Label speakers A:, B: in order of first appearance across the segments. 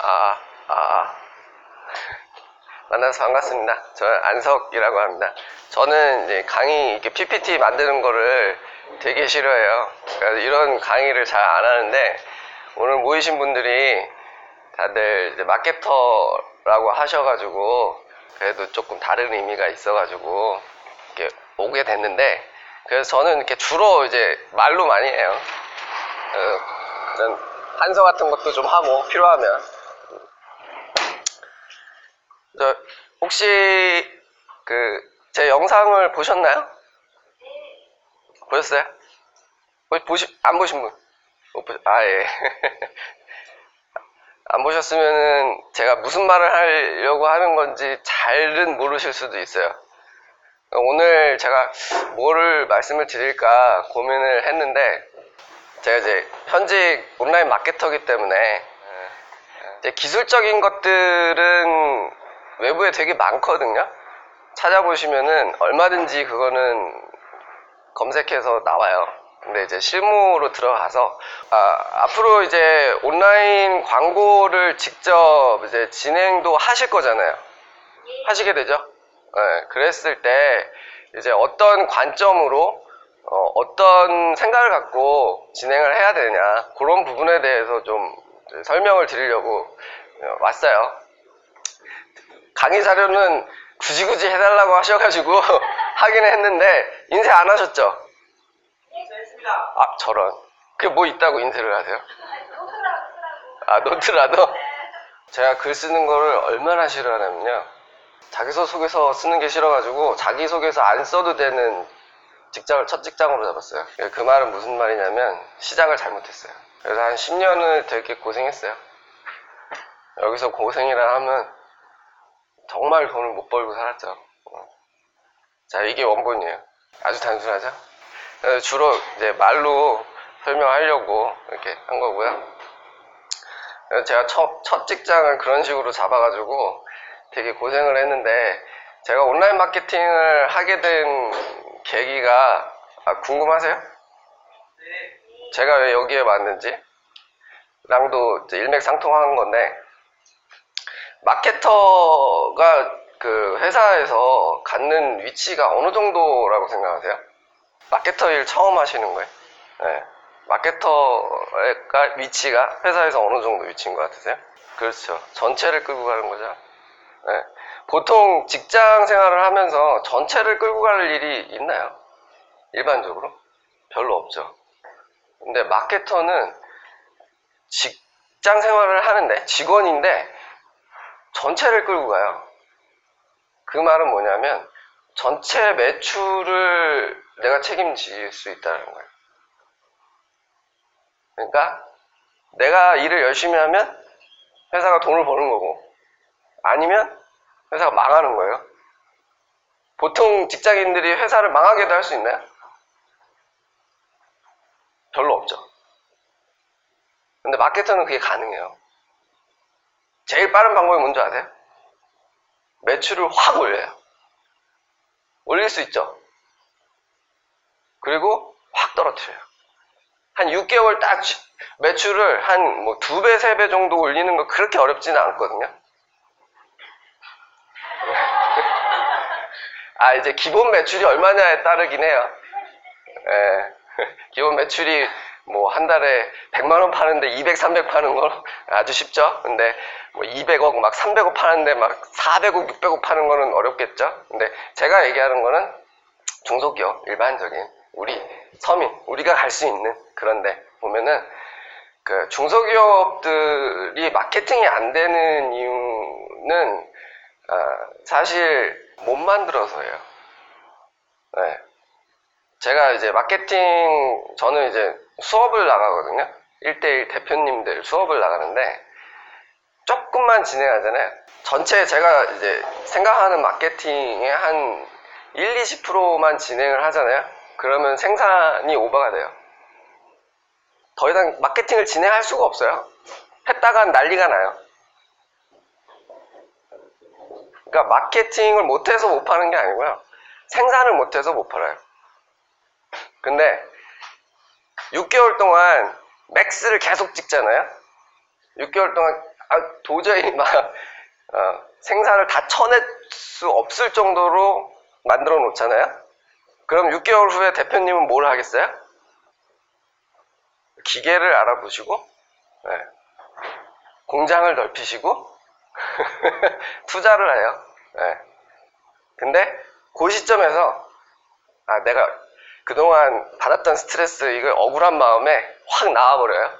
A: 아, 아, 만나서 반갑습니다. 저는 안석이라고 합니다. 저는 이제 강의, 이렇게 PPT 만드는 거를 되게 싫어해요. 그래서 이런 강의를 잘 안 하는데, 오늘 모이신 분들이 다들 이제 마케터라고 하셔가지고, 그래도 조금 다른 의미가 있어가지고, 이렇게 오게 됐는데, 그래서 저는 이렇게 주로 이제 말로 많이 해요. 한서 같은 것도 좀 하고, 필요하면. 혹시 제 영상을 보셨나요? 보셨어요? 안 보신 분? 예. 안 보셨으면은 제가 무슨 말을 하려고 하는 건지 잘은 모르실 수도 있어요. 오늘 제가 뭐를 말씀을 드릴까 고민을 했는데, 제가 이제 현직 온라인 마케터이기 때문에 이제 기술적인 것들은 외부에 되게 많거든요. 찾아보시면은 얼마든지 그거는 검색해서 나와요. 근데 이제 실무로 들어가서 앞으로 이제 온라인 광고를 직접 이제 진행도 하실 거잖아요. 하시게 되죠. 네, 그랬을 때 이제 어떤 관점으로 어떤 생각을 갖고 진행을 해야 되냐, 그런 부분에 대해서 좀 설명을 드리려고 왔어요. 강의 자료는 굳이 해달라고 하셔가지고 하긴 했는데, 인쇄 안 하셨죠?
B: 네, 저 했습니다.
A: 아, 저런. 그게 뭐 있다고 인쇄를 하세요? 노트라도? 제가 글 쓰는 거를 얼마나 싫어하냐면요, 자기소개서 쓰는 게 싫어가지고 자기소개서 안 써도 되는 직장을 첫 직장으로 잡았어요. 그 말은 무슨 말이냐면, 시작을 잘못했어요. 그래서 한 10년을 되게 고생했어요. 여기서 고생이라 하면 정말 돈을 못 벌고 살았죠. 자, 이게 원본이에요. 아주 단순하죠? 주로 이제 말로 설명하려고 이렇게 한 거고요. 제가 첫 직장을 그런 식으로 잡아가지고 되게 고생을 했는데, 제가 온라인 마케팅을 하게 된 계기가 궁금하세요?
B: 네.
A: 제가 왜 여기에 왔는지 랑도 일맥상통한 건데, 마케터가 그 회사에서 갖는 위치가 어느 정도라고 생각하세요? 마케터 일 처음 하시는 거예요? 네. 마케터가 위치가 회사에서 어느 정도 위치인 것 같으세요? 그렇죠. 전체를 끌고 가는 거죠. 네. 보통 직장 생활을 하면서 전체를 끌고 갈 일이 있나요? 일반적으로? 별로 없죠. 근데 마케터는 직장 생활을 하는데, 직원인데 전체를 끌고 가요. 그 말은 뭐냐면, 전체 매출을 내가 책임질 수 있다는 거예요. 그러니까 내가 일을 열심히 하면 회사가 돈을 버는 거고, 아니면 회사가 망하는 거예요. 보통 직장인들이 회사를 망하게도 할 수 있나요? 별로 없죠. 근데 마케터는 그게 가능해요. 제일 빠른 방법이 뭔지 아세요? 매출을 확 올려요. 올릴 수 있죠. 그리고 확 떨어뜨려요. 한 6개월 딱 매출을 한 2배, 3배 정도 올리는 거 그렇게 어렵지는 않거든요. 이제 기본 매출이 얼마냐에 따르긴 해요. 예. 기본 매출이 한 달에 100만원 파는데 200, 300 파는 건 아주 쉽죠. 근데 200억, 막 300억 파는데 막 400억, 600억 파는 거는 어렵겠죠. 근데 제가 얘기하는 거는 중소기업, 일반적인 우리 서민, 우리가 갈 수 있는, 그런데 보면은 그 중소기업들이 마케팅이 안 되는 이유는 사실 못 만들어서예요. 네. 제가 이제 마케팅, 저는 이제 수업을 나가거든요. 1대1 대표님들 수업을 나가는데, 조금만 진행하잖아요. 전체 제가 이제 생각하는 마케팅의 한 1, 20%만 진행을 하잖아요. 그러면 생산이 오버가 돼요. 더 이상 마케팅을 진행할 수가 없어요. 했다간 난리가 나요. 그러니까 마케팅을 못해서 못 파는 게 아니고요, 생산을 못해서 못 팔아요. 근데 6개월 동안 맥스를 계속 찍잖아요. 6개월 동안 도저히 막 생사를 다 쳐낼 수 없을 정도로 만들어 놓잖아요. 그럼 6개월 후에 대표님은 뭘 하겠어요? 기계를 알아보시고 공장을 넓히시고 투자를 해요. 근데 그 시점에서 내가 그동안 받았던 스트레스, 이걸 억울한 마음에 확 나와버려요.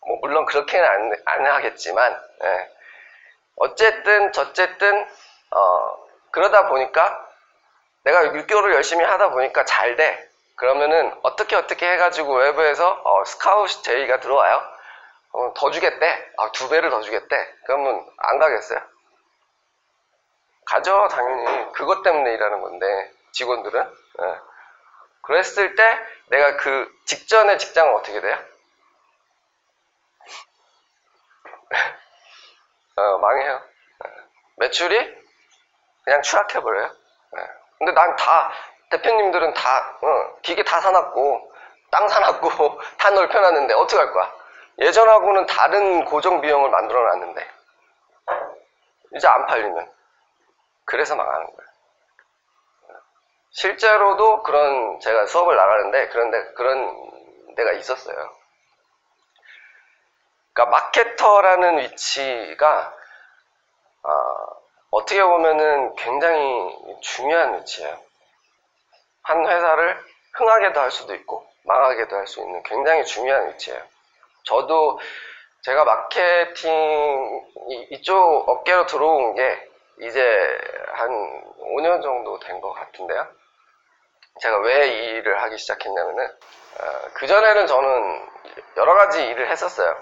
A: 뭐 물론 그렇게는 안 하겠지만 어쨌든 저쨌든 그러다 보니까 내가 6개월을 열심히 하다 보니까 잘 돼. 그러면은 어떻게 해가지고 외부에서 스카우트 제의가 들어와요. 더 주겠대. 2배를 더 주겠대. 그러면 안 가겠어요? 가죠, 당연히. 그것 때문에 일하는 건데, 직원들은. 그랬을 때 내가 그 직전의 직장은 어떻게 돼요? 망해요. 매출이 그냥 추락해버려요. 근데 난 대표님들은 기계 다 사놨고, 땅 사놨고, 다 넓혀놨는데, 어떡할 거야? 예전하고는 다른 고정 비용을 만들어 놨는데, 이제 안 팔리면. 그래서 망하는 거예요. 실제로도 제가 수업을 나가는데, 그런 데가 있었어요. 그러니까 마케터라는 위치가, 어떻게 보면은 굉장히 중요한 위치예요. 한 회사를 흥하게도 할 수도 있고 망하게도 할 수 있는 굉장히 중요한 위치예요. 저도 제가 마케팅 이쪽 업계로 들어온 게 이제 한 5년 정도 된 것 같은데요. 제가 왜 이 일을 하기 시작했냐면은 그전에는 저는 여러 가지 일을 했었어요.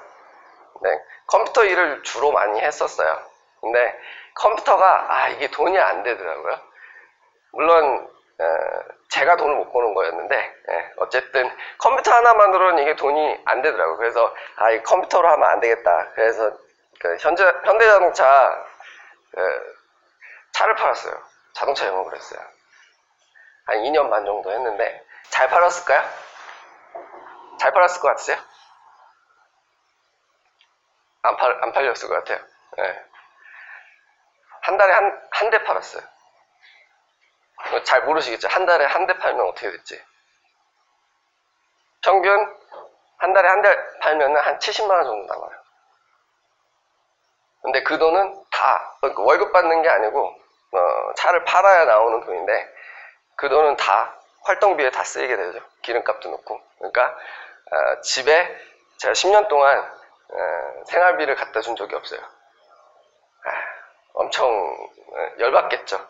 A: 컴퓨터 일을 주로 많이 했었어요. 근데 컴퓨터가 이게 돈이 안 되더라고요. 물론 제가 돈을 못 버는 거였는데 어쨌든 컴퓨터 하나만으로는 이게 돈이 안 되더라고요. 그래서 이 컴퓨터로 하면 안 되겠다. 그래서 현대자동차 차를 팔았어요. 자동차 영업을 했어요. 한 2년 반 정도 했는데 잘 팔았을까요? 잘 팔았을 것 같으세요? 안 팔렸을 것 같아요. 한 달에 한 대 팔았어요. 잘 모르시겠죠? 한 달에 한 대 팔면 어떻게 됐지? 평균 한 달에 한 대 팔면 한 70만 원 정도 남아요. 근데 그 돈은 다 월급 받는 게 아니고 차를 팔아야 나오는 돈인데 그 돈은 다 활동비에 다 쓰이게 되죠. 기름값도 넣고. 그러니까 집에 제가 10년 동안 생활비를 갖다 준 적이 없어요. 엄청 열받겠죠.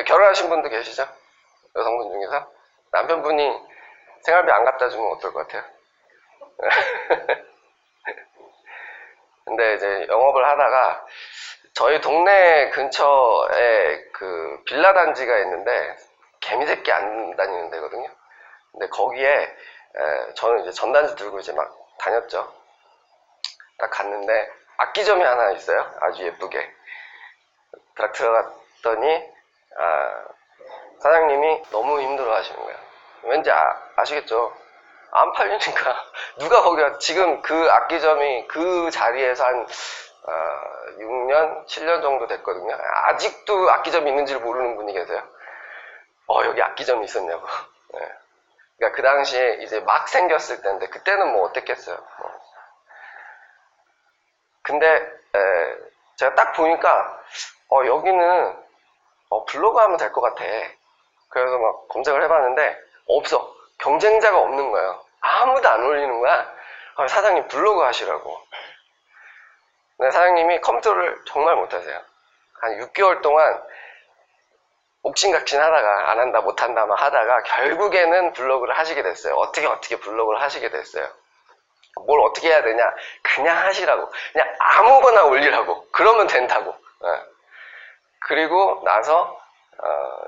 A: 결혼하신 분도 계시죠? 여성분 중에서 남편분이 생활비 안 갖다 주면 어떨 것 같아요? 근데 이제 영업을 하다가 저희 동네 근처에 그 빌라 단지가 있는데 개미새끼 안 다니는 데거든요. 근데 거기에 저는 이제 전단지 들고 이제 막 다녔죠. 딱 갔는데 악기점이 하나 있어요. 아주 예쁘게. 딱 들어갔더니 사장님이 너무 힘들어 하시는 거예요. 왠지 아시겠죠? 안 팔리니까 누가 거기가 지금 그 악기점이 그 자리에서 한 6년, 7년 정도 됐거든요. 아직도 악기점이 있는지를 모르는 분이 계세요. 여기 악기점이 있었냐고. 그러니까 그 당시에 이제 막 생겼을 때인데 그때는 뭐 어땠겠어요. 근데 제가 딱 보니까 여기는 블로그 하면 될 것 같아. 그래서 막 검색을 해봤는데 없어. 경쟁자가 없는 거예요. 아무도 안 올리는 거야. 사장님 블로그 하시라고. 근데 사장님이 컴퓨터를 정말 못하세요. 한 6개월 동안 옥신각신 하다가 안 한다 못한다만 하다가 결국에는 블로그를 하시게 됐어요. 어떻게 블로그를 하시게 됐어요. 뭘 어떻게 해야 되냐? 그냥 하시라고. 그냥 아무거나 올리라고. 그러면 된다고. 그리고 나서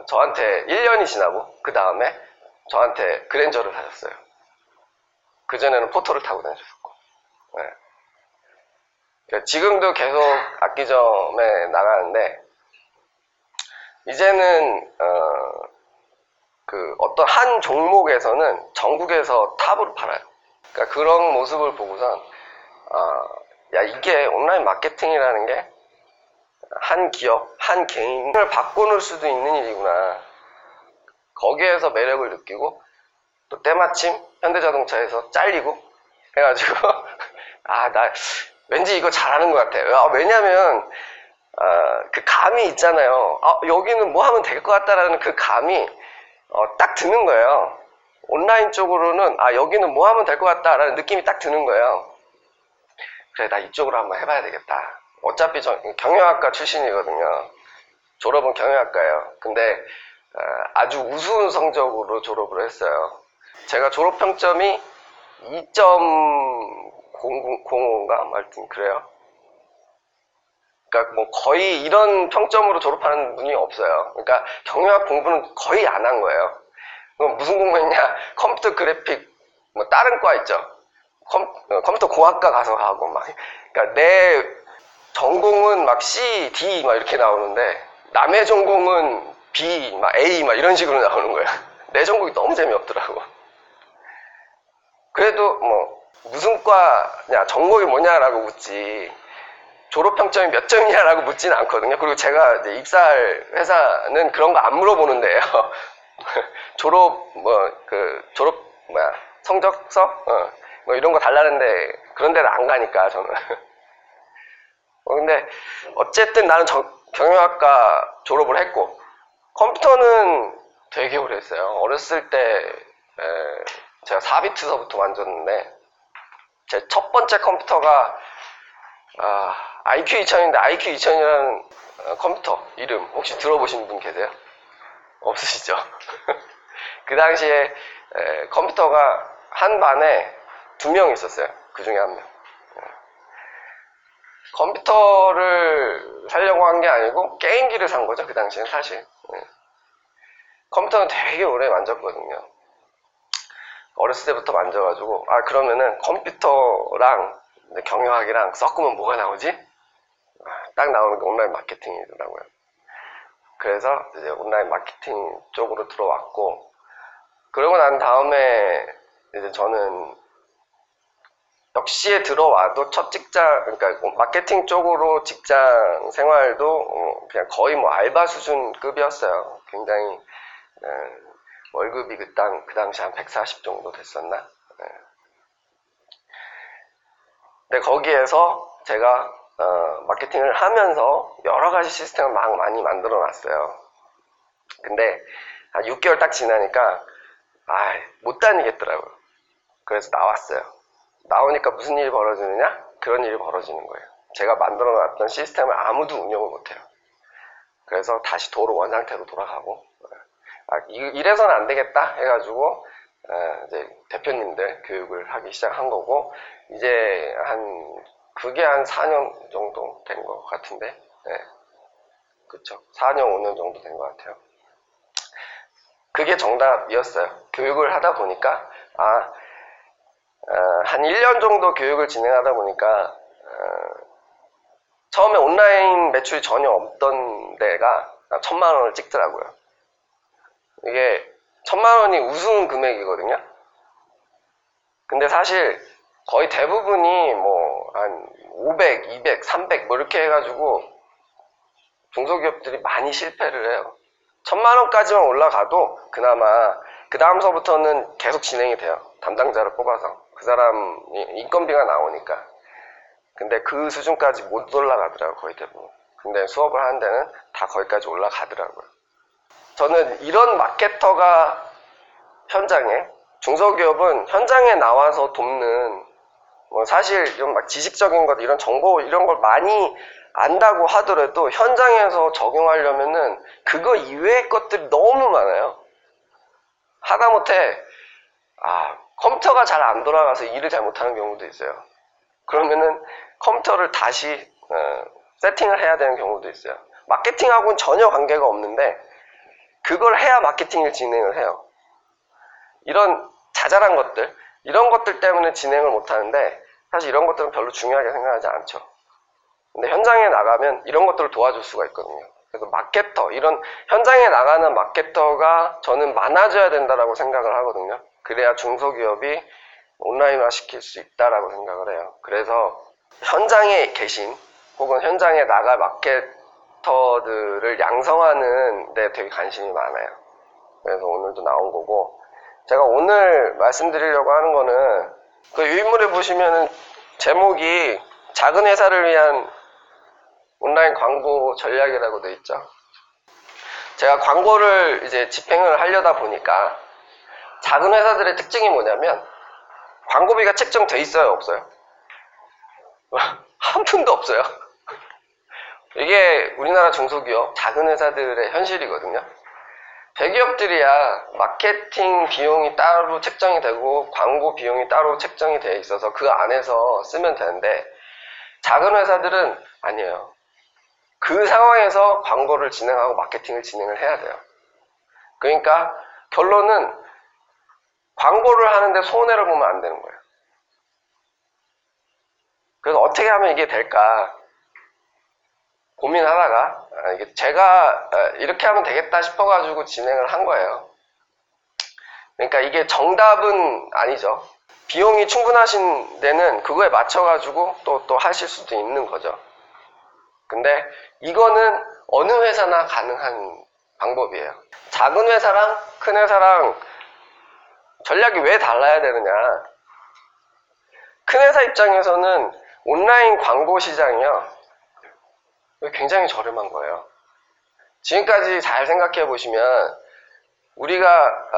A: 저한테 1년이 지나고 그 다음에 저한테 그랜저를 사셨어요. 그전에는 포터를 타고 다니셨고. 그러니까 지금도 계속 악기점에 나가는데 이제는 어떤 한 종목에서는 전국에서 탑으로 팔아요. 그러니까 그런 모습을 보고선 야, 이게 온라인 마케팅이라는 게 한 기업, 한 개인을 바꿔놓을 수도 있는 일이구나. 거기에서 매력을 느끼고 또 때마침 현대자동차에서 잘리고 해가지고 나 왠지 이거 잘하는 것 같아요. 왜냐면 그 감이 있잖아요. 여기는 뭐 하면 될 것 같다라는 그 감이 딱 드는 거예요. 온라인 쪽으로는 여기는 뭐 하면 될 것 같다라는 느낌이 딱 드는 거예요. 그래, 나 이쪽으로 한번 해봐야 되겠다. 어차피 저 경영학과 출신이거든요. 졸업은 경영학과예요. 근데 아주 우스운 성적으로 졸업을 했어요. 제가 졸업 평점이 2.005인가? 하여튼 그래요. 그러니까 뭐 거의 이런 평점으로 졸업하는 분이 없어요. 그러니까 경영학 공부는 거의 안 한 거예요. 그럼 무슨 공부했냐? 컴퓨터 그래픽, 뭐 다른 과 있죠. 컴퓨터 공학과 가서 하고 막. 그러니까 내 전공은 막 C, D 막 이렇게 나오는데 남의 전공은 B, 막 A 막 이런 식으로 나오는 거예요. 내 전공이 너무 재미없더라고. 그래도 뭐 무슨 과냐, 전공이 뭐냐라고 묻지 졸업 평점이 몇 점이냐라고 묻지는 않거든요. 그리고 제가 이제 입사할 회사는 그런 거 안 물어보는데요. 성적서 뭐 이런 거 달라는데 그런 데는 안 가니까 저는. 근데 어쨌든 나는 경영학과 졸업을 했고 컴퓨터는 되게 오래 했어요. 어렸을 때 제가 4비트서부터 만졌는데 제 첫 번째 컴퓨터가 IQ2000인데 IQ2000이라는 컴퓨터 이름 혹시 들어보신 분 계세요? 없으시죠? 그 당시에 컴퓨터가 한 반에 2명 있었어요. 그 중에 1명. 컴퓨터를 사려고 한 게 아니고 게임기를 산 거죠. 그 당시엔 사실. 컴퓨터는 되게 오래 만졌거든요. 어렸을 때부터 만져가지고 그러면은 컴퓨터랑 경영학이랑 섞으면 뭐가 나오지? 딱 나오는 게 온라인 마케팅이더라고요. 그래서 이제 온라인 마케팅 쪽으로 들어왔고, 그러고 난 다음에 이제 저는 역시에 들어와도 첫 직장, 그러니까 마케팅 쪽으로 직장 생활도 그냥 거의 뭐 알바 수준급이었어요. 굉장히 월급이 그 당시 한 140 정도 됐었나? 근데 거기에서 제가 마케팅을 하면서 여러 가지 시스템을 많이 만들어 놨어요. 근데 한 6개월 딱 지나니까 못 다니겠더라고요. 그래서 나왔어요. 나오니까 무슨 일이 벌어지느냐? 그런 일이 벌어지는 거예요. 제가 만들어 놨던 시스템을 아무도 운영을 못해요. 그래서 다시 도로 원상태로 돌아가고 이래서는 안 되겠다 해가지고 이제 대표님들 교육을 하기 시작한 거고, 이제 그게 한 4년 정도 된 것 같은데, 그쵸. 4년, 5년 정도 된 것 같아요. 그게 정답이었어요. 교육을 하다 보니까, 한 1년 정도 교육을 진행하다 보니까, 처음에 온라인 매출이 전혀 없던 데가 1,000만 원을 찍더라고요. 이게 1,000만 원이 우스운 금액이거든요. 근데 사실 거의 대부분이 뭐 한 500, 200, 300 뭐 이렇게 해가지고 중소기업들이 많이 실패를 해요. 1,000만 원까지만 올라가도 그나마 그 다음서부터는 계속 진행이 돼요. 담당자를 뽑아서 그 사람이 인건비가 나오니까. 근데 그 수준까지 못 올라가더라고요, 거의 대부분. 근데 수업을 하는 데는 다 거기까지 올라가더라고요. 저는 이런 마케터가 현장에, 중소기업은 현장에 나와서 돕는, 사실 이런 막 지식적인 것, 이런 정보, 이런 걸 많이 안다고 하더라도 현장에서 적용하려면은 그거 이외의 것들이 너무 많아요. 하다못해, 컴퓨터가 잘 안 돌아가서 일을 잘 못하는 경우도 있어요. 그러면은 컴퓨터를 다시 세팅을 해야 되는 경우도 있어요. 마케팅하고는 전혀 관계가 없는데 그걸 해야 마케팅을 진행을 해요. 이런 자잘한 것들, 이런 것들 때문에 진행을 못하는데 사실 이런 것들은 별로 중요하게 생각하지 않죠. 근데 현장에 나가면 이런 것들을 도와줄 수가 있거든요. 그래서 마케터, 이런 현장에 나가는 마케터가 저는 많아져야 된다라고 생각을 하거든요. 그래야 중소기업이 온라인화 시킬 수 있다라고 생각을 해요. 그래서 현장에 계신 혹은 현장에 나갈 마케터들을 양성하는 데 되게 관심이 많아요. 그래서 오늘도 나온 거고, 제가 오늘 말씀드리려고 하는 거는 그 유인물에 보시면은 제목이 작은 회사를 위한 온라인 광고 전략이라고 되어 있죠. 제가 광고를 이제 집행을 하려다 보니까 작은 회사들의 특징이 뭐냐면 광고비가 책정돼 있어요, 없어요? 한 푼도 없어요. 이게 우리나라 중소기업 작은 회사들의 현실이거든요. 대기업들이야 마케팅 비용이 따로 책정이 되고 광고 비용이 따로 책정이 되어 있어서 그 안에서 쓰면 되는데, 작은 회사들은 아니에요. 그 상황에서 광고를 진행하고 마케팅을 진행을 해야 돼요. 그러니까 결론은 광고를 하는데 손해를 보면 안 되는 거예요. 그래서 어떻게 하면 이게 될까 고민하다가 이게 제가 이렇게 하면 되겠다 싶어가지고 진행을 한 거예요. 그러니까 이게 정답은 아니죠. 비용이 충분하신 데는 그거에 맞춰가지고 또 하실 수도 있는 거죠. 근데 이거는 어느 회사나 가능한 방법이에요. 작은 회사랑 큰 회사랑 전략이 왜 달라야 되느냐. 큰 회사 입장에서는 온라인 광고 시장이요, 굉장히 저렴한 거예요. 지금까지 잘 생각해 보시면 우리가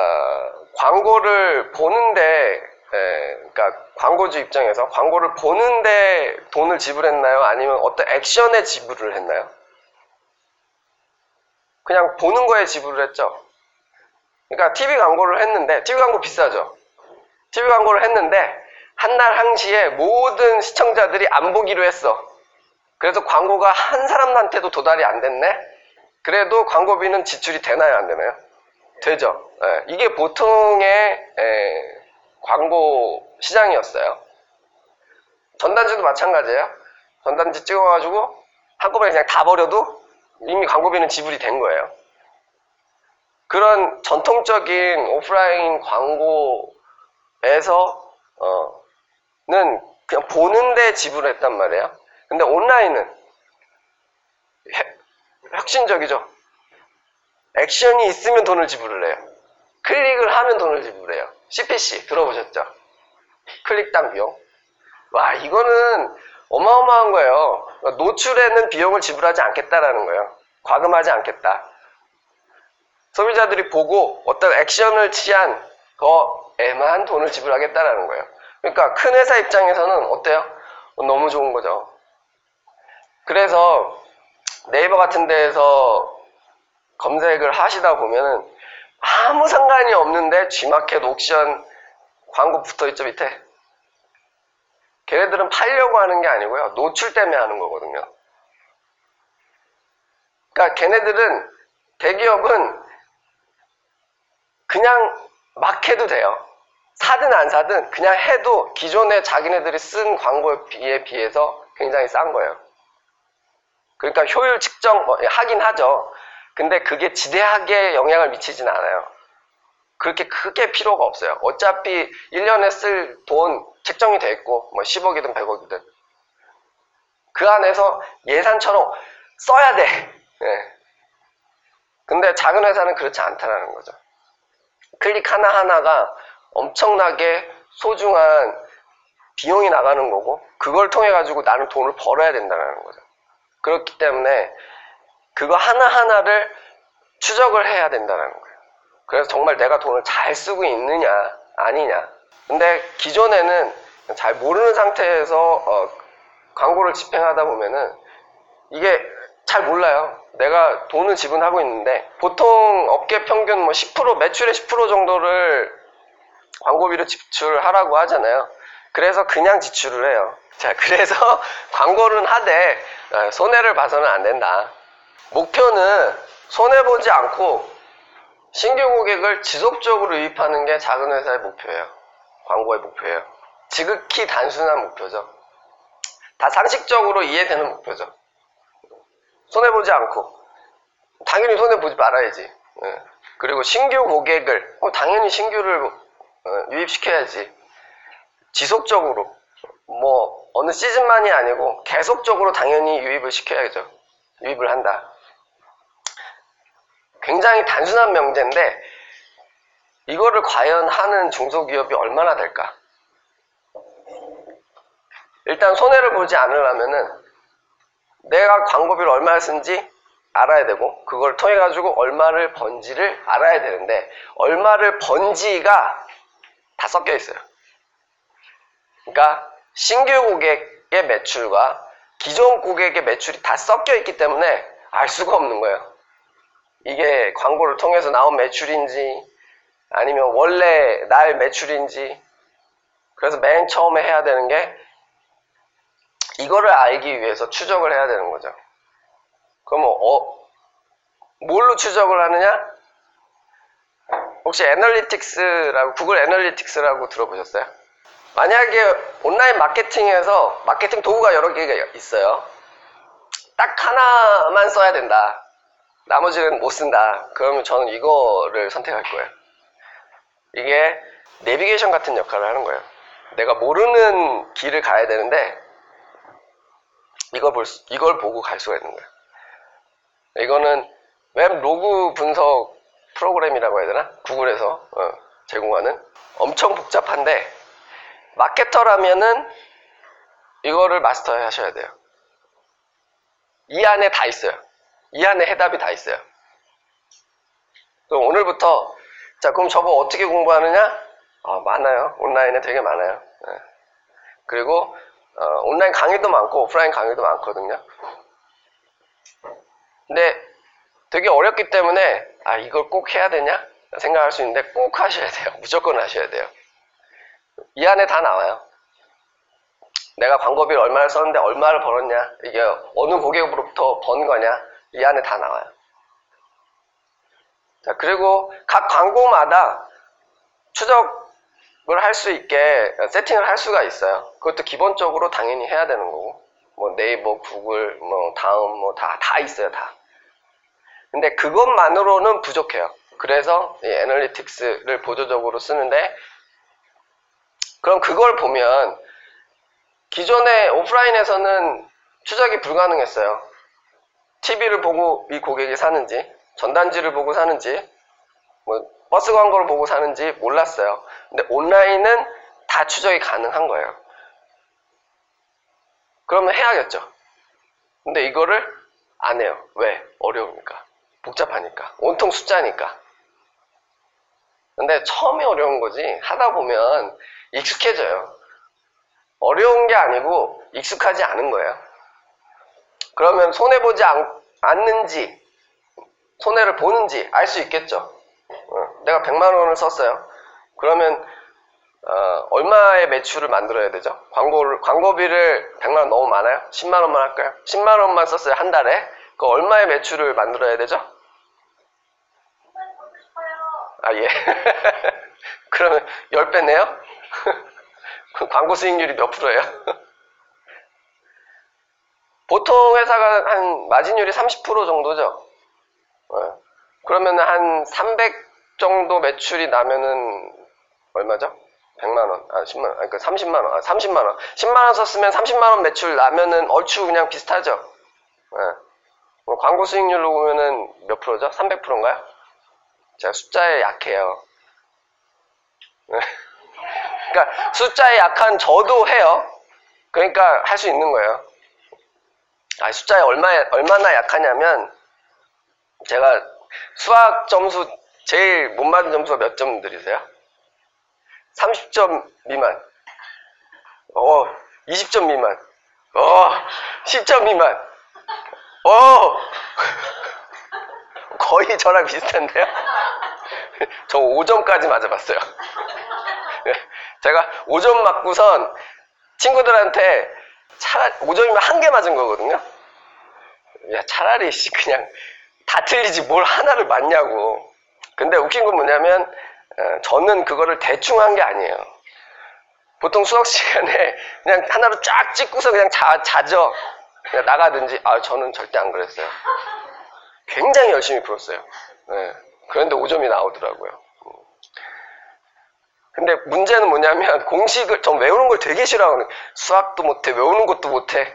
A: 광고를 보는데, 그러니까 광고주 입장에서 광고를 보는데 돈을 지불했나요? 아니면 어떤 액션에 지불을 했나요? 그냥 보는 거에 지불을 했죠. 그러니까 TV 광고를 했는데, TV 광고 비싸죠. TV 광고를 했는데 한날 한시에 모든 시청자들이 안 보기로 했어. 그래서 광고가 한 사람한테도 도달이 안 됐네? 그래도 광고비는 지출이 되나요? 안 되나요? 되죠. 이게 보통의 광고 시장이었어요. 전단지도 마찬가지예요. 전단지 찍어가지고 한꺼번에 그냥 다 버려도 이미 광고비는 지불이 된 거예요. 그런 전통적인 오프라인 광고에서 는 그냥 보는데 지불을 했단 말이에요. 근데 온라인은 혁신적이죠. 액션이 있으면 돈을 지불을 해요. 클릭을 하면 돈을 지불해요. CPC 들어보셨죠? 클릭당 비용. 와, 이거는 어마어마한 거예요. 노출에는 비용을 지불하지 않겠다라는 거예요. 과금하지 않겠다. 소비자들이 보고 어떤 액션을 취한 거에만 돈을 지불하겠다라는 거예요. 그러니까 큰 회사 입장에서는 어때요? 너무 좋은 거죠. 그래서 네이버 같은 데에서 검색을 하시다 보면은 아무 상관이 없는데 G마켓, 옥션 광고 붙어있죠, 밑에. 걔네들은 팔려고 하는 게 아니고요, 노출 때문에 하는 거거든요. 그러니까 걔네들은, 대기업은 그냥 막 해도 돼요. 사든 안 사든 그냥 해도 기존에 자기네들이 쓴 광고에 비해서 굉장히 싼 거예요. 그러니까 효율 측정 하긴 하죠. 근데 그게 지대하게 영향을 미치진 않아요. 그렇게 크게 필요가 없어요. 어차피 1년에 쓸 돈 책정이 돼 있고, 뭐 10억이든 100억이든 그 안에서 예산처럼 써야 돼. 네. 근데 작은 회사는 그렇지 않다라는 거죠. 클릭 하나하나가 엄청나게 소중한 비용이 나가는 거고, 그걸 통해 가지고 나는 돈을 벌어야 된다는 거죠. 그렇기 때문에 그거 하나하나를 추적을 해야 된다는 거예요. 그래서 정말 내가 돈을 잘 쓰고 있느냐 아니냐. 근데 기존에는 잘 모르는 상태에서 광고를 집행하다 보면은 이게 잘 몰라요. 내가 돈을 지불하고 있는데, 보통 업계 평균 뭐 10%, 매출의 10% 정도를 광고비로 지출하라고 하잖아요. 그래서 그냥 지출을 해요. 자, 그래서 광고는 하되 손해를 봐서는 안 된다. 목표는 손해보지 않고 신규 고객을 지속적으로 유입하는 게 작은 회사의 목표예요. 광고의 목표예요. 지극히 단순한 목표죠. 다 상식적으로 이해되는 목표죠. 손해보지 않고, 당연히 손해보지 말아야지. 그리고 신규 고객을 당연히 신규를 유입시켜야지. 지속적으로 뭐 어느 시즌만이 아니고 계속적으로 당연히 유입을 시켜야죠. 유입을 한다. 굉장히 단순한 명제인데 이거를 과연 하는 중소기업이 얼마나 될까? 일단 손해를 보지 않으려면은 내가 광고비를 얼마를 쓴지 알아야 되고 그걸 통해 가지고 얼마를 번지를 알아야 되는데 얼마를 번지가 다 섞여 있어요. 그러니까 신규 고객의 매출과 기존 고객의 매출이 다 섞여 있기 때문에 알 수가 없는 거예요. 이게 광고를 통해서 나온 매출인지 아니면 원래 날 매출인지. 그래서 맨 처음에 해야 되는 게 이거를 알기 위해서 추적을 해야 되는 거죠. 그러면 뭘로 추적을 하느냐? 혹시 애널리틱스라고, 구글 애널리틱스라고 들어보셨어요? 만약에 온라인 마케팅에서 마케팅 도구가 여러 개가 있어요. 딱 하나만 써야 된다. 나머지는 못 쓴다. 그러면 저는 이거를 선택할 거예요. 이게 내비게이션 같은 역할을 하는 거예요. 내가 모르는 길을 가야 되는데 이걸 보고 갈 수가 있는 거예요. 이거는 웹 로그 분석 프로그램이라고 해야 되나? 구글에서 제공하는 엄청 복잡한데 마케터라면은 이거를 마스터 하셔야 돼요. 이 안에 다 있어요. 이 안에 해답이 다 있어요. 그럼 오늘부터 자 그럼 저거 어떻게 공부하느냐? 많아요. 온라인에 되게 많아요. 그리고 온라인 강의도 많고 오프라인 강의도 많거든요. 근데 되게 어렵기 때문에 이걸 꼭 해야 되냐 생각할 수 있는데 꼭 하셔야 돼요. 무조건 하셔야 돼요. 이 안에 다 나와요. 내가 광고비를 얼마를 썼는데 얼마를 벌었냐, 이게 어느 고객으로부터 번 거냐, 이 안에 다 나와요. 자, 그리고 각 광고마다 추적을 할 수 있게 세팅을 할 수가 있어요. 그것도 기본적으로 당연히 해야 되는 거고, 뭐 네이버, 구글, 뭐 다음, 뭐 다 있어요, 다. 근데 그것만으로는 부족해요. 그래서 이 애널리틱스를 보조적으로 쓰는데, 그럼 그걸 보면 기존의 오프라인에서는 추적이 불가능했어요. TV를 보고 이 고객이 사는지, 전단지를 보고 사는지, 뭐 버스 광고를 보고 사는지 몰랐어요. 근데 온라인은 다 추적이 가능한 거예요. 그러면 해야겠죠. 근데 이거를 안 해요. 왜? 어려우니까. 복잡하니까. 온통 숫자니까. 근데 처음에 어려운 거지 하다 보면 익숙해져요. 어려운 게 아니고 익숙하지 않은 거예요. 그러면 손해보지 않는지, 손해를 보는지 알 수 있겠죠. 내가 100만 원을 썼어요. 그러면 얼마의 매출을 만들어야 되죠? 광고비를 100만 원 너무 많아요? 10만 원만 할까요? 10만 원만 썼어요, 한 달에. 그 얼마의 매출을 만들어야 되죠? 예. 그러면 10배 내요? 그 광고 수익률이 몇 프로예요? 보통 회사가 한 마진율이 30% 정도죠. 그러면 한 300 정도 매출이 나면은 얼마죠? 100만 원, 10만 원, 그러니까 30만 원, 30만 원. 10만 원 썼으면 30만 원 매출 나면은 얼추 그냥 비슷하죠. 광고 수익률로 보면은 몇 프로죠? 300%인가요? 제가 숫자에 약해요. 그러니까 숫자에 약한 저도 해요. 그러니까 할 수 있는 거예요. 숫자에 얼마나 약하냐면 제가 수학 점수 제일 못 맞은 점수가 몇 점들이세요? 30점 미만, 20점 미만, 10점 미만, 거의 저랑 비슷한데요? 저 5점까지 맞아봤어요. 제가 5점 맞고선 친구들한테 차라리 5점이면 한 개 맞은 거거든요. 야, 차라리 그냥 다 틀리지 뭘 하나를 맞냐고. 근데 웃긴 건 뭐냐면 저는 그거를 대충 한 게 아니에요. 보통 수학 시간에 그냥 하나로 쫙 찍고서 그냥 자죠. 그냥 나가든지. 저는 절대 안 그랬어요. 굉장히 열심히 풀었어요. 그런데 5점이 나오더라고요. 근데 문제는 뭐냐면 공식을 전 외우는 걸 되게 싫어하거든요. 수학도 못해, 외우는 것도 못해.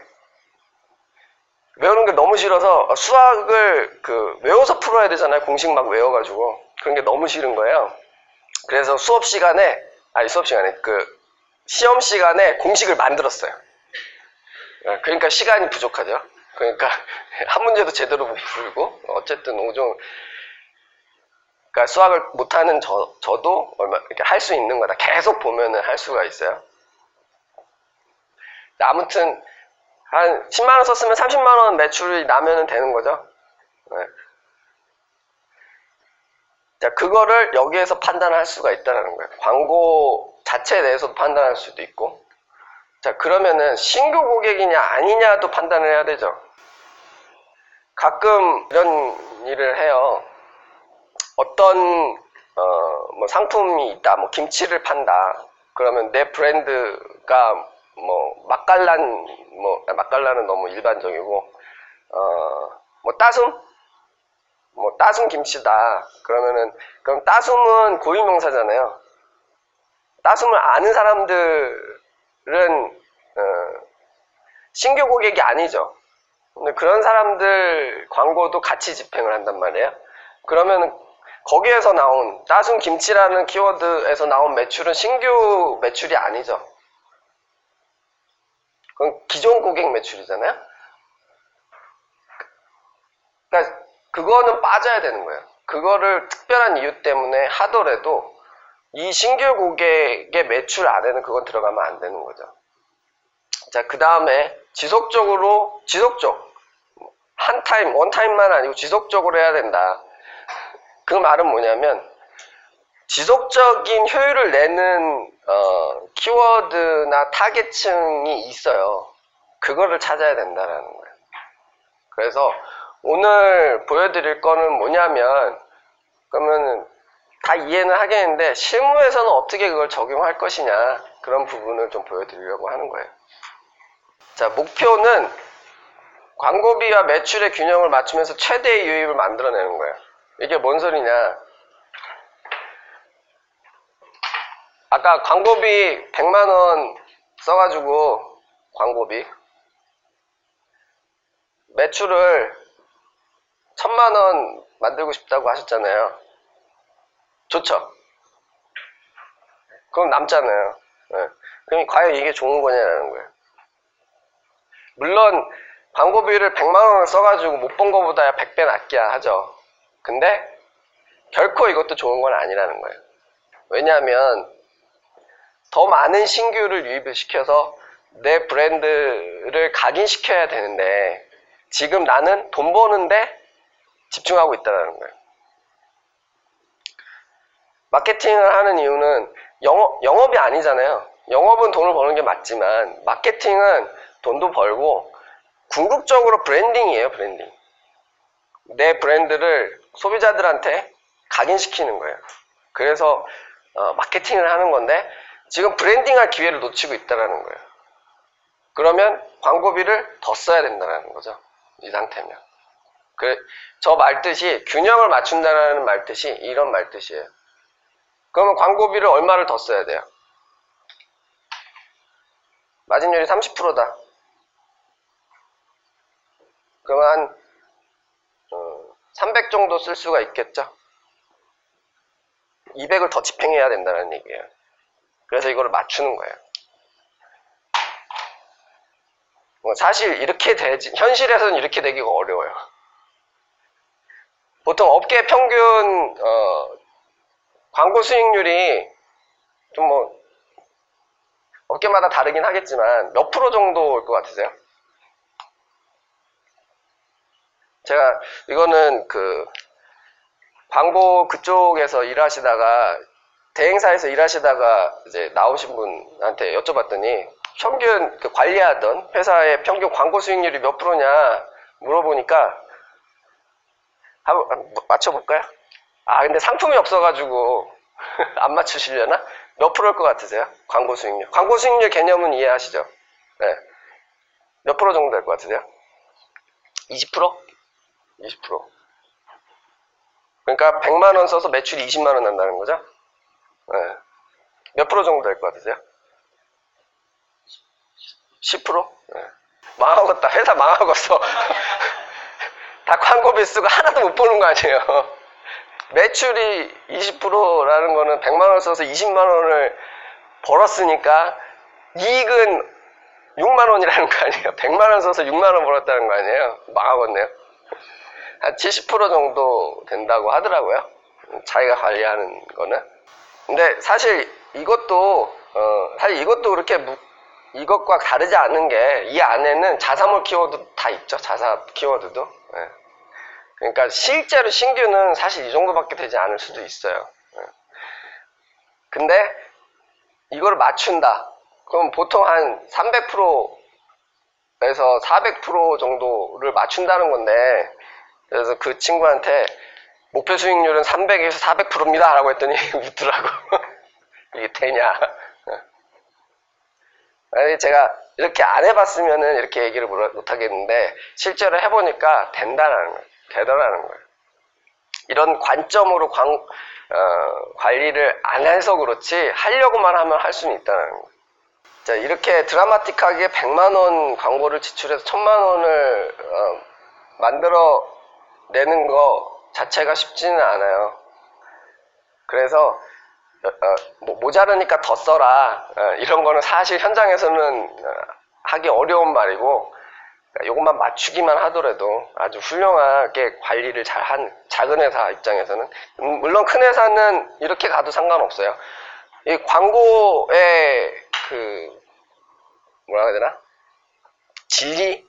A: 외우는 게 너무 싫어서 수학을 외워서 풀어야 되잖아요. 공식 막 외워가지고. 그런 게 너무 싫은 거예요. 그래서 수업 시간에 시험 시간에 공식을 만들었어요. 그러니까 시간이 부족하죠. 그러니까 한 문제도 제대로 못 풀고 어쨌든 그러니까 수학을 못하는 저도 이렇게 할 수 있는 거다. 계속 보면은 할 수가 있어요. 아무튼 한 10만 원 썼으면 30만 원 매출이 나면은 되는 거죠. 네. 자, 그거를 여기에서 판단할 수가 있다는 거예요. 광고 자체에 대해서도 판단할 수도 있고. 자, 그러면은 신규 고객이냐 아니냐도 판단을 해야 되죠. 가끔 이런 일을 해요. 어떤 뭐 상품이 있다, 뭐 김치를 판다. 그러면 내 브랜드가 뭐 맛깔란은 너무 일반적이고 뭐 따숨 김치다. 그럼 따숨은 고유명사잖아요. 따숨을 아는 사람들은 신규 고객이 아니죠. 근데 그런 사람들 광고도 같이 집행을 한단 말이에요. 그러면 거기에서 나온 따숨 김치라는 키워드에서 나온 매출은 신규 매출이 아니죠. 그건 기존 고객 매출이잖아요. 그러니까 그거는 빠져야 되는 거예요. 그거를 특별한 이유 때문에 하더라도 이 신규 고객의 매출 안에는 그건 들어가면 안 되는 거죠. 자, 그 다음에 지속적 원타임만 아니고 지속적으로 해야 된다. 그 말은 뭐냐면 지속적인 효율을 내는 키워드나 타겟층이 있어요. 그거를 찾아야 된다라는 거예요. 그래서 오늘 보여드릴 거는 뭐냐면, 그러면 다 이해는 하겠는데 실무에서는 어떻게 그걸 적용할 것이냐, 그런 부분을 좀 보여드리려고 하는 거예요. 자, 목표는 광고비와 매출의 균형을 맞추면서 최대의 유입을 만들어내는 거예요. 이게 뭔 소리냐? 아까 광고비 100만원 써가지고 광고비 매출을 1000만원 만들고 싶다고 하셨잖아요. 좋죠? 그럼 남잖아요. 네. 그럼 과연 이게 좋은 거냐라는 거예요. 물론 광고비를 100만원을 써가지고 못 번 거보다 100배 낫기야 하죠. 근데 결코 이것도 좋은 건 아니라는 거예요. 왜냐하면 더 많은 신규를 유입을 시켜서 내 브랜드를 각인시켜야 되는데 지금 나는 돈 버는데 집중하고 있다는 거예요. 마케팅을 하는 이유는 영업이 아니잖아요. 영업은 돈을 버는 게 맞지만 마케팅은 돈도 벌고 궁극적으로 브랜딩이에요. 브랜딩. 내 브랜드를 소비자들한테 각인시키는 거예요. 그래서 마케팅을 하는 건데 지금 브랜딩할 기회를 놓치고 있다는 거예요. 그러면 광고비를 더 써야 된다는 거죠. 이 상태면. 저 말뜻이 균형을 맞춘다는 말뜻이 이런 말뜻이에요. 그러면 광고비를 얼마를 더 써야 돼요? 마진율이 30%다. 그러면 한 300 정도 쓸 수가 있겠죠? 200을 더 집행해야 된다는 얘기예요. 그래서 이거를 맞추는 거예요. 사실 현실에서는 이렇게 되기가 어려워요. 보통 업계 평균 광고 수익률이 좀 업계마다 다르긴 하겠지만 몇 프로 정도 올 것 같으세요? 제가 이거는 광고 그쪽에서 일하시다가 대행사에서 일하시다가 이제 나오신 분한테 여쭤봤더니 평균 관리하던 회사의 평균 광고 수익률이 몇 프로냐 물어보니까 한번 맞춰볼까요? 근데 상품이 없어가지고 안 맞추시려나? 몇 프로일 것 같으세요? 광고 수익률. 광고 수익률 개념은 이해하시죠? 네. 몇 프로 정도 될 것 같으세요? 20%? 20%. 그러니까 100만원 써서 매출이 20만원 난다는 거죠? 네. 몇 프로 정도 될 것 같으세요? 10%? 네. 망하겠다. 회사 망하겠어. 다 광고비 쓰고 하나도 못 보는 거 아니에요. 매출이 20%라는 거는 100만 원 써서 20만 원을 벌었으니까 이익은 6만 원이라는 거 아니에요. 100만 원 써서 6만 원 벌었다는 거 아니에요. 망하겠네요. 한 70% 정도 된다고 하더라고요. 자기가 관리하는 거는. 근데 사실 이것도 그렇게 이것과 다르지 않은 게 이 안에는 자사몰 키워드 다 있죠. 자사 키워드도. 예. 그러니까 실제로 신규는 사실 이 정도밖에 되지 않을 수도 있어요. 예. 근데 이걸 맞춘다. 그럼 보통 한 300%에서 400% 정도를 맞춘다는 건데, 그래서 그 친구한테 목표 수익률은 300에서 400%입니다 라고 했더니 웃더라고. 이게 되냐. 제가 이렇게 안 해봤으면은 이렇게 얘기를 못 하겠는데, 실제로 해보니까 된다는 거예요. 되더라는 거예요. 이런 관점으로 관리를 안 해서 그렇지, 하려고만 하면 할 수는 있다는 거예요. 자, 이렇게 드라마틱하게 100만 원 광고를 지출해서 1000만 원을 만들어 내는 거 자체가 쉽지는 않아요. 그래서 뭐 모자르니까 더 써라, 이런 거는 사실 현장에서는 하기 어려운 말이고, 이것만 맞추기만 하더라도 아주 훌륭하게 관리를 잘한 작은 회사 입장에서는, 물론 큰 회사는 이렇게 가도 상관없어요. 이 광고의 뭐라 해야 되나? 진리?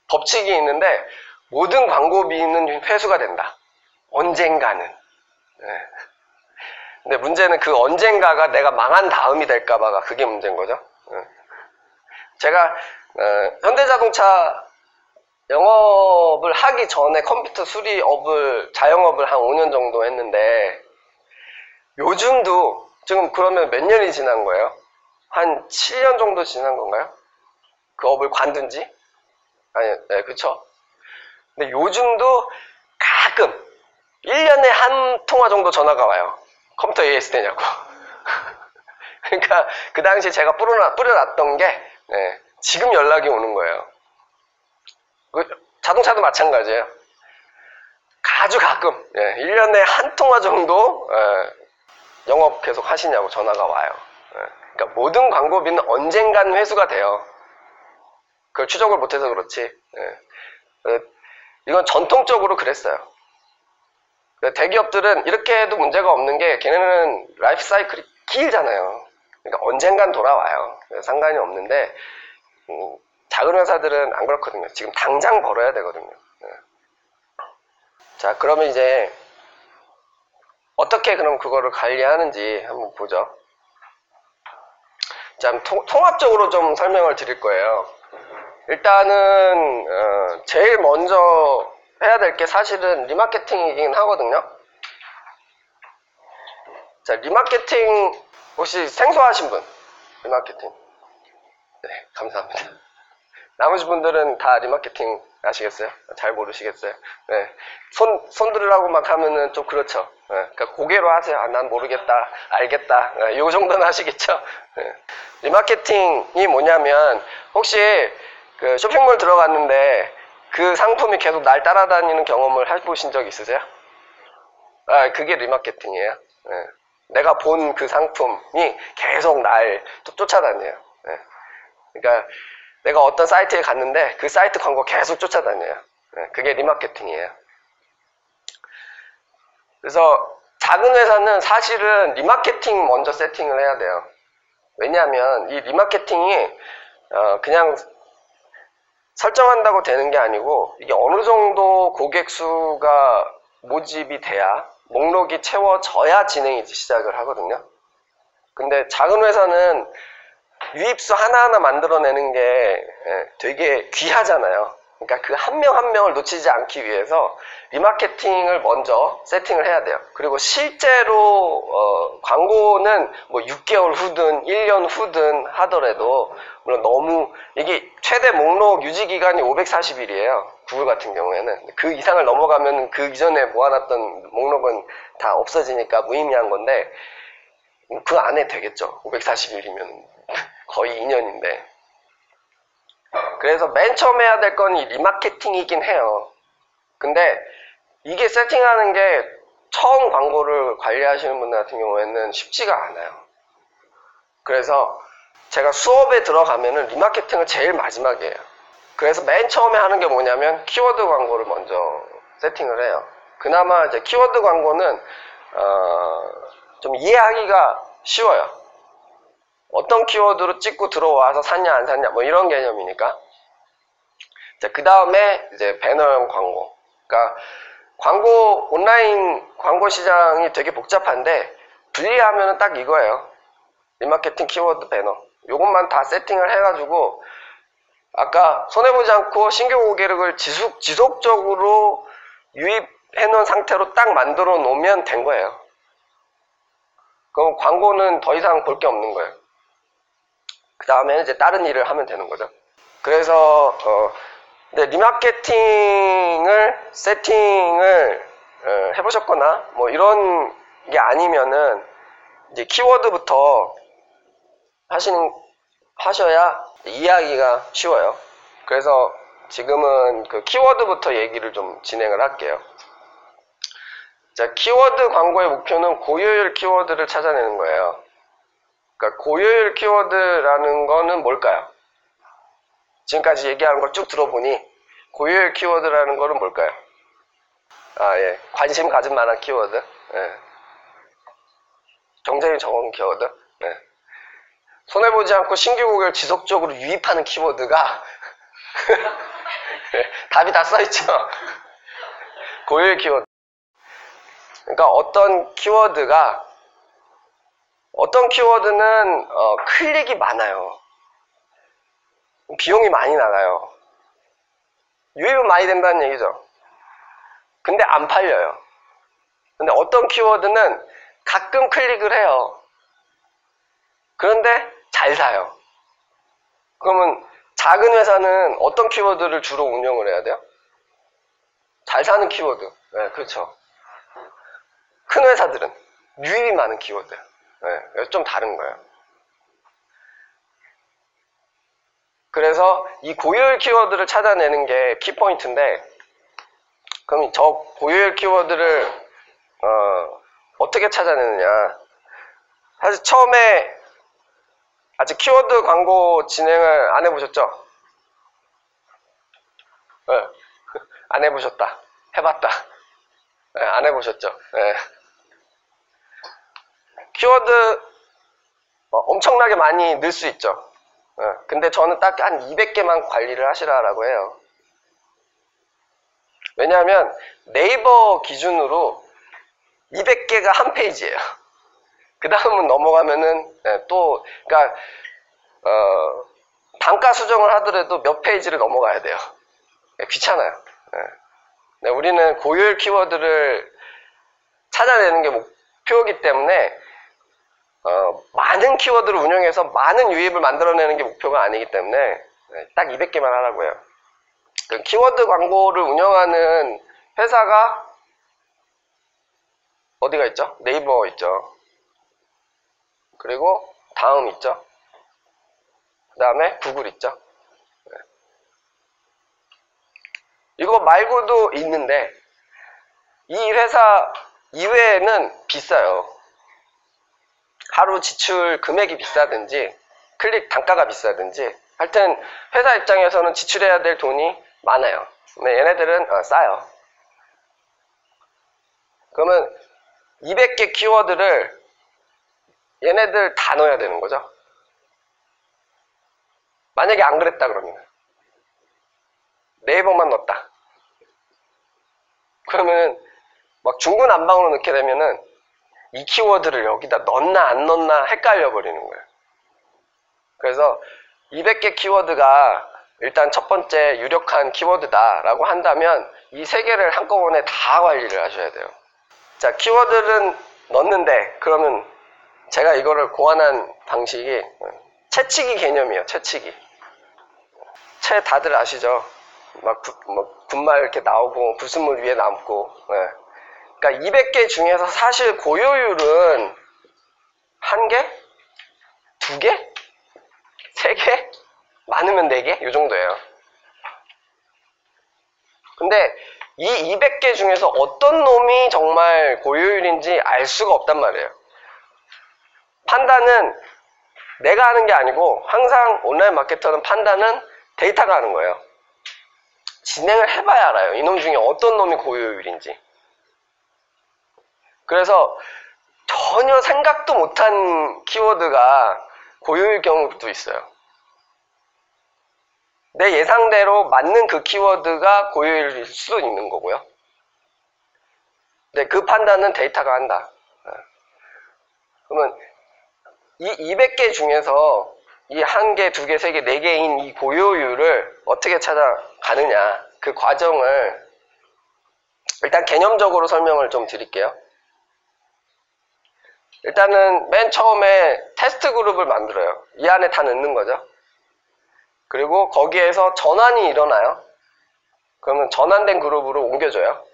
A: 법칙이 있는데, 모든 광고비는 회수가 된다. 언젠가는. 네. 근데 문제는 그 언젠가가 내가 망한 다음이 될까봐가 그게 문제인 거죠. 네. 제가 현대자동차 영업을 하기 전에 컴퓨터 수리업을 자영업을 한 5년 정도 했는데, 요즘도 지금 그러면 몇 년이 지난 거예요? 한 7년 정도 지난 건가요? 그 업을 관둔 지? 아니, 네, 그쵸? 근데 요즘도 가끔 1년에 한 통화 정도 전화가 와요. 컴퓨터 AS 되냐고. 그러니까 그 당시 제가 뿌려놨던 게 지금 연락이 오는 거예요. 자동차도 마찬가지예요. 아주 가끔 1년에 한 통화 정도 영업 계속 하시냐고 전화가 와요. 그러니까 모든 광고비는 언젠간 회수가 돼요. 그걸 추적을 못해서 그렇지. 이건 전통적으로 그랬어요. 대기업들은 이렇게 해도 문제가 없는 게, 걔네는 라이프 사이클이 길잖아요. 그러니까 언젠간 돌아와요. 상관이 없는데, 작은 회사들은 안 그렇거든요. 지금 당장 벌어야 되거든요. 자, 그러면 이제 어떻게 그럼 그거를 관리하는지 한번 보죠. 자, 통합적으로 좀 설명을 드릴 거예요. 일단은 제일 먼저 해야 될 게 사실은 리마케팅이긴 하거든요. 자, 리마케팅 혹시 생소하신 분? 리마케팅. 네, 감사합니다. 나머지 분들은 다 리마케팅 아시겠어요? 잘 모르시겠어요? 네. 손 들으라고 막 하면은 좀 그렇죠. 네. 그러니까 고개로 하세요. 아, 난 모르겠다, 알겠다. 네. 요 정도는 하시겠죠? 네. 리마케팅이 뭐냐면, 혹시 그 쇼핑몰 들어갔는데 그 상품이 계속 날 따라다니는 경험을 해보신 적 있으세요? 아, 그게 리마케팅이에요. 네. 내가 본 그 상품이 계속 날 쫓아다녀요. 네. 그러니까 내가 어떤 사이트에 갔는데 그 사이트 광고 계속 쫓아다녀요. 네. 그게 리마케팅이에요. 그래서 작은 회사는 사실은 리마케팅 먼저 세팅을 해야 돼요. 왜냐하면 이 리마케팅이 그냥 설정한다고 되는 게 아니고, 이게 어느 정도 고객 수가 모집이 돼야, 목록이 채워져야 진행이 시작을 하거든요. 근데 작은 회사는 유입수 하나하나 만들어내는 게 되게 귀하잖아요. 그러니까 그 한 명 한 명을 놓치지 않기 위해서 리마케팅을 먼저 세팅을 해야 돼요. 그리고 실제로 광고는 뭐 6개월 후든 1년 후든 하더라도, 물론 너무 이게 최대 목록 유지 기간이 540일이에요. 구글 같은 경우에는. 그 이상을 넘어가면 그 이전에 모아놨던 목록은 다 없어지니까 무의미한 건데, 그 안에 되겠죠. 540일이면 거의 2년인데. 그래서 맨 처음 해야 될 건 이 리마케팅이긴 해요. 근데 이게 세팅하는 게 처음 광고를 관리하시는 분들 같은 경우에는 쉽지가 않아요. 그래서 제가 수업에 들어가면은 리마케팅을 제일 마지막에 해요. 그래서 맨 처음에 하는 게 뭐냐면 키워드 광고를 먼저 세팅을 해요. 그나마 이제 키워드 광고는 좀 이해하기가 쉬워요. 어떤 키워드로 찍고 들어와서 샀냐 안 샀냐 뭐 이런 개념이니까. 그 다음에 이제 배너형 광고. 그러니까 온라인 광고 시장이 되게 복잡한데 분리하면은 딱 이거예요. 리마케팅, 키워드, 배너. 요것만 다 세팅을 해가지고 아까 손해보지 않고 신규 고객을 지속적으로 유입해 놓은 상태로 딱 만들어 놓으면 된 거예요. 그럼 광고는 더 이상 볼 게 없는 거예요. 그 다음에는 이제 다른 일을 하면 되는 거죠. 그래서 근데 리마케팅을 세팅을 해보셨거나 뭐 이런 게 아니면은 이제 키워드부터 하셔야 이해하기가 쉬워요. 그래서 지금은 그 키워드부터 얘기를 좀 진행을 할게요. 자, 키워드 광고의 목표는 고효율 키워드를 찾아내는 거예요. 그러니까 고효율 키워드라는 거는 뭘까요? 지금까지 얘기하는 걸 쭉 들어보니 고효율 키워드라는 거는 뭘까요? 예. 관심 가질 만한 키워드. 예. 경쟁이 적은 키워드. 예. 손해보지 않고 신규 고객을 지속적으로 유입하는 키워드가 답이 다 써있죠. 고효율 키워드. 그러니까 어떤 키워드는 클릭이 많아요. 비용이 많이 나가요. 유입은 많이 된다는 얘기죠. 근데 안 팔려요. 근데 어떤 키워드는 가끔 클릭을 해요. 그런데 잘 사요. 그러면 작은 회사는 어떤 키워드를 주로 운영을 해야 돼요? 잘 사는 키워드. 네, 그렇죠. 큰 회사들은 유입이 많은 키워드. 네, 좀 다른 거예요. 그래서 이 고효율 키워드를 찾아내는 게 키포인트인데, 그럼 저 고효율 키워드를 어떻게 찾아내느냐. 사실 처음에 아직 키워드 광고 진행을 안 해보셨죠? 네. 안 해보셨다. 해봤다. 네, 안 해보셨죠? 네. 키워드 엄청나게 많이 넣을 수 있죠. 근데 저는 딱 한 200개만 관리를 하시라고 해요. 왜냐하면 네이버 기준으로 200개가 한 페이지예요. 그 다음은 넘어가면은 그러니까 단가 수정을 하더라도 몇 페이지를 넘어가야 돼요. 귀찮아요. 네, 우리는 고효율 키워드를 찾아내는 게 목표이기 때문에 많은 키워드를 운영해서 많은 유입을 만들어내는 게 목표가 아니기 때문에 딱 200개만 하라고 해요. 키워드 광고를 운영하는 회사가 어디가 있죠? 네이버 있죠. 그리고 다음 있죠. 그 다음에 구글 있죠. 이거 말고도 있는데 이 회사 이외에는 비싸요. 하루 지출 금액이 비싸든지 클릭 단가가 비싸든지 하여튼 회사 입장에서는 지출해야 될 돈이 많아요. 근데 얘네들은 싸요. 그러면 200개 키워드를 얘네들 다 넣어야 되는 거죠. 만약에 안 그랬다 그러면 네이버만 넣었다. 그러면 막 중구난방으로 넣게 되면은 이 키워드를 여기다 넣나 안 넣나 헷갈려 버리는 거예요. 그래서 200개 키워드가 일단 첫 번째 유력한 키워드다 라고 한다면 이 세 개를 한꺼번에 다 관리를 하셔야 돼요. 자, 키워드는 넣는데 그러면 제가 이거를 고안한 방식이 채치기 개념이에요. 채치기. 채 다들 아시죠? 막 분말 이렇게 나오고 불순물 위에 남고. 그러니까 200개 중에서 사실 고효율은 한 개? 두 개? 세 개? 많으면 네 개? 이 정도예요. 근데 이 200개 중에서 어떤 놈이 정말 고효율인지 알 수가 없단 말이에요. 판단은 내가 하는 게 아니고 항상 온라인 마케터는 판단은 데이터가 하는 거예요. 진행을 해봐야 알아요. 이놈 중에 어떤 놈이 고효율인지. 그래서 전혀 생각도 못한 키워드가 고효율 경우도 있어요. 내 예상대로 맞는 그 키워드가 고효율일 수도 있는 거고요. 근데 그 판단은 데이터가 한다. 그러면 이 200개 중에서 이 한 개, 두 개, 세 개, 네 개인 이 고효율을 어떻게 찾아가느냐, 그 과정을 일단 개념적으로 설명을 좀 드릴게요. 일단은 맨 처음에 테스트 그룹을 만들어요. 이 안에 다 넣는 거죠. 그리고 거기에서 전환이 일어나요. 그러면 전환된 그룹으로 옮겨줘요.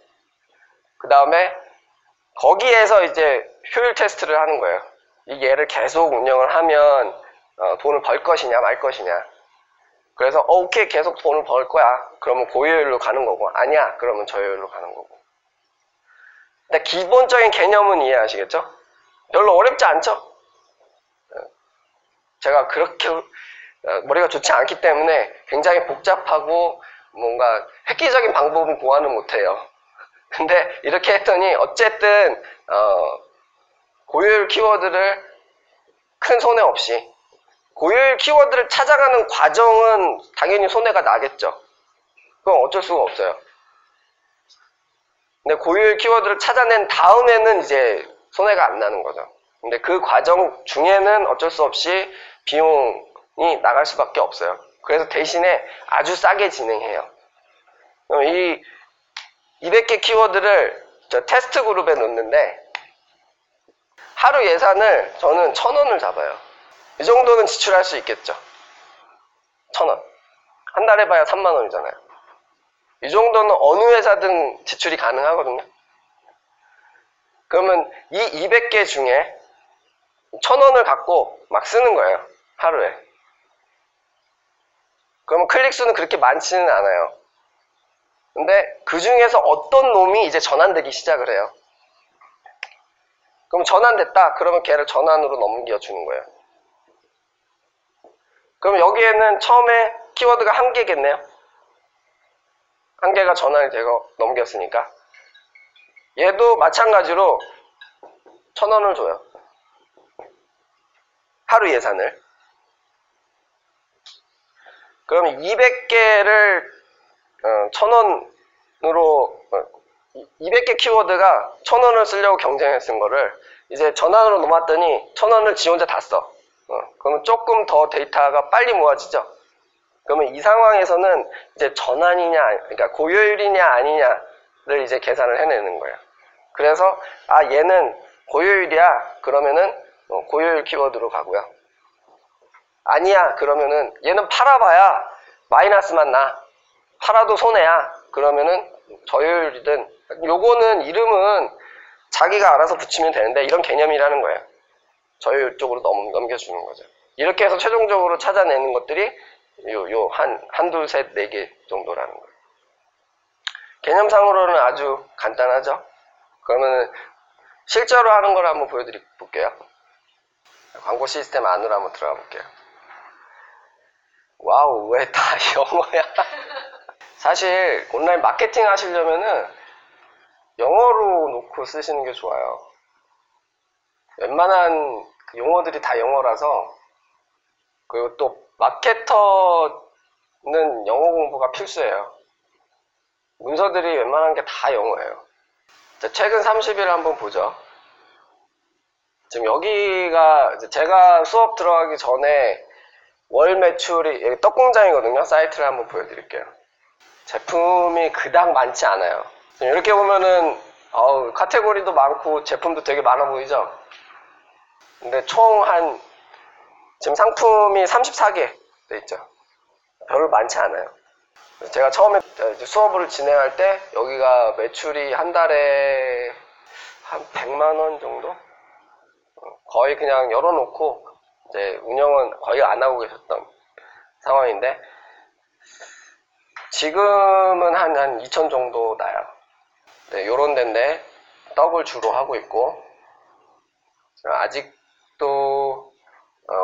A: 그 다음에 거기에서 이제 효율 테스트를 하는 거예요. 이 얘를 계속 운영을 하면 돈을 벌 것이냐 말 것이냐. 그래서 오케이 계속 돈을 벌 거야. 그러면 고효율로 가는 거고, 아니야 그러면 저효율로 가는 거고. 근데 기본적인 개념은 이해하시겠죠? 별로 어렵지 않죠? 제가 그렇게 머리가 좋지 않기 때문에 굉장히 복잡하고 뭔가 획기적인 방법은 고안을 못해요. 근데 이렇게 했더니 어쨌든 고효율 키워드를 큰 손해 없이, 고효율 키워드를 찾아가는 과정은 당연히 손해가 나겠죠. 그건 어쩔 수가 없어요. 근데 고효율 키워드를 찾아낸 다음에는 이제 손해가 안 나는 거죠. 근데 그 과정 중에는 어쩔 수 없이 비용이 나갈 수밖에 없어요. 그래서 대신에 아주 싸게 진행해요. 이 200개 키워드를 저 테스트 그룹에 넣는데 하루 예산을 저는 1,000원을 잡아요. 이 정도는 지출할 수 있겠죠. 1,000원. 한 달에 봐야 30,000원이잖아요. 이 정도는 어느 회사든 지출이 가능하거든요. 그러면 이 200개 중에 1,000원을 갖고 막 쓰는 거예요. 하루에. 그러면 클릭 수는 그렇게 많지는 않아요. 근데 그 중에서 어떤 놈이 이제 전환되기 시작을 해요. 그럼 전환됐다. 그러면 걔를 전환으로 넘겨주는 거예요. 그럼 여기에는 처음에 키워드가 한 개겠네요. 한 개가 전환이 되고 넘겼으니까. 얘도 마찬가지로 1,000원을 줘요. 하루 예산을. 그럼 200개를 1,000원으로 200개 키워드가 1,000원을 쓰려고 경쟁에 쓴 거를 이제 전환으로 넘었더니 1,000원을 지 혼자 다 써. 그러면 조금 더 데이터가 빨리 모아지죠. 그러면 이 상황에서는 이제 전환이냐, 그러니까 고효율이냐 아니냐를 이제 계산을 해내는 거예요. 그래서 얘는 고효율이야. 그러면은 고효율 키워드로 가고요. 아니야. 그러면은 얘는 팔아봐야 마이너스만 나. 팔아도 손해야. 그러면은 저효율이든, 요거는 이름은 자기가 알아서 붙이면 되는데 이런 개념이라는 거예요. 저효율 쪽으로 넘겨주는 거죠. 이렇게 해서 최종적으로 찾아내는 것들이 한둘, 셋, 네 개 정도라는 거예요. 개념상으로는 아주 간단하죠? 그러면 실제로 하는 걸 한번 보여드릴게요. 광고 시스템 안으로 한번 들어가 볼게요. 와우, 왜 다 영어야? 사실 온라인 마케팅 하시려면은 영어로 놓고 쓰시는 게 좋아요. 웬만한 용어들이 다 영어라서. 그리고 또 마케터는 영어 공부가 필수예요. 문서들이 웬만한 게 다 영어예요. 자, 최근 30일 한번 보죠. 지금 여기가 제가 수업 들어가기 전에 월 매출이, 여기 떡공장이거든요. 사이트를 한번 보여드릴게요. 제품이 그닥 많지 않아요. 이렇게 보면은 카테고리도 많고 제품도 되게 많아 보이죠? 근데 총 지금 상품이 34개 돼 있죠. 별로 많지 않아요. 제가 처음에 수업을 진행할 때 여기가 매출이 한 달에 한 100만 원 정도? 거의 그냥 열어놓고 이제 운영은 거의 안 하고 계셨던 상황인데 지금은 한 2천 정도 나요. 네, 요런 데인데 떡을 주로 하고 있고 아직도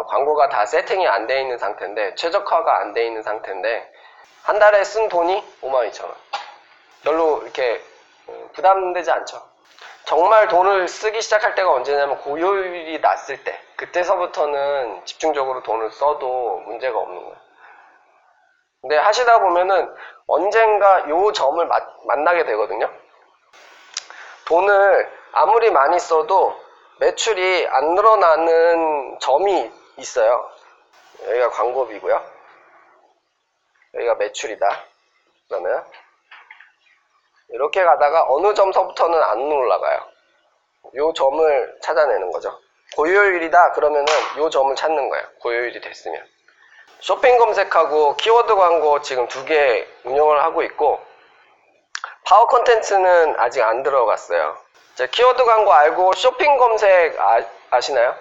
A: 광고가 다 세팅이 안 돼 있는 상태인데 최적화가 안 돼 있는 상태인데 한 달에 쓴 돈이 52,000원. 별로 이렇게 부담되지 않죠. 정말 돈을 쓰기 시작할 때가 언제냐면 고효율이 났을 때 그때서부터는 집중적으로 돈을 써도 문제가 없는 거예요. 근데 하시다 보면은 언젠가 요 점을 만나게 되거든요. 돈을 아무리 많이 써도 매출이 안 늘어나는 점이 있어요. 여기가 광고비고요. 여기가 매출이다. 그러면 이렇게 가다가 어느 점서부터는 안 올라가요. 요 점을 찾아내는 거죠. 고효율이다 그러면은 요 점을 찾는 거예요. 고효율이 됐으면. 쇼핑 검색하고 키워드 광고 지금 2개 운영을 하고 있고 파워 콘텐츠는 아직 안 들어갔어요. 키워드 광고 알고 쇼핑 검색 아시나요?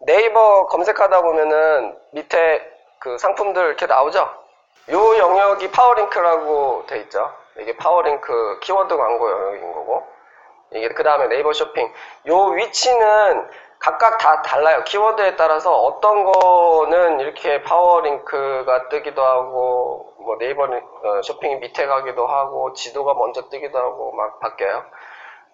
A: 네이버 검색하다 보면은 밑에 그 상품들 이렇게 나오죠? 요 영역이 파워링크라고 돼 있죠. 이게 파워링크 키워드 광고 영역인 거고 이게 그 다음에 네이버 쇼핑 요 위치는 각각 다 달라요. 키워드에 따라서 어떤 거는 이렇게 파워링크가 뜨기도 하고 뭐 네이버 쇼핑이 밑에 가기도 하고 지도가 먼저 뜨기도 하고 막 바뀌어요.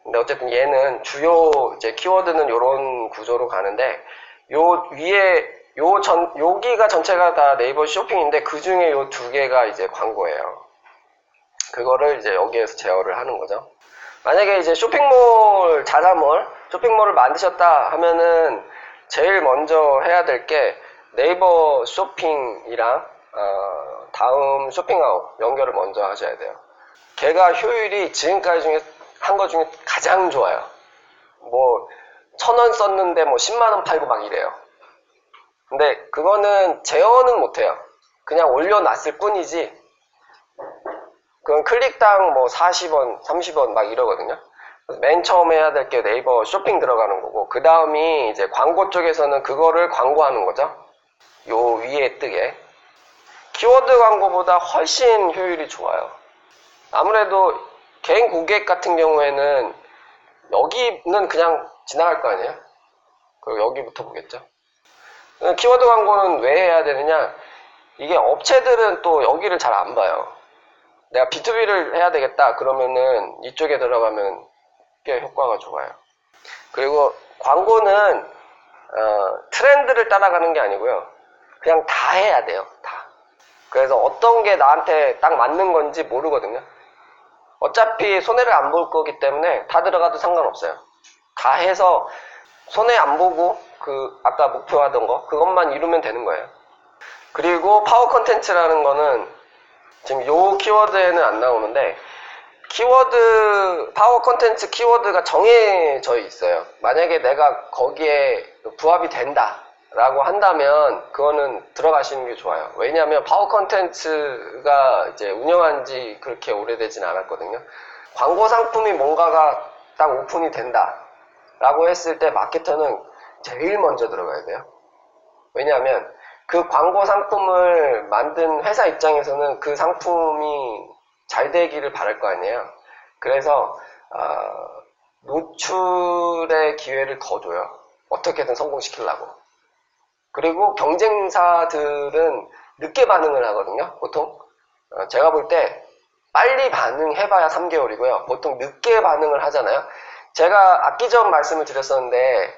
A: 근데 어쨌든 얘는 주요 이제 키워드는 요런 구조로 가는데 요 위에 여기가 전체가 다 네이버 쇼핑인데 그 중에 요 2개가 이제 광고예요. 그거를 이제 여기에서 제어를 하는 거죠. 만약에 이제 쇼핑몰, 자사몰, 쇼핑몰을 만드셨다 하면은 제일 먼저 해야 될 게 네이버 쇼핑이랑 다음 쇼핑아웃 연결을 먼저 하셔야 돼요. 걔가 효율이 지금까지 중에 한 거 중에 가장 좋아요. 뭐 1,000원 썼는데 뭐 10만원 팔고 막 이래요. 근데 그거는 제어는 못해요. 그냥 올려놨을 뿐이지 그건 클릭당 뭐 40원, 30원 막 이러거든요. 맨 처음에 해야 될 게 네이버 쇼핑 들어가는 거고 그 다음이 이제 광고 쪽에서는 그거를 광고하는 거죠. 요 위에 뜨게. 키워드 광고보다 훨씬 효율이 좋아요. 아무래도 개인 고객 같은 경우에는 여기는 그냥 지나갈 거 아니에요? 그리고 여기부터 보겠죠. 키워드 광고는 왜 해야 되느냐? 이게 업체들은 또 여기를 잘 안 봐요. 내가 B2B를 해야 되겠다 그러면은 이쪽에 들어가면 꽤 효과가 좋아요. 그리고 광고는 트렌드를 따라가는 게 아니고요. 그냥 다 해야 돼요. 다. 그래서 어떤 게 나한테 딱 맞는 건지 모르거든요. 어차피 손해를 안 볼 거기 때문에 다 들어가도 상관없어요. 다 해서 손해 안 보고 그 아까 목표하던 거 그것만 이루면 되는 거예요. 그리고 파워 컨텐츠라는 거는 지금 요 키워드에는 안 나오는데 키워드 파워 컨텐츠 키워드가 정해져 있어요. 만약에 내가 거기에 부합이 된다 라고 한다면 그거는 들어가시는 게 좋아요. 왜냐하면 파워 컨텐츠가 이제 운영한 지 그렇게 오래되진 않았거든요. 광고 상품이 뭔가가 딱 오픈이 된다 라고 했을 때 마케터는 제일 먼저 들어가야 돼요. 왜냐하면 그 광고 상품을 만든 회사 입장에서는 그 상품이 잘 되기를 바랄 거 아니에요. 그래서 노출의 기회를 더 줘요. 어떻게든 성공시키려고. 그리고 경쟁사들은 늦게 반응을 하거든요. 보통 제가 볼 때 빨리 반응해봐야 3개월이고요. 보통 늦게 반응을 하잖아요. 제가 악기점 말씀을 드렸었는데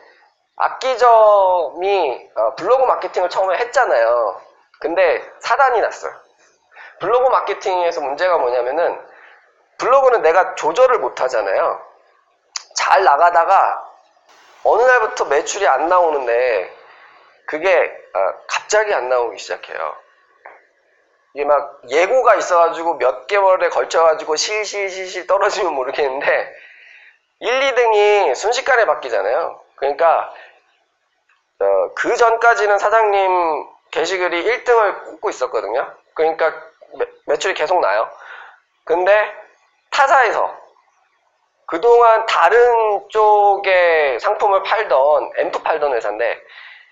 A: 악기점이 블로그 마케팅을 처음에 했잖아요. 근데 사단이 났어요. 블로그 마케팅에서 문제가 뭐냐면은 블로그는 내가 조절을 못 하잖아요. 잘 나가다가 어느 날부터 매출이 안 나오는데 그게 갑자기 안 나오기 시작해요. 이게 막 예고가 있어가지고 몇 개월에 걸쳐가지고 실실 떨어지면 모르겠는데 1, 2등이 순식간에 바뀌잖아요. 그러니까 그 전까지는 사장님 게시글이 1등을 꽂고 있었거든요. 그러니까 매출이 계속 나요. 근데 타사에서 그동안 다른 쪽에 상품을 팔던, 앰프 팔던 회사인데,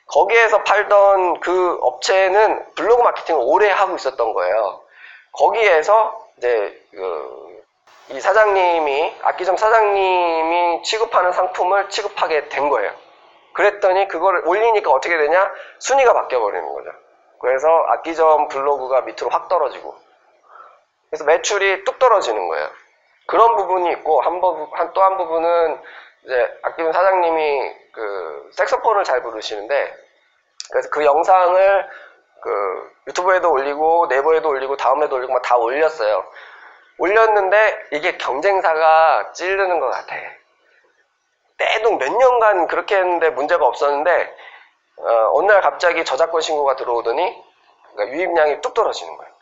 A: 거기에서 팔던 그 업체는 블로그 마케팅을 오래 하고 있었던 거예요. 거기에서 이제 이 사장님이, 악기점 사장님이 취급하는 상품을 취급하게 된 거예요. 그랬더니 그걸 올리니까 어떻게 되냐? 순위가 바뀌어버리는 거죠. 그래서 악기점 블로그가 밑으로 확 떨어지고, 그래서 매출이 뚝 떨어지는 거예요. 그런 부분이 있고, 또 한 부분은 이제 악기점 사장님이 그 색소폰을 잘 부르시는데, 그래서 그 영상을 그 유튜브에도 올리고 네이버에도 올리고 다음에도 올리고 막 다 올렸어요. 올렸는데 이게 경쟁사가 찌르는 것 같아. 때도 몇 년간 그렇게 했는데 문제가 없었는데 어느 날 갑자기 저작권 신고가 들어오더니 그러니까 유입량이 뚝 떨어지는 거예요.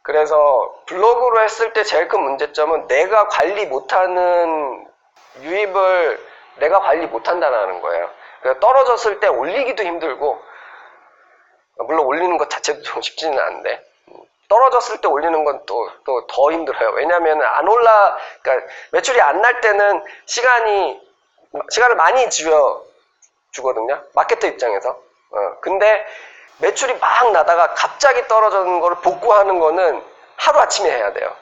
A: 그래서 블로그로 했을 때 제일 큰 문제점은 내가 관리 못하는 유입을 내가 관리 못한다는 거예요. 그래서 떨어졌을 때 올리기도 힘들고, 물론 올리는 것 자체도 좀 쉽지는 않은데 떨어졌을 때 올리는 건 또 더 힘들어요. 왜냐하면 그러니까 매출이 안 날 때는 시간을 많이 쥐어 주거든요. 마케터 입장에서. 근데 매출이 막 나다가 갑자기 떨어지는 거를 복구하는 거는 하루아침에 해야 돼요.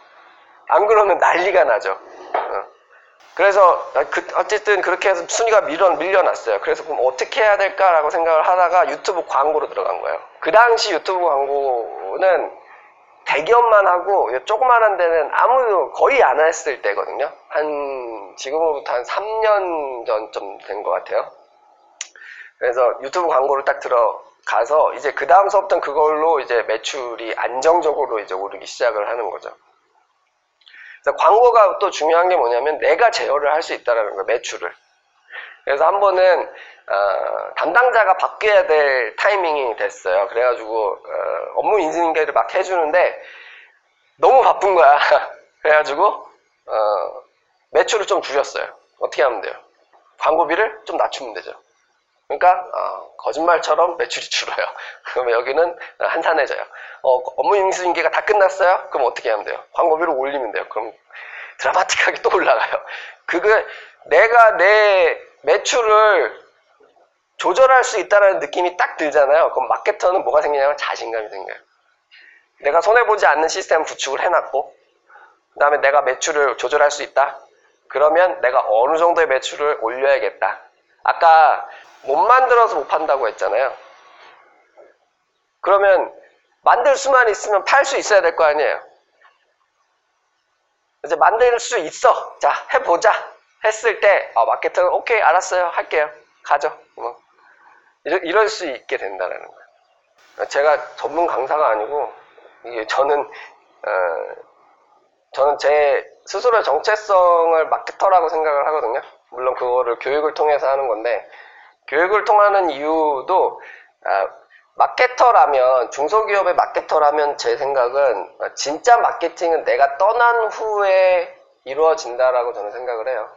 A: 안 그러면 난리가 나죠. 그래서 어쨌든 그렇게 해서 순위가 밀려났어요. 그래서 그럼 어떻게 해야 될까라고 생각을 하다가 유튜브 광고로 들어간 거예요. 그 당시 유튜브 광고는 대기업만 하고 조그만한 데는 아무도 거의 안 했을 때거든요. 지금으로부터 한 3년 전쯤 된 것 같아요. 그래서 유튜브 광고를 딱 들어가서 이제 그 다음 수업부터는 그걸로 이제 매출이 안정적으로 이제 오르기 시작을 하는 거죠. 그래서 광고가 또 중요한 게 뭐냐면 내가 제어를 할 수 있다는 거예요, 매출을. 그래서 한 번은 담당자가 바뀌어야 될 타이밍이 됐어요. 그래가지고 업무 인수인계를 막 해주는데 너무 바쁜 거야. 그래가지고 매출을 좀 줄였어요. 어떻게 하면 돼요? 광고비를 좀 낮추면 되죠. 그러니까 거짓말처럼 매출이 줄어요. 그러면 여기는 한산해져요. 업무 인수인계가 다 끝났어요? 그럼 어떻게 하면 돼요? 광고비를 올리면 돼요. 그럼 드라마틱하게 또 올라가요. 내가 내 매출을 조절할 수 있다는 느낌이 딱 들잖아요. 그럼 마케터는 뭐가 생기냐면 자신감이 생겨요. 내가 손해보지 않는 시스템 구축을 해놨고, 그 다음에 내가 매출을 조절할 수 있다. 그러면 내가 어느 정도의 매출을 올려야겠다. 아까 못 만들어서 못 판다고 했잖아요. 그러면 만들 수만 있으면 팔 수 있어야 될 거 아니에요. 이제 만들 수 있어. 자, 해보자. 했을 때 마케터는 오케이, 알았어요. 할게요. 가죠. 이럴 수 있게 된다는 거예요. 제가 전문 강사가 아니고 저는 제 스스로의 정체성을 마케터라고 생각을 하거든요. 물론 그거를 교육을 통해서 하는 건데, 교육을 통하는 이유도 마케터라면, 중소기업의 마케터라면 제 생각은 진짜 마케팅은 내가 떠난 후에 이루어진다라고 저는 생각을 해요.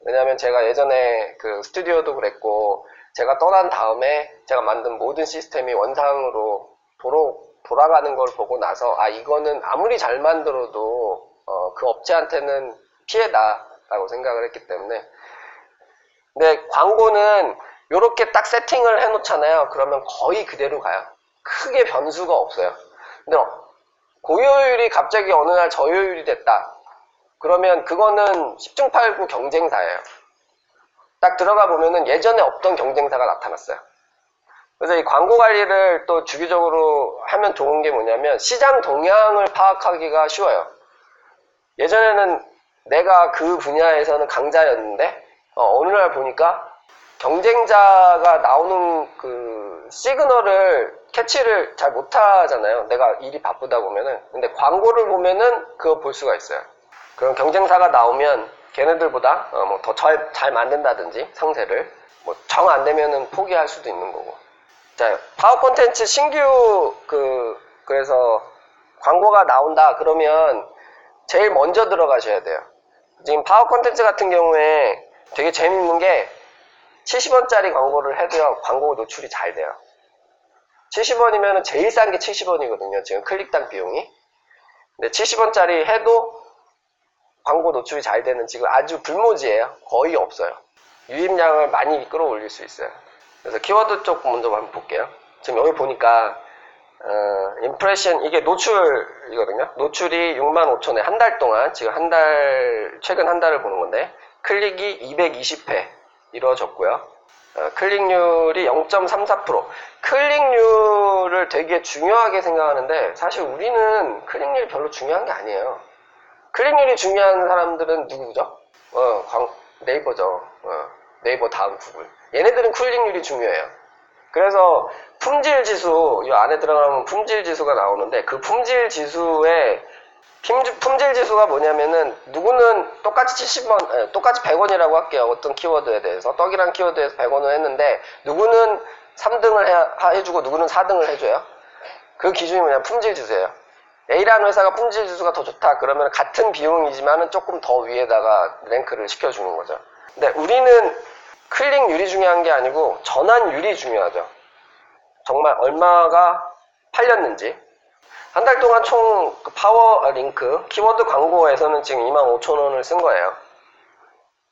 A: 왜냐하면 제가 예전에 그 스튜디오도 그랬고, 제가 떠난 다음에 제가 만든 모든 시스템이 원상으로 돌아가는 걸 보고 나서 이거는 아무리 잘 만들어도 그 업체한테는 피해다라고 생각을 했기 때문에. 근데 광고는 이렇게 딱 세팅을 해놓잖아요. 그러면 거의 그대로 가요. 크게 변수가 없어요. 근데 고효율이 갑자기 어느 날 저효율이 됐다. 그러면 그거는 10중 8구 경쟁사예요. 딱 들어가 보면은 예전에 없던 경쟁사가 나타났어요. 그래서 이 광고 관리를 또 주기적으로 하면 좋은 게 뭐냐면 시장 동향을 파악하기가 쉬워요. 예전에는 내가 그 분야에서는 강자였는데 어느 날 보니까 경쟁자가 나오는 그 시그널을 캐치를 잘 못하잖아요. 내가 일이 바쁘다 보면은. 근데 광고를 보면은 그거 볼 수가 있어요. 그럼 경쟁사가 나오면 걔네들보다 더 잘 만든다든지 상세를 정 안 되면은 포기할 수도 있는 거고. 자, 파워 콘텐츠 신규 그래서 광고가 나온다 그러면 제일 먼저 들어가셔야 돼요. 지금 파워 콘텐츠 같은 경우에 되게 재밌는 게 70원짜리 광고를 해도요, 광고 노출이 잘 돼요. 70원이면 제일 싼 게 70원이거든요. 지금 클릭당 비용이. 근데 70원짜리 해도 광고 노출이 잘 되는 지금 아주 불모지예요. 거의 없어요. 유입량을 많이 끌어올릴 수 있어요. 그래서 키워드 쪽 먼저 한번 볼게요. 지금 여기 보니까 임프레션 이게 노출이거든요. 노출이 65,000회 한 달 동안 지금 최근 한 달을 보는 건데 클릭이 220회 이루어졌고요. 클릭률이 0.34%. 클릭률을 되게 중요하게 생각하는데 사실 우리는 클릭률이 별로 중요한 게 아니에요. 클릭률이 중요한 사람들은 누구죠? 네이버죠. 네이버 다음 구글. 얘네들은 클릭률이 중요해요. 그래서 품질 지수, 이 안에 들어가면 품질 지수가 나오는데 그 품질 지수의 품질 지수가 뭐냐면은 누구는 똑같이 70원, 똑같이 100원이라고 할게요. 어떤 키워드에 대해서. 떡이란 키워드에서 100원을 했는데 누구는 3등을 해주고 누구는 4등을 해줘요. 그 기준이 뭐냐면 품질 지수예요. A라는 회사가 품질 지수가 더 좋다. 그러면 같은 비용이지만은 조금 더 위에다가 랭크를 시켜주는 거죠. 근데 우리는 클릭률이 중요한 게 아니고 전환율이 중요하죠. 정말 얼마가 팔렸는지. 한 달 동안 총 파워 링크, 키워드 광고에서는 지금 25,000원을 쓴 거예요.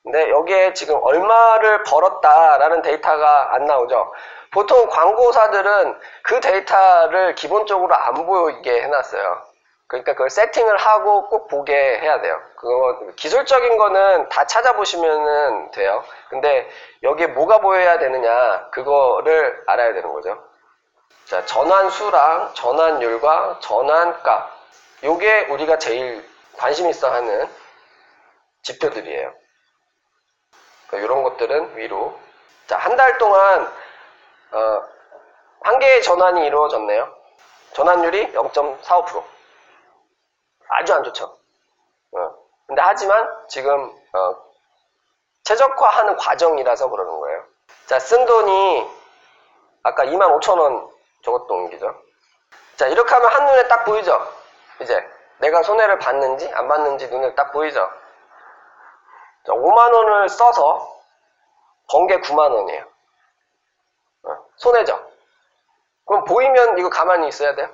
A: 근데 여기에 지금 얼마를 벌었다라는 데이터가 안 나오죠. 보통 광고사들은 그 데이터를 기본적으로 안 보이게 해놨어요. 그러니까 그걸 세팅을 하고 꼭 보게 해야 돼요. 그거 기술적인 거는 다 찾아보시면 돼요. 근데 여기에 뭐가 보여야 되느냐 그거를 알아야 되는 거죠. 자, 전환수랑 전환율과 전환값 요게 우리가 제일 관심 있어 하는 지표들이에요. 이런 것들은 위로. 자, 한 달 동안 한 개의 전환이 이루어졌네요. 전환율이 0.45%. 아주 안 좋죠. 근데 하지만 지금 최적화하는 과정이라서 그러는 거예요. 자, 쓴 돈이 아까 25,000원 저것도 옮기죠. 자, 이렇게 하면 한눈에 딱 보이죠. 이제 내가 손해를 봤는지 안 봤는지 눈에 딱 보이죠. 자, 5만원을 써서 번 게 9만원이에요. 손해죠. 그럼 보이면 이거 가만히 있어야 돼요?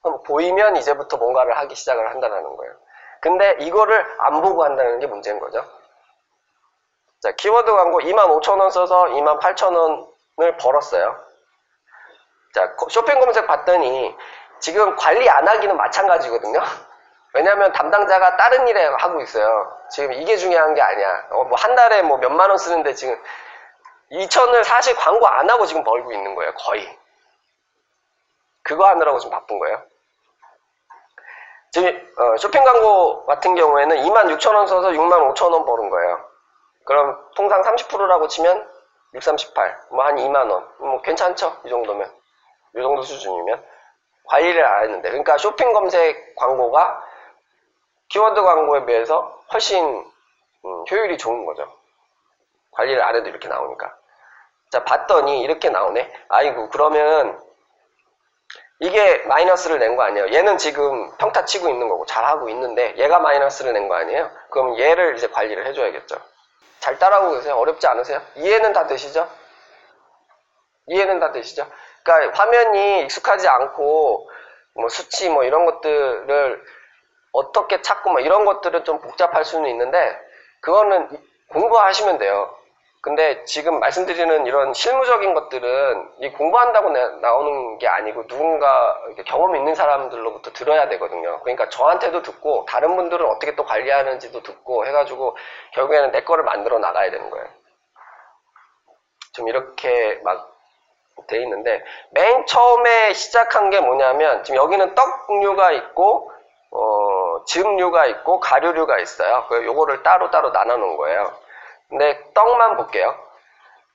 A: 그럼 보이면 이제부터 뭔가를 하기 시작을 한다는 거예요. 근데 이거를 안 보고 한다는 게 문제인 거죠. 자, 키워드 광고 25,000원 써서 28,000원을 벌었어요. 자, 쇼핑 검색 봤더니 지금 관리 안 하기는 마찬가지거든요. 왜냐면 담당자가 다른 일에 하고 있어요. 지금 이게 중요한 게 아니야. 뭐 한 달에 뭐 몇만 원 쓰는데 지금 2,000을 사실 광고 안 하고 지금 벌고 있는 거예요. 거의. 그거 하느라고 지금 바쁜 거예요. 지금 쇼핑 광고 같은 경우에는 26,000원 써서 65,000원 버는 거예요. 그럼 통상 30%라고 치면 638, 뭐 한 2만원. 뭐 괜찮죠? 이 정도면. 이 정도 수준이면. 관리를 안 했는데. 그러니까 쇼핑 검색 광고가 키워드 광고에 비해서 훨씬 효율이 좋은 거죠. 관리를 안 해도 이렇게 나오니까. 자, 봤더니 이렇게 나오네. 아이고, 그러면 이게 마이너스를 낸 거 아니에요. 얘는 지금 평타 치고 있는 거고 잘하고 있는데 얘가 마이너스를 낸 거 아니에요. 그럼 얘를 이제 관리를 해줘야겠죠. 잘 따라오고 계세요? 어렵지 않으세요? 이해는 다 되시죠? 이해는 다 되시죠? 그러니까 화면이 익숙하지 않고 뭐 수치 뭐 이런 것들을 어떻게 찾고 뭐 이런 것들은 좀 복잡할 수는 있는데 그거는 공부하시면 돼요. 근데 지금 말씀드리는 이런 실무적인 것들은 이 공부한다고 나오는 게 아니고 누군가 경험 있는 사람들로부터 들어야 되거든요. 그러니까 저한테도 듣고 다른 분들은 어떻게 또 관리하는지도 듣고 해가지고 결국에는 내 거를 만들어 나가야 되는 거예요. 좀 이렇게 막 돼 있는데 맨 처음에 시작한 게 뭐냐면 지금 여기는 떡류가 있고 즙류가 있고 가루류가 있어요. 그래서 요거를 따로따로 나눠 놓은 거예요. 근데 떡만 볼게요.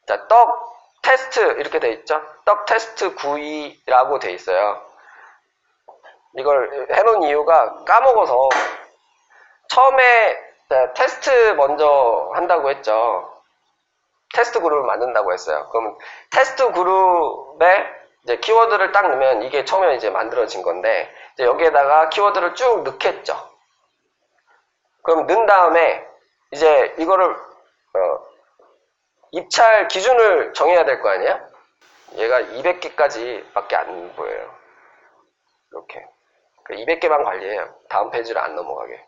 A: 자, 떡 테스트 이렇게 돼 있죠. 떡 테스트 구이라고 돼 있어요. 이걸 해놓은 이유가 까먹어서 처음에 테스트 먼저 한다고 했죠. 테스트 그룹을 만든다고 했어요. 그러면 테스트 그룹에 이제 키워드를 딱 넣으면 이게 처음에 이제 만들어진 건데 이제 여기에다가 키워드를 쭉 넣겠죠. 그럼 넣은 다음에 이제 이거를 입찰 기준을 정해야 될 거 아니에요? 얘가 200개까지 밖에 안 보여요. 이렇게 200개만 관리해요. 다음 페이지를 안 넘어가게.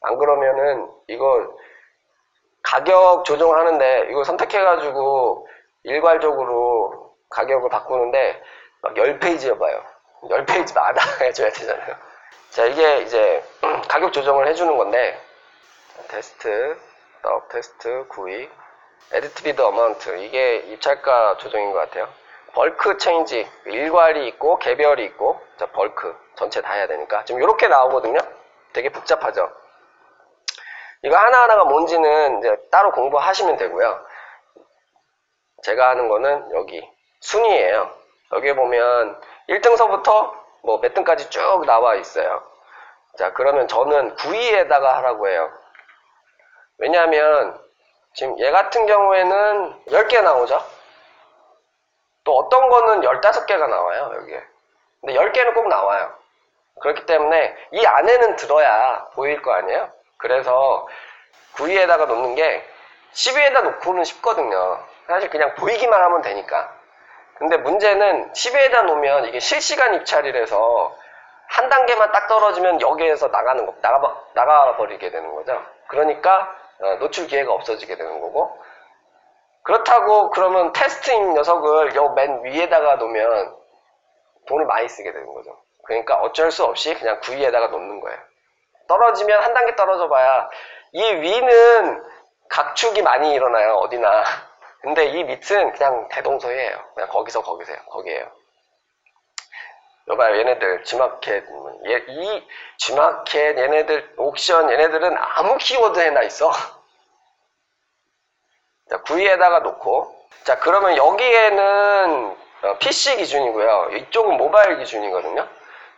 A: 안 그러면은 이거 가격 조정하는데 이거 선택해가지고 일괄적으로 가격을 바꾸는데 막 10페이지 여봐요. 10페이지마다 해줘야 되잖아요. 자, 이게 이제 가격 조정을 해주는 건데 테스트, 테스트 9위 에디트 비드 어마운트, 이게 입찰가 조정인 것 같아요. 벌크 체인지, 일괄이 있고 개별이 있고, 자, 벌크 전체 다 해야 되니까 지금 이렇게 나오거든요. 되게 복잡하죠. 이거 하나하나가 뭔지는 이제 따로 공부하시면 되고요. 제가 하는 거는 여기 순위예요. 여기에 보면 1등서부터 뭐 몇 등까지 쭉 나와 있어요. 자, 그러면 저는 9위에다가 하라고 해요. 왜냐하면 지금 얘 같은 경우에는 10개 나오죠. 또 어떤 거는 15개가 나와요, 여기에. 근데 10개는 꼭 나와요. 그렇기 때문에 이 안에는 들어야 보일 거 아니에요? 그래서 9위에다가 놓는 게 10위에다 놓고는 쉽거든요. 사실 그냥 보이기만 하면 되니까. 근데 문제는 10위에다 놓으면 이게 실시간 입찰이라서 한 단계만 딱 떨어지면 여기에서 나가버리게 되는 거죠. 그러니까 노출 기회가 없어지게 되는 거고, 그렇다고 그러면 테스트인 녀석을 요 맨 위에다가 놓으면 돈을 많이 쓰게 되는 거죠. 그러니까 어쩔 수 없이 그냥 9위에다가 놓는 거예요. 떨어지면 한 단계 떨어져 봐야 이 위는 각축이 많이 일어나요, 어디나. 근데 이 밑은 그냥 대동소이에요. 그냥 거기에요. 여봐요, 얘네들 G마켓, 이 G마켓, 얘네들 옥션, 얘네들은 아무 키워드 해나 있어. 자, 9위에다가 놓고, 자, 그러면 여기에는 PC 기준이고요. 이쪽은 모바일 기준이거든요.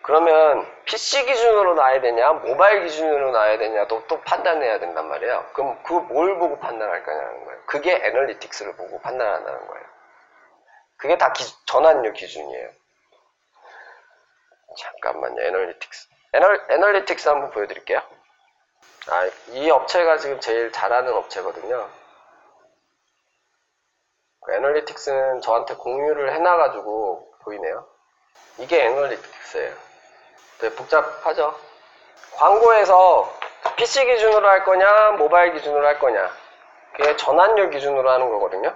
A: 그러면 PC 기준으로 놔야 되냐, 모바일 기준으로 놔야 되냐도 또 판단해야 된단 말이에요. 그럼 그 뭘 보고 판단할 거냐는 거예요. 그게 애널리틱스를 보고 판단한다는 거예요. 그게 다 전환율 기준이에요. 잠깐만요, 애널리틱스 한번 보여드릴게요. 이 업체가 지금 제일 잘하는 업체거든요. 애널리틱스는 저한테 공유를 해놔가지고 보이네요. 이게 애널리틱스예요. 되게 복잡하죠? 광고에서 PC 기준으로 할 거냐, 모바일 기준으로 할 거냐, 그게 전환율 기준으로 하는 거거든요.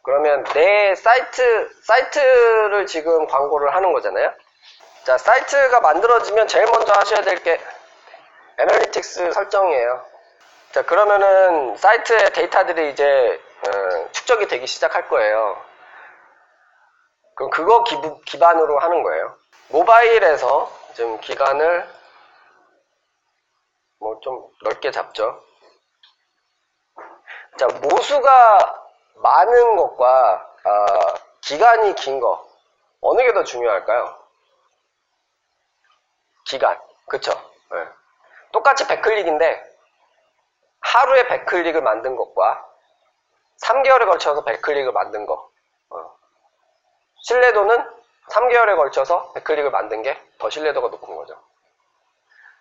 A: 그러면 내 사이트를 지금 광고를 하는 거잖아요. 자, 사이트가 만들어지면 제일 먼저 하셔야 될 게 애널리틱스 설정이에요. 자, 그러면은 사이트의 데이터들이 이제 축적이 되기 시작할 거예요. 그럼 그거 기반으로 하는 거예요. 모바일에서 좀 기간을 뭐 좀 넓게 잡죠. 자, 모수가 많은 것과 기간이 긴 거, 어느 게 더 중요할까요? 기간, 그쵸? 네. 똑같이 100클릭인데 하루에 100클릭을 만든 것과 3개월에 걸쳐서 100클릭을 만든 거, 신뢰도는 3개월에 걸쳐서 100클릭을 만든 게 더 신뢰도가 높은 거죠.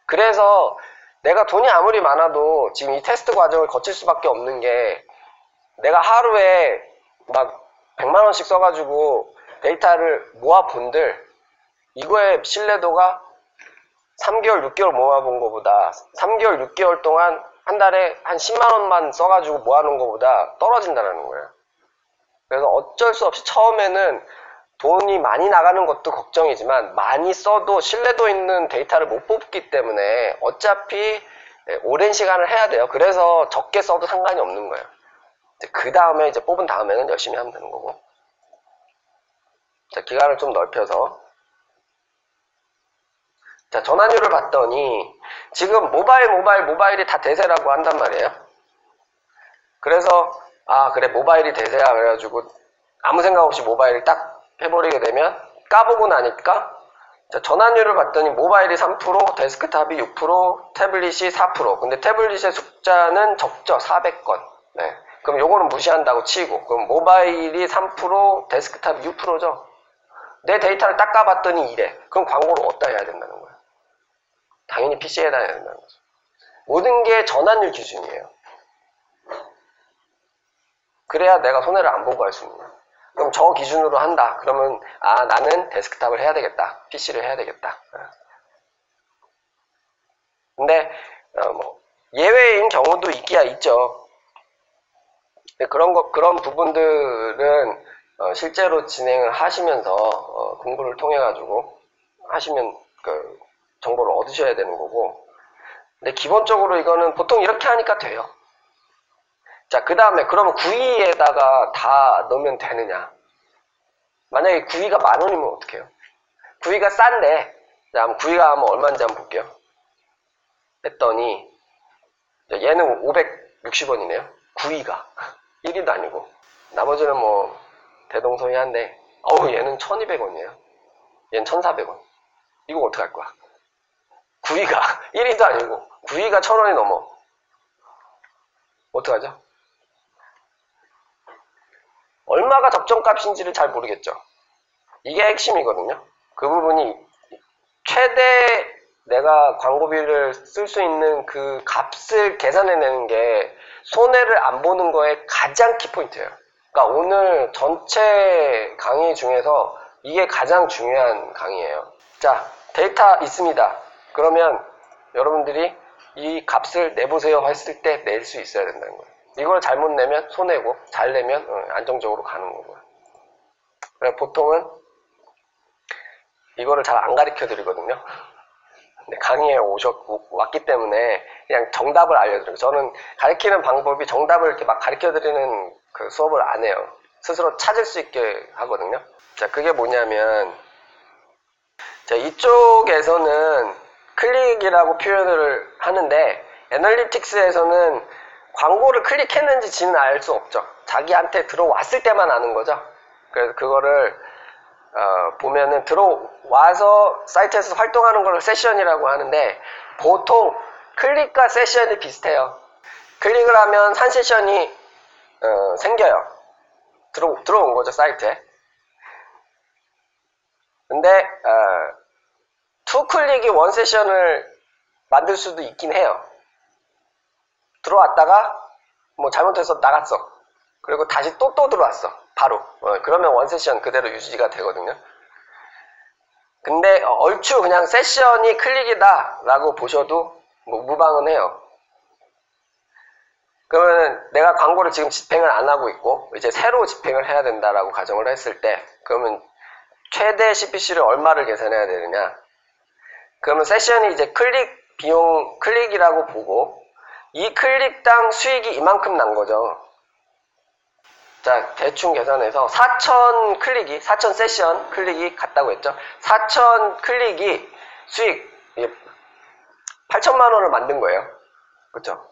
A: 그래서 내가 돈이 아무리 많아도 지금 이 테스트 과정을 거칠 수밖에 없는 게, 내가 하루에 막 100만원씩 써가지고 데이터를 모아본들 이거의 신뢰도가 3개월, 6개월 모아본 것보다 3개월, 6개월 동안 한 달에 한 10만원만 써가지고 모아놓은 것보다 떨어진다는 거예요. 그래서 어쩔 수 없이 처음에는 돈이 많이 나가는 것도 걱정이지만 많이 써도 신뢰도 있는 데이터를 못 뽑기 때문에 어차피 오랜 시간을 해야 돼요. 그래서 적게 써도 상관이 없는 거예요. 그 다음에 이제 뽑은 다음에는 열심히 하면 되는 거고. 자, 기간을 좀 넓혀서. 자, 전환율을 봤더니 지금 모바일이 다 대세라고 한단 말이에요. 그래서 그래, 모바일이 대세야 그래가지고 아무 생각 없이 모바일을 딱 해버리게 되면 까보고 나니까, 자, 전환율을 봤더니 모바일이 3%, 데스크탑이 6%, 태블릿이 4%. 근데 태블릿의 숫자는 적죠. 400건. 네. 그럼 요거는 무시한다고 치고, 그럼 모바일이 3%, 데스크탑이 6%죠. 내 데이터를 딱 까봤더니 이래. 그럼 광고를 어디다 해야 된다는 거예요? 당연히 PC에다 해야 된다는 거죠. 모든 게 전환율 기준이에요. 그래야 내가 손해를 안 보고 할 수 있는 거예요. 그럼 저 기준으로 한다. 그러면 나는 데스크탑을 해야 되겠다. PC를 해야 되겠다. 근데 예외인 경우도 있기야 있죠. 그런 부분들은 실제로 진행을 하시면서 공부를 통해 가지고 하시면 그 정보를 얻으셔야 되는 거고, 근데 기본적으로 이거는 보통 이렇게 하니까 돼요. 자, 그 다음에 그러면 구위에다가 다 넣으면 되느냐? 만약에 구위가 10,000원이면 어떡해요? 구위가 싼데, 자, 한번 구위가 한번 얼마인지 한번 볼게요. 했더니 얘는 560원이네요. 구위가 1위도 아니고, 나머지는 뭐 대동소이한데, 얘는 1,200원이에요. 얘는 1,400원. 이거 어떡할 거야? 구위가 1위도 아니고 구위가 1,000원이 넘어. 어떡하죠? 얼마가 적정값인지를 잘 모르겠죠. 이게 핵심이거든요. 그 부분이 최대 내가 광고비를 쓸 수 있는 그 값을 계산해내는 게 손해를 안 보는 거의 가장 키포인트예요. 그러니까 오늘 전체 강의 중에서 이게 가장 중요한 강의예요. 자, 데이터 있습니다. 그러면 여러분들이 이 값을 내보세요 했을 때 낼 수 있어야 된다는 거예요. 이걸 잘못 내면 손해고, 잘 내면 안정적으로 가는 거고요. 그래서 보통은 이거를 잘 안 가르쳐 드리거든요. 근데 강의에 왔기 때문에 그냥 정답을 알려드려요. 저는 가르치는 방법이 정답을 이렇게 막 가르쳐 드리는 그 수업을 안 해요. 스스로 찾을 수 있게 하거든요. 자, 그게 뭐냐면, 자, 이쪽에서는 클릭이라고 표현을 하는데, 애널리틱스에서는 광고를 클릭했는지 지는 알 수 없죠. 자기한테 들어왔을 때만 아는 거죠. 그래서 그거를 보면은 들어와서 사이트에서 활동하는 걸 세션이라고 하는데, 보통 클릭과 세션이 비슷해요. 클릭을 하면 한 세션이 생겨요. 들어온 거죠, 사이트에. 근데 투 클릭이 원 세션을 만들 수도 있긴 해요. 들어왔다가 뭐 잘못해서 나갔어. 그리고 다시 또 들어왔어. 바로. 그러면 원 세션 그대로 유지가 되거든요. 근데 얼추 그냥 세션이 클릭이다 라고 보셔도 뭐 무방은 해요. 그러면 내가 광고를 지금 집행을 안 하고 있고 이제 새로 집행을 해야 된다라고 가정을 했을 때, 그러면 최대 CPC를 얼마를 계산해야 되느냐? 그러면 세션이 이제 클릭 비용 클릭이라고 보고, 이 클릭당 수익이 이만큼 난 거죠. 자, 대충 계산해서 4,000 클릭이, 4,000 세션 클릭이 같다고 했죠. 4,000 클릭이 수익 8,000만 원을 만든 거예요. 그렇죠?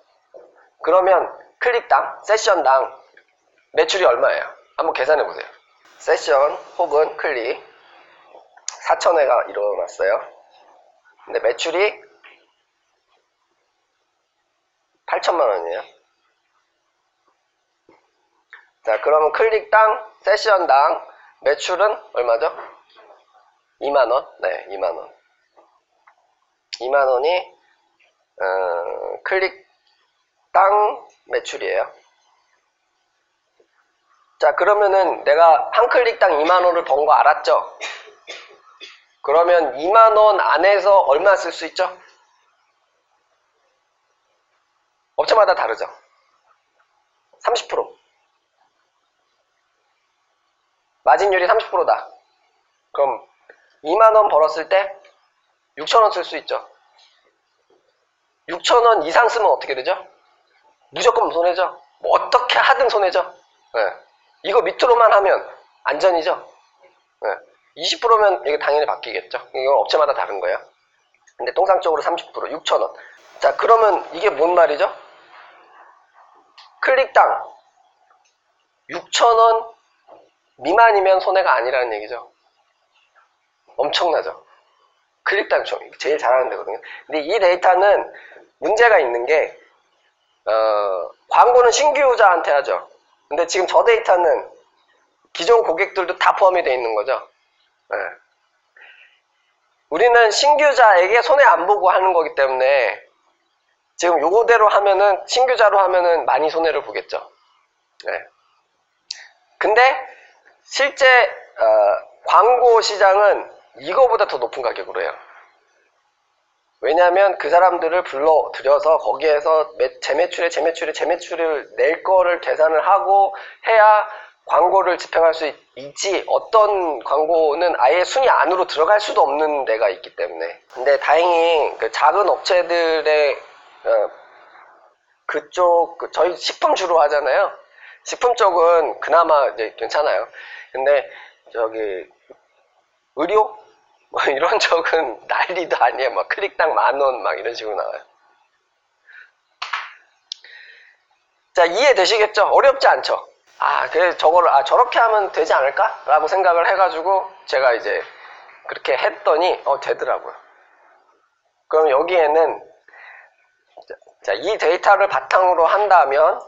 A: 그러면 클릭당, 세션당 매출이 얼마예요? 한번 계산해 보세요. 세션 혹은 클릭 4,000회가 일어났어요. 근데 매출이 8,000만 원이에요. 자, 그러면 클릭당, 세션당 매출은 얼마죠? 2만원? 네, 2만원. 2만원이 클릭당 매출이에요. 자, 그러면은 내가 한 클릭당 2만원을 번 거 알았죠? 그러면 2만원 안에서 얼마 쓸 수 있죠? 업체마다 다르죠? 30%. 마진율이 30%다. 그럼 2만원 벌었을 때 6천원 쓸 수 있죠? 6천원 이상 쓰면 어떻게 되죠? 무조건 손해죠? 뭐 어떻게 하든 손해죠? 네. 이거 밑으로만 하면 안전이죠? 네. 20%면 이게 당연히 바뀌겠죠? 이건 업체마다 다른 거예요. 근데 통상적으로 30%, 6천원. 자, 그러면 이게 뭔 말이죠? 클릭당 6천원 미만이면 손해가 아니라는 얘기죠. 엄청나죠? 클릭당 제일 잘하는 데거든요. 근데 이 데이터는 문제가 있는 게 광고는 신규 유저한테 하죠. 근데 지금 저 데이터는 기존 고객들도 다 포함이 되어 있는 거죠. 네. 우리는 신규자에게 손해 안 보고 하는 거기 때문에 지금 요거대로 하면은 신규자로 하면은 많이 손해를 보겠죠. 네. 근데 실제 광고 시장은 이거보다 더 높은 가격으로 해요. 왜냐하면 그 사람들을 불러들여서 거기에서 재매출을 낼 거를 계산을 하고 해야 광고를 집행할 수 있지, 어떤 광고는 아예 순위 안으로 들어갈 수도 없는 데가 있기 때문에. 근데 다행히 그 작은 업체들의 저희 식품 주로 하잖아요. 식품 쪽은 그나마 이제 괜찮아요. 근데 의료? 뭐 이런 쪽은 난리도 아니에요. 막 클릭당 10,000원 막 이런 식으로 나와요. 자, 이해되시겠죠? 어렵지 않죠? 그래서 저렇게 하면 되지 않을까? 라고 생각을 해가지고 제가 이제 그렇게 했더니 되더라고요. 그럼 여기에는 자, 이 데이터를 바탕으로 한다면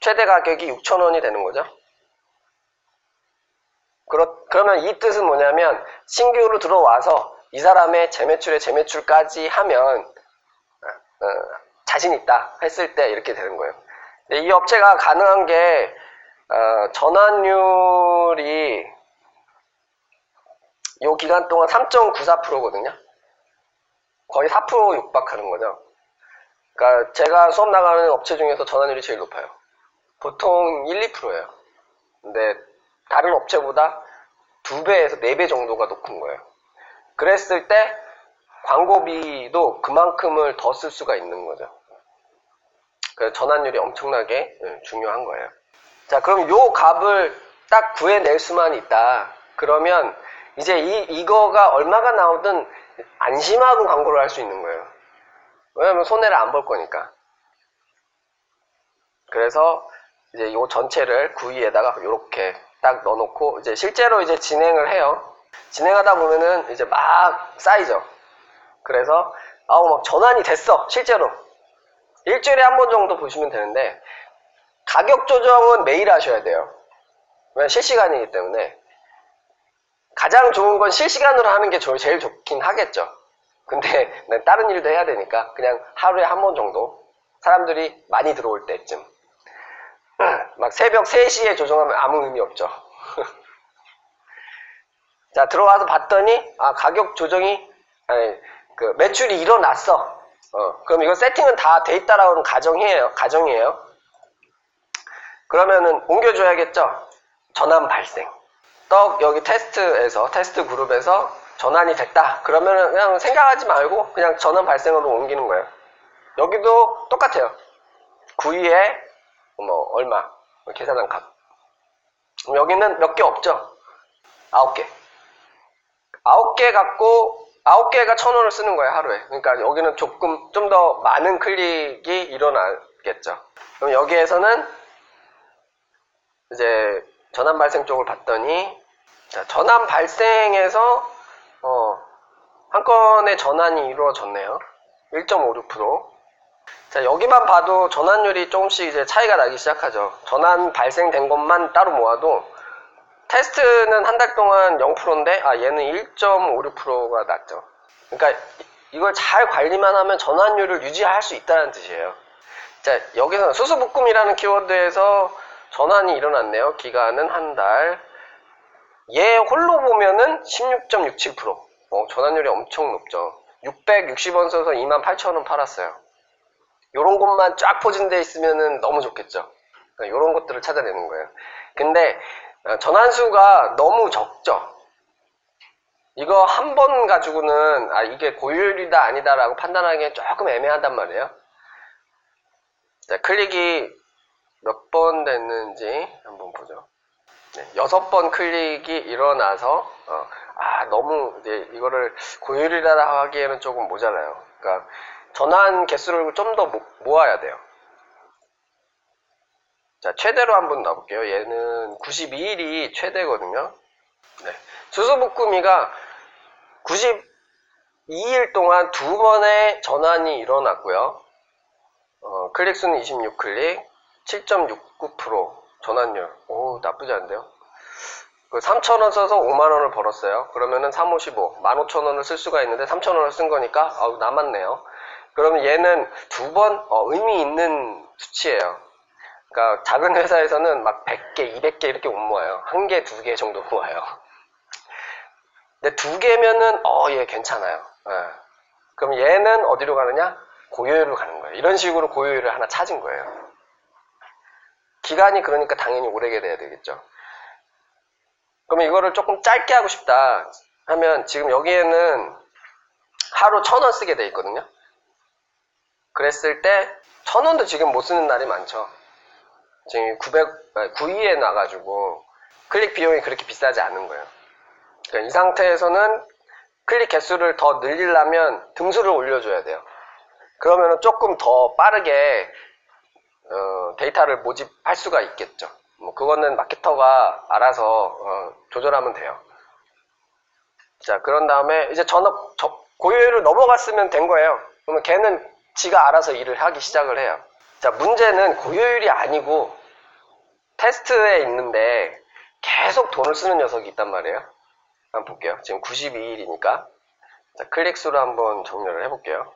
A: 최대 가격이 6,000원이 되는 거죠. 그러면 이 뜻은 뭐냐면 신규로 들어와서 이 사람의 재매출까지 하면 자신 있다 했을 때 이렇게 되는 거예요. 이 업체가 가능한 게 전환율이 이 기간 동안 3.94%거든요. 거의 4% 육박하는 거죠. 그러니까 제가 수업 나가는 업체 중에서 전환율이 제일 높아요. 보통 1, 2%예요. 근데 다른 업체보다 2배에서 4배 정도가 높은 거예요. 그랬을 때 광고비도 그만큼을 더 쓸 수가 있는 거죠. 그래서 전환율이 엄청나게 중요한 거예요. 자, 그럼 요 값을 딱 구해낼 수만 있다. 그러면 이제 이거가 얼마가 나오든 안심하고 광고를 할 수 있는 거예요. 왜냐면 손해를 안 볼 거니까. 그래서 이제 요 전체를 구이에다가 이렇게 딱 넣어놓고 이제 실제로 이제 진행을 해요. 진행하다 보면은 이제 막 쌓이죠. 그래서 막 전환이 됐어. 실제로 일주일에 한 번 정도 보시면 되는데 가격 조정은 매일 하셔야 돼요. 왜냐면 실시간이기 때문에. 가장 좋은 건 실시간으로 하는 게 제일 좋긴 하겠죠. 근데 다른 일도 해야 되니까 그냥 하루에 한 번 정도, 사람들이 많이 들어올 때쯤, 막 새벽 3시에 조정하면 아무 의미 없죠. 자, 들어와서 봤더니 가격 조정이 매출이 일어났어. 그럼 이거 세팅은 다 돼 있다라는 가정이에요. 그러면은 옮겨줘야겠죠. 전환 발생. 여기 테스트 그룹에서 전환이 됐다. 그러면은 그냥 생각하지 말고 그냥 전환 발생으로 옮기는 거예요. 여기도 똑같아요. 9위에 얼마 계산한 값. 여기는 몇 개 없죠. 9개. 9개 갖고 9개가 1,000원을 쓰는 거예요, 하루에. 그러니까 여기는 조금 좀 더 많은 클릭이 일어나겠죠. 그럼 여기에서는 이제 전환 발생 쪽을 봤더니, 자, 전환 발생에서 한 건의 전환이 이루어졌네요. 1.56%. 자, 여기만 봐도 전환율이 조금씩 이제 차이가 나기 시작하죠. 전환 발생된 것만 따로 모아도 테스트는 한 달 동안 0%인데 얘는 1.56%가 났죠. 그러니까 이걸 잘 관리만 하면 전환율을 유지할 수 있다는 뜻이에요. 자, 여기서는 수수묶음이라는 키워드에서 전환이 일어났네요. 기간은 한 달. 얘 홀로 보면은 16.67%. 전환율이 엄청 높죠. 660원 써서 28,000원 팔았어요. 요런 것만 쫙 포진되어 있으면은 너무 좋겠죠. 그러니까 요런 것들을 찾아내는 거예요. 근데 전환수가 너무 적죠. 이거 한 번 가지고는 이게 고효율이다 아니다라고 판단하기엔 조금 애매하단 말이에요. 자, 클릭이 몇 번 됐는지 한번 보죠. 네, 6번 클릭이 일어나서 너무 이제 이거를 고효율이라 하기에는 조금 모자라요. 그러니까 전환 개수를 좀 더 모아야 돼요. 자, 최대로 한번 놔볼게요. 얘는 92일이 최대거든요. 네. 수수묶음이가 92일 동안 2번의 전환이 일어났고요. 클릭 수는 26클릭, 7.69% 전환율. 오, 나쁘지 않은데요? 3,000원 써서 5만원을 벌었어요. 그러면은 355, 15,000원을 쓸 수가 있는데 3,000원을 쓴 거니까 남았네요. 그러면 얘는 2번 의미 있는 수치예요. 그러니까 작은 회사에서는 막 100개, 200개 이렇게 못 모아요. 1개, 2개 정도 모아요. 근데 2개면은 얘 괜찮아요. 그럼 얘는 어디로 가느냐? 고효율로 가는 거예요. 이런 식으로 고효율을 하나 찾은 거예요. 기간이 그러니까 당연히 오래게 돼야 되겠죠. 그러면 이거를 조금 짧게 하고 싶다 하면 지금 여기에는 하루 1,000원 쓰게 돼 있거든요. 그랬을 때 1,000원도 지금 못 쓰는 날이 많죠. 지금 9위에 나가지고 클릭 비용이 그렇게 비싸지 않은 거예요. 그러니까 이 상태에서는 클릭 개수를 더 늘리려면 등수를 올려줘야 돼요. 그러면 조금 더 빠르게 데이터를 모집할 수가 있겠죠. 뭐 그거는 마케터가 알아서 조절하면 돼요. 자, 그런 다음에 이제 고효율을 넘어갔으면 된 거예요. 그러면 걔는 지가 알아서 일을 하기 시작을 해요. 자, 문제는 고효율이 아니고 테스트에 있는데 계속 돈을 쓰는 녀석이 있단 말이에요. 한번 볼게요. 지금 92일이니까. 자, 클릭 수를 한번 정렬을 해볼게요.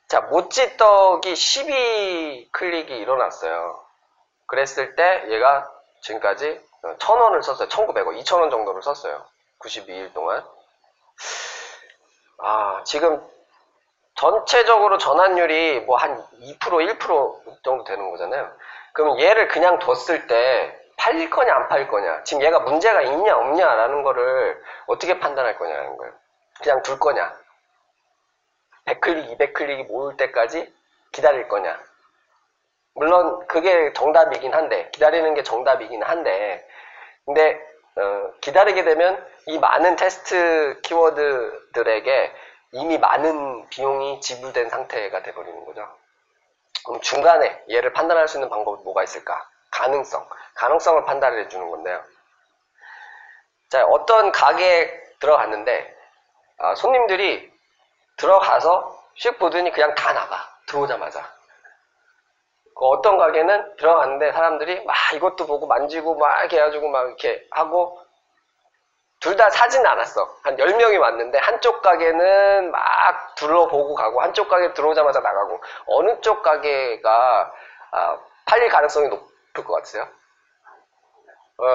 A: 자, 모찌떡이 12 클릭이 일어났어요. 그랬을 때 얘가 지금까지 1,000원을 썼어요. 1,900원, 2,000원 정도를 썼어요. 92일 동안. 지금 전체적으로 전환율이 뭐 한 2%, 1% 정도 되는 거잖아요. 그럼 얘를 그냥 뒀을 때 팔릴 거냐 안 팔릴 거냐, 지금 얘가 문제가 있냐 없냐라는 거를 어떻게 판단할 거냐는 거예요. 그냥 둘 거냐, 100클릭, 200클릭이 모일 때까지 기다릴 거냐. 물론 그게 정답이긴 한데, 기다리는 게 정답이긴 한데, 근데 기다리게 되면 이 많은 테스트 키워드들에게 이미 많은 비용이 지불된 상태가 돼버리는 거죠. 그럼 중간에 얘를 판단할 수 있는 방법이 뭐가 있을까? 가능성을 판단해 주는 건데요. 자, 어떤 가게에 들어갔는데 손님들이 들어가서 씩 보더니 그냥 다 나가, 들어오자마자. 어떤 가게는 들어갔는데 사람들이 막 이것도 보고 만지고 막 이렇게 해가지고 막 이렇게 하고, 둘 다 사진 않았어. 한 10명이 왔는데 한쪽 가게는 막 둘러보고 가고 한쪽 가게 들어오자마자 나가고. 어느 쪽 가게가 팔릴 가능성이 높을 것 같으세요?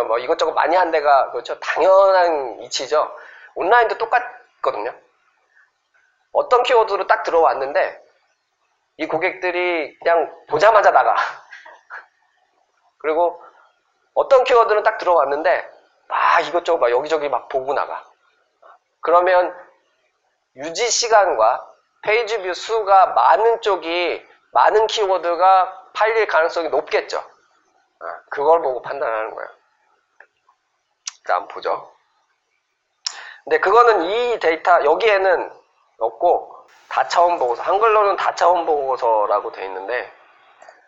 A: 뭐 이것저것 많이 한 데가, 그렇죠, 당연한 이치죠. 온라인도 똑같거든요. 어떤 키워드로 딱 들어왔는데 이 고객들이 그냥 보자마자 나가. 그리고 어떤 키워드는 딱 들어왔는데 막 이것저것 막 여기저기 막 보고 나가. 그러면 유지 시간과 페이지 뷰 수가 많은 쪽이, 많은 키워드가 팔릴 가능성이 높겠죠. 그걸 보고 판단하는 거예요. 자, 한번 보죠. 근데 그거는 이 데이터 여기에는 없고 다차원 보고서, 한글로는 다차원 보고서라고 되어 있는데,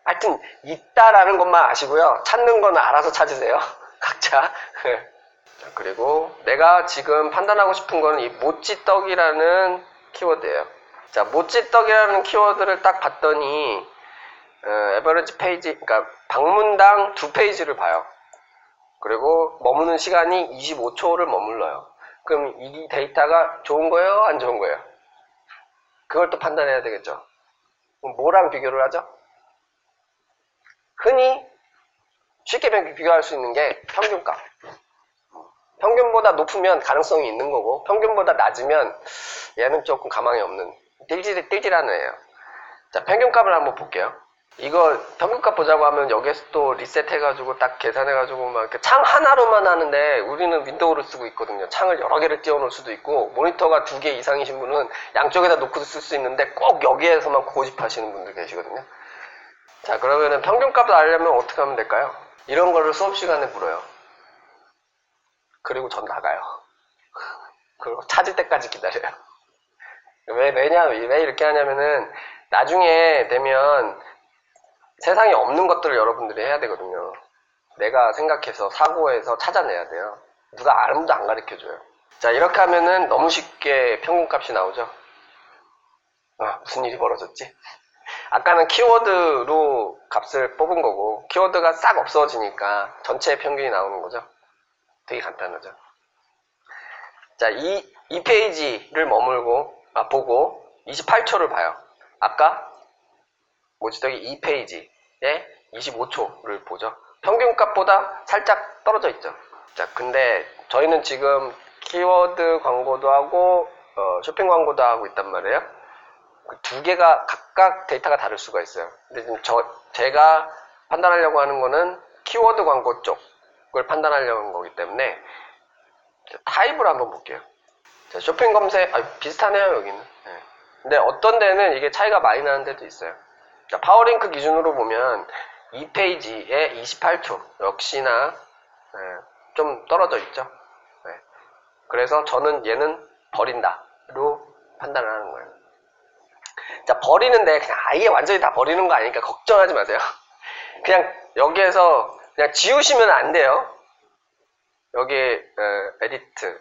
A: 하여튼 있다라는 것만 아시고요. 찾는 건 알아서 찾으세요. 각자. 자, 그리고 내가 지금 판단하고 싶은 거는 이 모찌떡이라는 키워드예요. 자, 모찌떡이라는 키워드를 딱 봤더니 에버리지 페이지, 그러니까 방문당 2페이지를 봐요. 그리고 머무는 시간이 25초를 머물러요. 그럼 이 데이터가 좋은 거예요, 안 좋은 거예요? 그걸 또 판단해야 되겠죠. 그럼 뭐랑 비교를 하죠? 흔히 쉽게 비교할 수 있는 게 평균값. 평균보다 높으면 가능성이 있는 거고, 평균보다 낮으면 얘는 조금 가망이 없는, 띨띨한 애예요. 자, 평균값을 한번 볼게요. 이거 평균값 보자고 하면 여기에서 또 리셋 해가지고 딱 계산해가지고 막 이렇게 창 하나로만 하는데, 우리는 윈도우를 쓰고 있거든요. 창을 여러 개를 띄워놓을 수도 있고, 모니터가 2개 이상이신 분은 양쪽에다 놓고도 쓸 수 있는데 꼭 여기에서만 고집하시는 분들 계시거든요. 자, 그러면은 평균값을 알려면 어떻게 하면 될까요? 이런 거를 수업 시간에 물어요. 그리고 전 나가요. 그리고 찾을 때까지 기다려요. 왜 이렇게 하냐면은 나중에 되면 세상에 없는 것들을 여러분들이 해야 되거든요. 내가 생각해서 사고해서 찾아내야 돼요. 아무도 안 가르쳐줘요. 자, 이렇게 하면은 너무 쉽게 평균값이 나오죠. 무슨 일이 벌어졌지? 아까는 키워드로 값을 뽑은 거고, 키워드가 싹 없어지니까 전체 평균이 나오는 거죠. 되게 간단하죠. 자, 이 페이지를 보고 28초를 봐요. 아까 모찌떡이 2페이지에 25초를 보죠. 평균값보다 살짝 떨어져 있죠. 자, 근데 저희는 지금 키워드 광고도 하고 쇼핑 광고도 하고 있단 말이에요. 그 두 개가 각각 데이터가 다를 수가 있어요. 근데 지금 제가 판단하려고 하는 거는 키워드 광고 쪽을 판단하려고 하는 거기 때문에 타입을 한번 볼게요. 자, 쇼핑 검색 비슷하네요 여기는. 네. 근데 어떤 데는 이게 차이가 많이 나는 데도 있어요. 자, 파워링크 기준으로 보면 이 페이지에 28초 역시나 좀 떨어져 있죠. 네. 그래서 저는 얘는 버린다로 판단을 하는 거예요. 자, 버리는데 그냥 아예 완전히 다 버리는 거 아니니까 걱정하지 마세요. 그냥 여기에서 그냥 지우시면 안 돼요. 여기 에디트,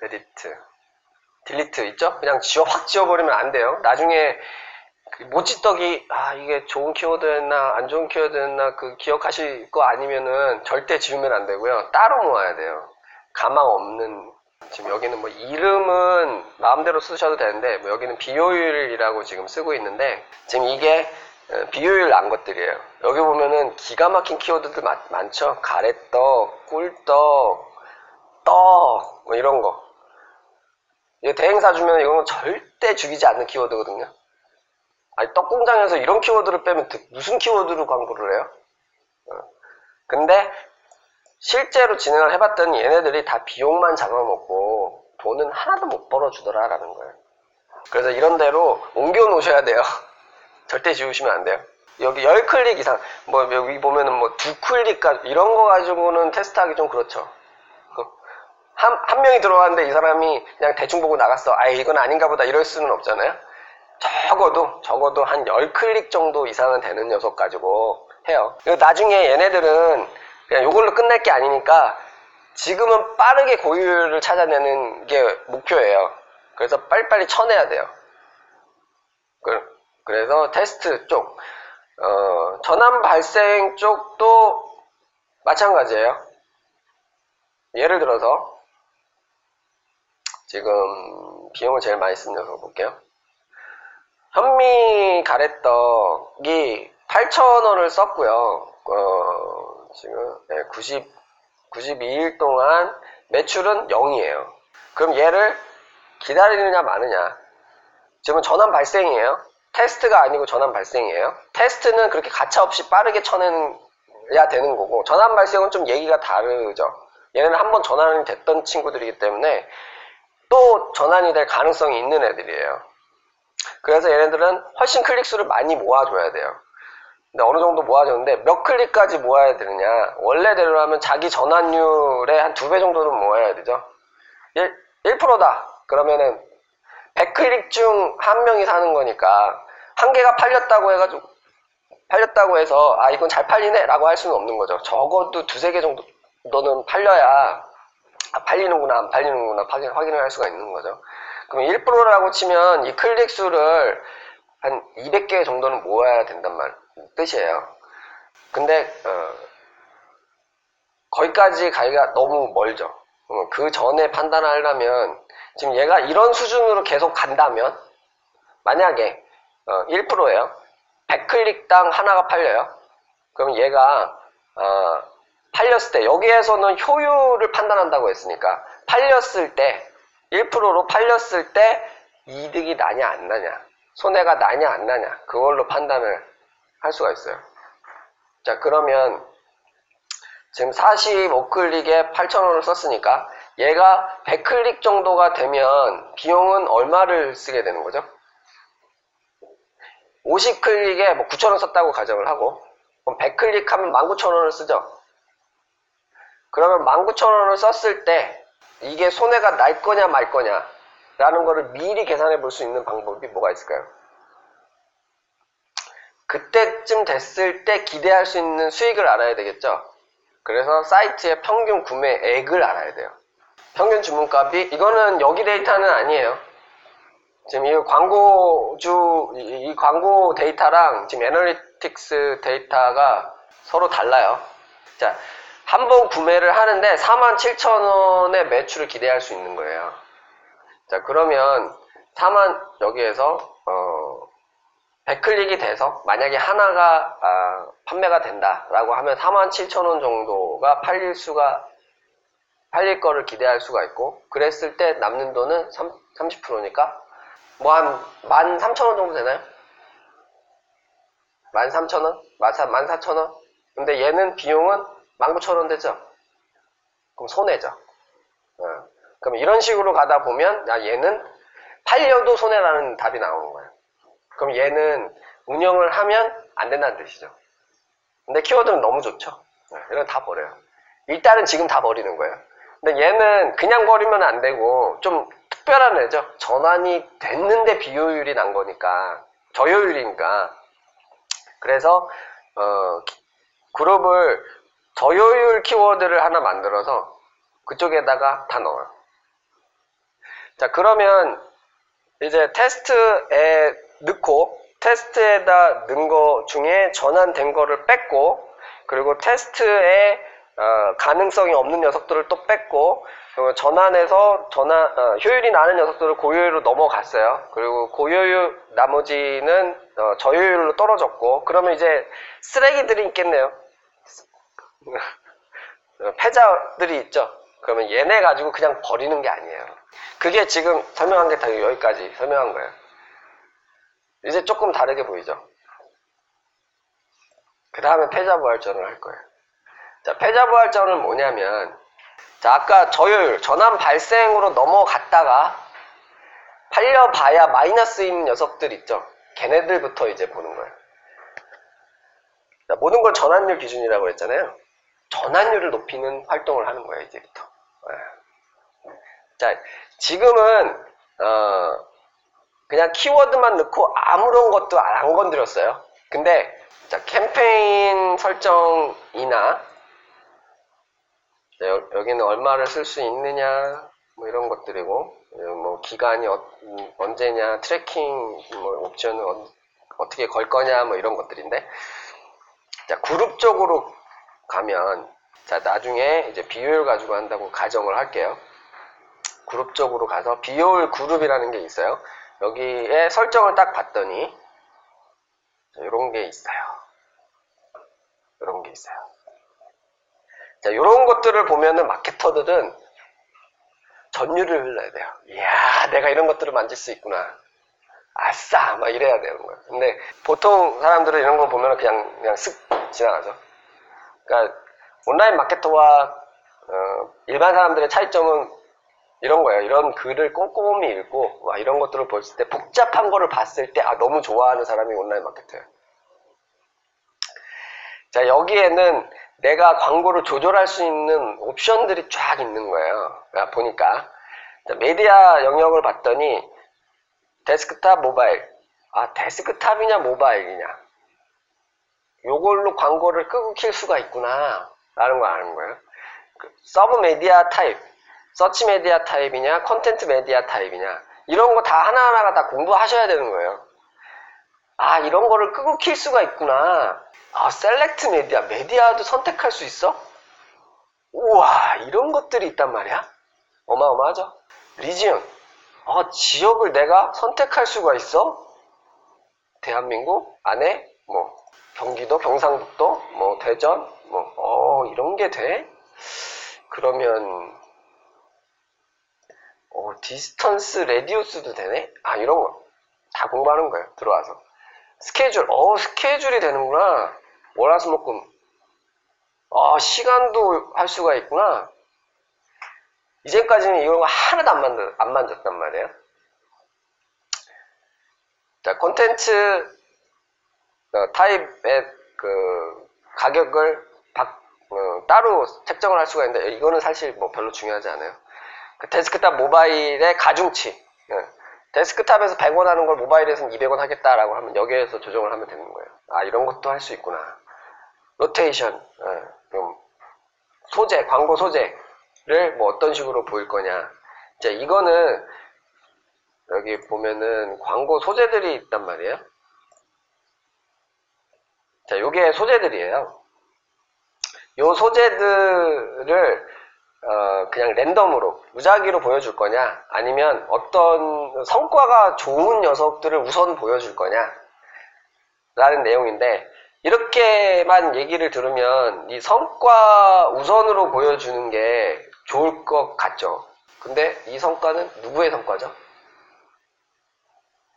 A: 딜리트 있죠? 그냥 확 지워버리면 안 돼요. 나중에 모찌떡이 이게 좋은 키워드였나 안 좋은 키워드였나 그 기억하실 거 아니면은 절대 지우면 안 되고요. 따로 모아야 돼요. 가망 없는. 지금 여기는 뭐 이름은 마음대로 쓰셔도 되는데 뭐 여기는 비효율이라고 지금 쓰고 있는데 지금 이게 비효율 난 것들이에요. 여기 보면은 기가 막힌 키워드들 많죠. 가래떡, 꿀떡, 떡 뭐 이런 거. 이거 대행사 주면 이건 절대 죽이지 않는 키워드거든요. 아니 떡공장에서 이런 키워드를 빼면 무슨 키워드로 광고를 해요? 근데 실제로 진행을 해봤더니 얘네들이 다 비용만 잡아먹고 돈은 하나도 못 벌어주더라 라는 거예요. 그래서 이런 데로 옮겨 놓으셔야 돼요. 절대 지우시면 안 돼요. 여기 10클릭 이상 뭐 여기 보면은 뭐 2클릭까지 이런 거 가지고는 테스트하기 좀 그렇죠. 한 명이 들어왔는데 이 사람이 그냥 대충 보고 나갔어. 이건 아닌가 보다 이럴 수는 없잖아요. 적어도 한 10클릭 정도 이상은 되는 녀석 가지고 해요. 나중에 얘네들은 그냥 이걸로 끝날 게 아니니까 지금은 빠르게 고유율을 찾아내는 게 목표예요. 그래서 빨리빨리 쳐내야 돼요. 그래서 테스트 쪽, 전환 발생 쪽도 마찬가지예요. 예를 들어서 지금 비용을 제일 많이 쓰는 녀석 볼게요. 현미 가래떡이 8,000원을 썼고요. 지금 92일 동안 매출은 0이에요. 그럼 얘를 기다리느냐 마느냐. 지금 전환 발생이에요. 테스트가 아니고 전환 발생이에요. 테스트는 그렇게 가차없이 빠르게 쳐내야 되는 거고 전환 발생은 좀 얘기가 다르죠. 얘네는 한번 전환이 됐던 친구들이기 때문에 또 전환이 될 가능성이 있는 애들이에요. 그래서 얘네들은 훨씬 클릭수를 많이 모아줘야 돼요. 근데 어느 정도 모아줬는데 몇 클릭까지 모아야 되느냐. 원래대로 하면 자기 전환율의 한 2배 정도는 모아야 되죠. 1%다. 그러면은 100클릭 중 한 명이 사는 거니까 한 개가 팔렸다고 해서 이건 잘 팔리네 라고 할 수는 없는 거죠. 적어도 2-3개 정도는 팔려야 팔리는구나 안 팔리는구나 확인을 할 수가 있는 거죠. 그럼 1%라고 치면 이 클릭 수를 한 200개 정도는 모아야 된단 뜻이에요. 근데 거기까지 가기가 너무 멀죠. 그 전에 판단하려면 지금 얘가 이런 수준으로 계속 간다면 만약에 1%예요. 100클릭당 하나가 팔려요. 그럼 얘가 팔렸을 때 여기에서는 효율을 판단한다고 했으니까 팔렸을 때 1%로 팔렸을 때 이득이 나냐 안 나냐 손해가 나냐 안 나냐 그걸로 판단을 할 수가 있어요. 자, 그러면 지금 45클릭에 8,000원을 썼으니까 얘가 100클릭 정도가 되면 비용은 얼마를 쓰게 되는 거죠? 50클릭에 뭐 9,000원 썼다고 가정을 하고 그럼 100클릭 하면 19,000원을 쓰죠. 그러면 19,000원을 썼을 때 이게 손해가 날 거냐 말 거냐 라는 거를 미리 계산해 볼 수 있는 방법이 뭐가 있을까요? 그때쯤 됐을 때 기대할 수 있는 수익을 알아야 되겠죠. 그래서 사이트의 평균 구매액을 알아야 돼요. 평균 주문값이 이거는 여기 데이터는 아니에요. 지금 이 이 광고 데이터랑 지금 애널리틱스 데이터가 서로 달라요. 자, 한 번 구매를 하는데 47,000원의 매출을 기대할 수 있는 거예요. 자, 그러면 여기에서 100클릭이 돼서 만약에 하나가 판매가 된다라고 하면 47,000원 정도가 팔릴 수가 팔릴 거를 기대할 수가 있고, 그랬을 때 남는 돈은 30%니까 뭐 한 13,000원 정도 되나요? 13,000원? 14,000원? 근데 얘는 비용은 19,000원 되죠? 그럼 손해죠. 그럼 이런 식으로 가다 보면 얘는 팔려도 손해라는 답이 나오는 거예요. 그럼 얘는 운영을 하면 안 된다는 뜻이죠. 근데 키워드는 너무 좋죠. 이런 거 다 버려요. 일단은 지금 다 버리는 거예요. 근데 얘는 그냥 버리면 안 되고 좀 특별한 애죠. 전환이 됐는데 비효율이 난 거니까, 저효율이니까. 그래서 그룹을 저효율 키워드를 하나 만들어서 그쪽에다가 다 넣어요. 자, 그러면 이제 테스트에 넣고, 테스트에다 넣은 거 중에 전환된 거를 뺐고, 그리고 테스트에 가능성이 없는 녀석들을 또 뺐고, 전환해서 효율이 나는 녀석들을 고효율로 넘어갔어요. 그리고 고효율 나머지는 저효율로 떨어졌고, 그러면 이제 쓰레기들이 있겠네요. 패자들이 있죠. 그러면 얘네 가지고 그냥 버리는 게 아니에요. 그게 지금 설명한 게 다 여기까지 설명한 거예요. 이제 조금 다르게 보이죠. 그 다음에 패자부활전을 할 거예요. 자, 패자부활전은 뭐냐면, 자, 아까 저효율, 전환 발생으로 넘어갔다가 팔려봐야 마이너스인 녀석들 있죠. 걔네들부터 이제 보는 거예요. 자, 모든 걸 전환율 기준이라고 했잖아요. 전환율을 높이는 활동을 하는 거예요, 이제부터. 자, 지금은 그냥 키워드만 넣고 아무런 것도 안 건드렸어요. 근데 자, 캠페인 설정이나 여기는 얼마를 쓸 수 있느냐, 뭐 이런 것들이고, 뭐 기간이 언제냐, 트래킹 뭐 옵션을 어떻게 걸 거냐, 뭐 이런 것들인데, 자, 그룹 쪽으로 가면, 자, 나중에 이제 비효율 가지고 한다고 가정을 할게요. 그룹 쪽으로 가서 비효율 그룹이라는 게 있어요. 여기에 설정을 딱 봤더니 이런 게 있어요. 이런 게 있어요. 자, 이런 것들을 보면은 마케터들은 전율을 흘러야 돼요. 이야, 내가 이런 것들을 만질 수 있구나. 아싸! 막 이래야 되는 거예요. 근데 보통 사람들은 이런 거 보면 그냥 쓱 지나가죠. 그러니까 온라인 마케터와 일반 사람들의 차이점은 이런 거예요. 이런 글을 꼼꼼히 읽고 와, 이런 것들을 볼 때 복잡한 거를 봤을 때 너무 좋아하는 사람이 온라인 마케터예요. 자, 여기에는 내가 광고를 조절할 수 있는 옵션들이 쫙 있는 거예요. 보니까 자, 메디아 영역을 봤더니 데스크탑, 모바일. 데스크탑이냐 모바일이냐, 요걸로 광고를 끄고 킬 수가 있구나 라는 걸 아는 거예요. 서브 메디아 타입, 서치 메디아 타입이냐, 컨텐트 메디아 타입이냐, 이런 거 다 하나하나가 다 공부하셔야 되는 거예요. 이런 거를 끄고 킬 수가 있구나. 셀렉트 메디아, 메디아도 선택할 수 있어? 우와, 이런 것들이 있단 말이야? 어마어마하죠? 리지언, 지역을 내가 선택할 수가 있어? 대한민국 안에, 뭐, 경기도, 경상북도, 뭐, 대전, 뭐, 이런 게 돼? 그러면, 디스턴스, 레디우스도 되네? 이런 거 다 공부하는 거예요, 들어와서. 스케줄, 스케줄이 되는구나. 월화수목금. 시간도 할 수가 있구나. 이제까지는 이런 거 하나도 안 만졌단 말이에요. 자, 콘텐츠 타입의 그 가격을 따로 책정을 할 수가 있는데, 이거는 사실 뭐 별로 중요하지 않아요. 데스크탑 모바일의 가중치. 데스크탑에서 100원 하는 걸 모바일에서는 200원 하겠다라고 하면 여기에서 조정을 하면 되는 거예요. 이런 것도 할 수 있구나. 로테이션, 소재, 광고 소재를 뭐 어떤 식으로 보일 거냐. 이제 이거는 여기 보면은 광고 소재들이 있단 말이에요. 자, 요게 소재들이에요. 요 소재들을 그냥 랜덤으로 무작위로 보여줄 거냐, 아니면 어떤 성과가 좋은 녀석들을 우선 보여줄 거냐 라는 내용인데, 이렇게만 얘기를 들으면 이 성과 우선으로 보여주는 게 좋을 것 같죠. 근데 이 성과는 누구의 성과죠?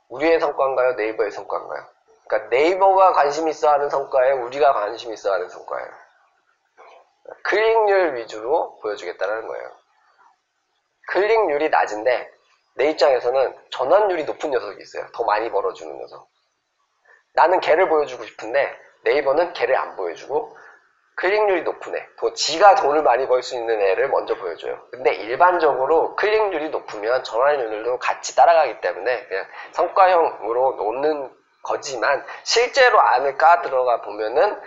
A: 우리의 성과인가요? 네이버의 성과인가요? 그러니까 네이버가 관심 있어 하는 성과에 우리가 관심 있어 하는 성과예요. 클릭률 위주로 보여주겠다는 거예요. 클릭률이 낮은데 내 입장에서는 전환율이 높은 녀석이 있어요. 더 많이 벌어주는 녀석. 나는 걔를 보여주고 싶은데 네이버는 걔를 안 보여주고 클릭률이 높은 애, 지가 돈을 많이 벌 수 있는 애를 먼저 보여줘요. 근데 일반적으로 클릭률이 높으면 전환율도 같이 따라가기 때문에 그냥 성과형으로 놓는 거지만 실제로 안을 까 들어가 보면은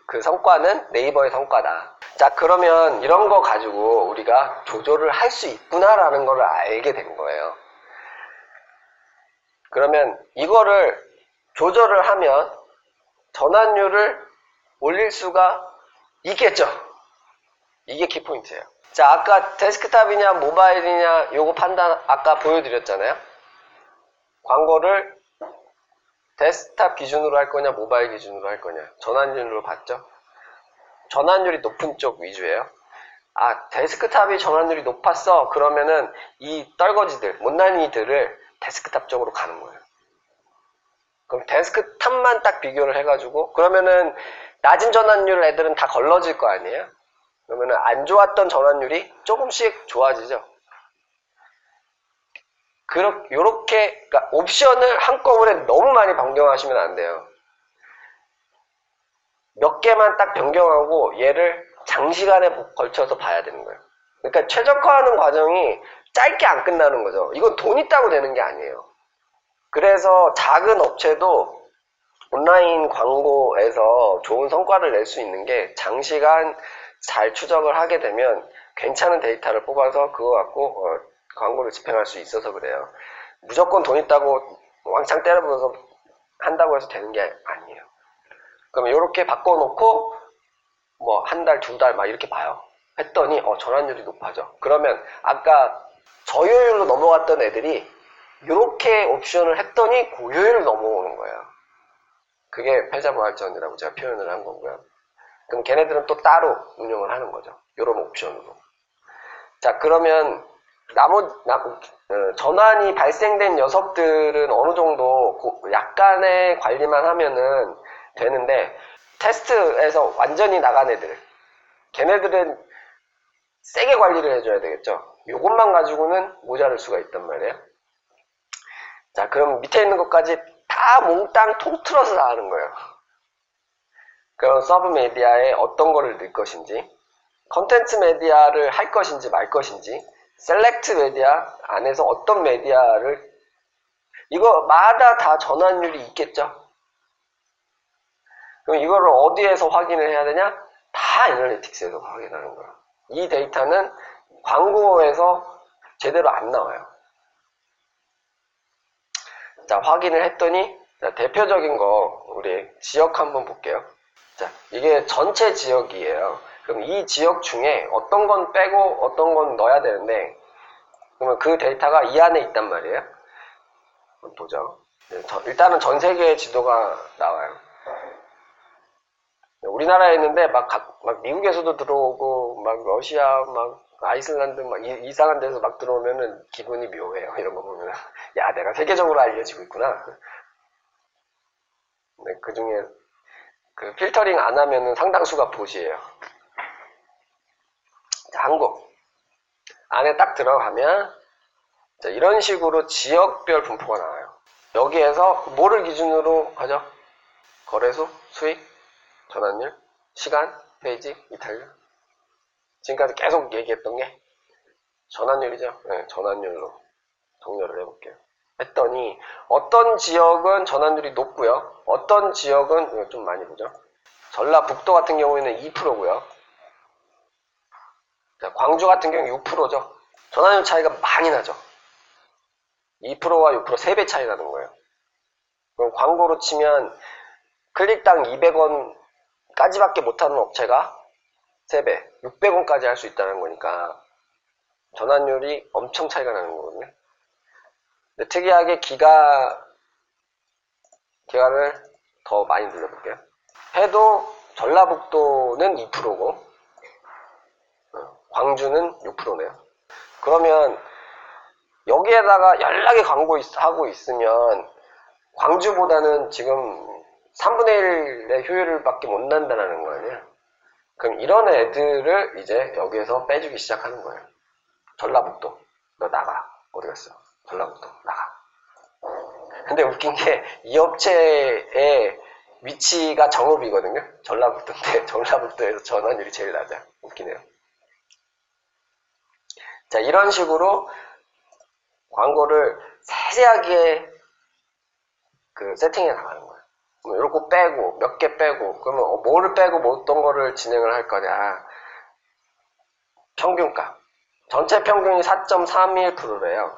A: 그 성과는 네이버의 성과다. 자, 그러면 이런 거 가지고 우리가 조절을 할 수 있구나라는 걸 알게 된 거예요. 그러면 이거를 조절을 하면 전환율을 올릴 수가 있겠죠. 이게 키포인트예요. 자, 아까 데스크탑이냐 모바일이냐 요거 판단 아까 보여드렸잖아요. 광고를 데스크탑 기준으로 할 거냐 모바일 기준으로 할 거냐 전환율로 봤죠. 전환율이 높은 쪽 위주예요. 아, 데스크탑이 전환율이 높았어. 그러면은 이 떨거지들, 못난이들을 데스크탑 쪽으로 가는 거예요. 그럼 데스크탑만 딱 비교를 해가지고 그러면은 낮은 전환율 애들은 다 걸러질 거 아니에요? 그러면은 안 좋았던 전환율이 조금씩 좋아지죠. 요렇게, 그러니까 옵션을 한꺼번에 너무 많이 변경하시면 안 돼요. 몇 개만 딱 변경하고 얘를 장시간에 걸쳐서 봐야 되는 거예요. 그러니까 최적화하는 과정이 짧게 안 끝나는 거죠. 이건 돈 있다고 되는 게 아니에요. 그래서 작은 업체도 온라인 광고에서 좋은 성과를 낼 수 있는 게 장시간 잘 추적을 하게 되면 괜찮은 데이터를 뽑아서 그거 갖고 광고를 집행할 수 있어서 그래요. 무조건 돈 있다고 왕창 때려부어서 한다고 해서 되는 게 아니에요. 그럼 이렇게 바꿔놓고 뭐 한 달, 두 달 막 이렇게 봐요. 했더니 전환율이 높아져. 그러면 아까 저효율로 넘어갔던 애들이 이렇게 옵션을 했더니 고효율로 넘어오는 거예요. 그게 패자부활전이라고 제가 표현을 한 거고요. 그럼 걔네들은 또 따로 운영을 하는 거죠. 이런 옵션으로. 자, 그러면 전환이 발생된 녀석들은 어느 정도 약간의 관리만 하면은 되는데 테스트에서 완전히 나간 애들, 걔네들은 세게 관리를 해줘야 되겠죠. 요것만 가지고는 모자랄 수가 있단 말이에요. 자, 그럼 밑에 있는 것까지 다 몽땅 통틀어서 다 하는 거예요. 그럼 서브 메디아에 어떤 거를 넣을 것인지, 컨텐츠 메디아를 할 것인지 말 것인지, 셀렉트 메디아 안에서 어떤 메디아를, 이거마다 다 전환율이 있겠죠. 그럼 이거를 어디에서 확인을 해야 되냐? 다 애널리틱스에서 확인하는 거예요. 이 데이터는 광고에서 제대로 안 나와요. 자, 확인을 했더니, 자, 대표적인 거 우리 지역 한번 볼게요. 자, 이게 전체 지역이에요. 그럼 이 지역 중에 어떤 건 빼고 어떤 건 넣어야 되는데, 그러면 그 데이터가 이 안에 있단 말이에요. 한번 보죠. 일단은 전 세계의 지도가 나와요. 우리나라에 있는데 막 미국에서도 들어오고 막 러시아 막 아이슬란드 막 이상한 데서 막 들어오면은 기분이 묘해요. 이런 거 보면 야, 내가 세계적으로 알려지고 있구나. 네, 그 중에 그 필터링 안 하면은 상당수가 보시예요. 자, 한국 안에 딱 들어가면 자, 이런 식으로 지역별 분포가 나와요. 여기에서 뭐를 기준으로 하죠? 거래소, 수익, 전환율, 시간, 페이지, 이탈률. 지금까지 계속 얘기했던 게 전환율이죠. 네, 전환율로 정렬을 해볼게요. 했더니 어떤 지역은 전환율이 높고요. 어떤 지역은 좀 많이 보죠. 전라북도 같은 경우에는 2%고요. 자, 광주 같은 경우 6%죠. 전환율 차이가 많이 나죠. 2%와 6% 3배 차이 나는 거예요. 그럼 광고로 치면 클릭당 200원까지밖에 못하는 업체가 3배, 600원까지 할 수 있다는 거니까 전환율이 엄청 차이가 나는 거거든요. 근데 특이하게 기간을 더 많이 눌러볼게요. 해도 전라북도는 2%고 광주는 6%네요. 그러면 여기에다가 연락에 광고하고 있으면 광주보다는 지금 3분의 1의 효율을 밖에 못 난다는 거 아니야? 그럼 이런 애들을 이제 여기에서 빼주기 시작하는 거예요. 전라북도, 너 나가. 어디 갔어? 전라북도, 나가. 근데 웃긴 게 이 업체의 위치가 정읍이거든요. 전라북도인데 전라북도에서 전환율이 제일 낮아. 웃기네요. 자, 이런 식으로 광고를 세세하게 그 세팅해 나가는 거예요. 뭐 이렇게 빼고 몇 개 빼고 그러면 뭐를 빼고 뭐 어떤 거를 진행을 할 거냐. 평균값. 전체 평균이 4.31%래요.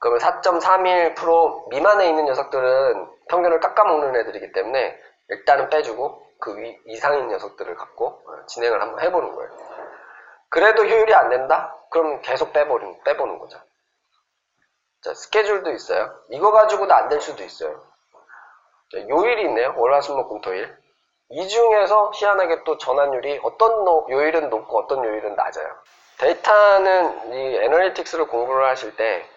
A: 그러면 4.31% 미만에 있는 녀석들은 평균을 깎아먹는 애들이기 때문에 일단은 빼주고 그 이상인 녀석들을 갖고 진행을 한번 해보는 거예요. 그래도 효율이 안 된다? 그럼 계속 빼보는 거죠. 자, 스케줄도 있어요. 이거 가지고도 안 될 수도 있어요. 자, 요일이 있네요. 월화수목금토일. 이 중에서 희한하게 또 전환율이 어떤 요일은 높고 어떤 요일은 낮아요. 데이터는 이 애널리틱스를 공부를 하실 때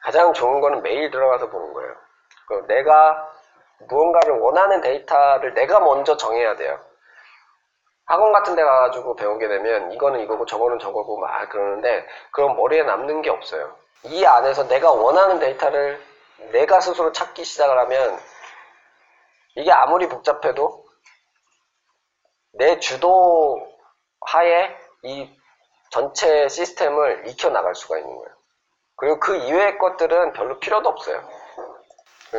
A: 가장 좋은 거는 매일 들어가서 보는 거예요. 내가 무언가를 원하는 데이터를 내가 먼저 정해야 돼요. 학원 같은 데 가가지고 배우게 되면 이거는 이거고 저거는 저거고 막 그러는데 그럼 머리에 남는 게 없어요. 이 안에서 내가 원하는 데이터를 내가 스스로 찾기 시작을 하면 이게 아무리 복잡해도 내 주도 하에 이 전체 시스템을 익혀 나갈 수가 있는 거예요. 그리고 그 이외의 것들은 별로 필요도 없어요.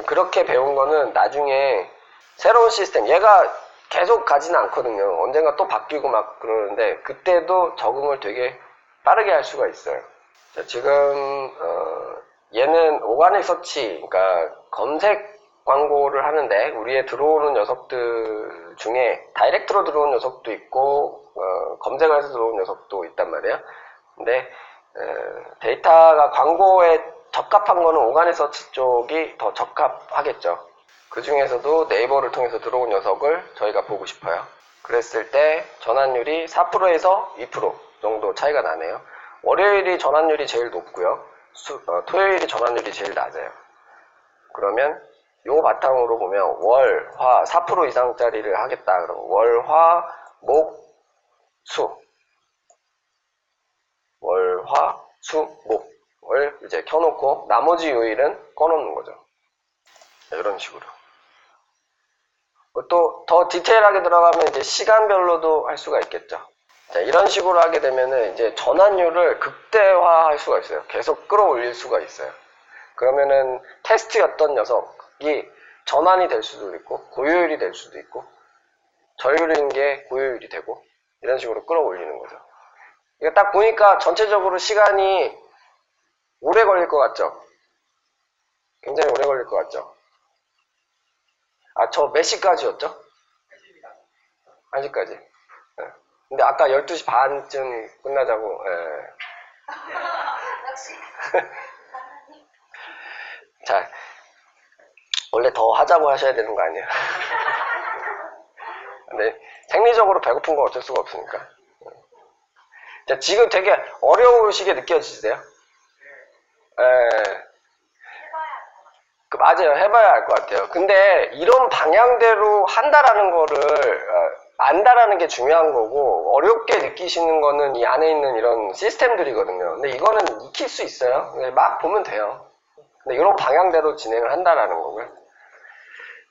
A: 그렇게 배운 거는 나중에 새로운 시스템, 얘가 계속 가지는 않거든요. 언젠가 또 바뀌고 막 그러는데 그때도 적응을 되게 빠르게 할 수가 있어요. 자, 지금 얘는 오가닉 서치, 그러니까 검색 광고를 하는데 우리에 들어오는 녀석들 중에 다이렉트로 들어온 녀석도 있고 검색을 해서 들어온 녀석도 있단 말이에요. 근데 데이터가 광고에 적합한 거는 오가닉 서치 쪽이 더 적합하겠죠. 그 중에서도 네이버를 통해서 들어온 녀석을 저희가 보고 싶어요. 그랬을 때 전환율이 4%에서 2% 정도 차이가 나네요. 월요일이 전환율이 제일 높고요. 토요일이 전환율이 제일 낮아요. 그러면 요 바탕으로 보면 월, 화 4% 이상짜리를 하겠다. 그러면 월, 화, 목, 수. 월, 화, 수, 목을 이제 켜놓고 나머지 요일은 꺼놓는 거죠. 이런 식으로. 또 더 디테일하게 들어가면 이제 시간별로도 할 수가 있겠죠. 자, 이런 식으로 하게 되면은 이제 전환율을 극대화할 수가 있어요. 계속 끌어올릴 수가 있어요. 그러면은 테스트였던 녀석이 전환이 될 수도 있고 고효율이 될 수도 있고 저효율인 게 고효율이 되고 이런 식으로 끌어올리는 거죠. 이거 딱 보니까 전체적으로 시간이 오래 걸릴 것 같죠? 굉장히 오래 걸릴 것 같죠? 아, 저 몇 시까지였죠? 1시까지. 네. 근데 아까 12시 반쯤 끝나자고. 네. 자, 원래 더 하자고 하셔야 되는 거 아니에요? 근데 생리적으로 배고픈 건 어쩔 수가 없으니까. 자, 지금 되게 어려우시게 느껴지세요? 네. 맞아요. 해봐야 알 것 같아요. 근데 이런 방향대로 한다라는 거를 안다라는 게 중요한 거고 어렵게 느끼시는 거는 이 안에 있는 이런 시스템들이거든요. 근데 이거는 익힐 수 있어요. 막 보면 돼요. 근데 이런 방향대로 진행을 한다라는 거고요.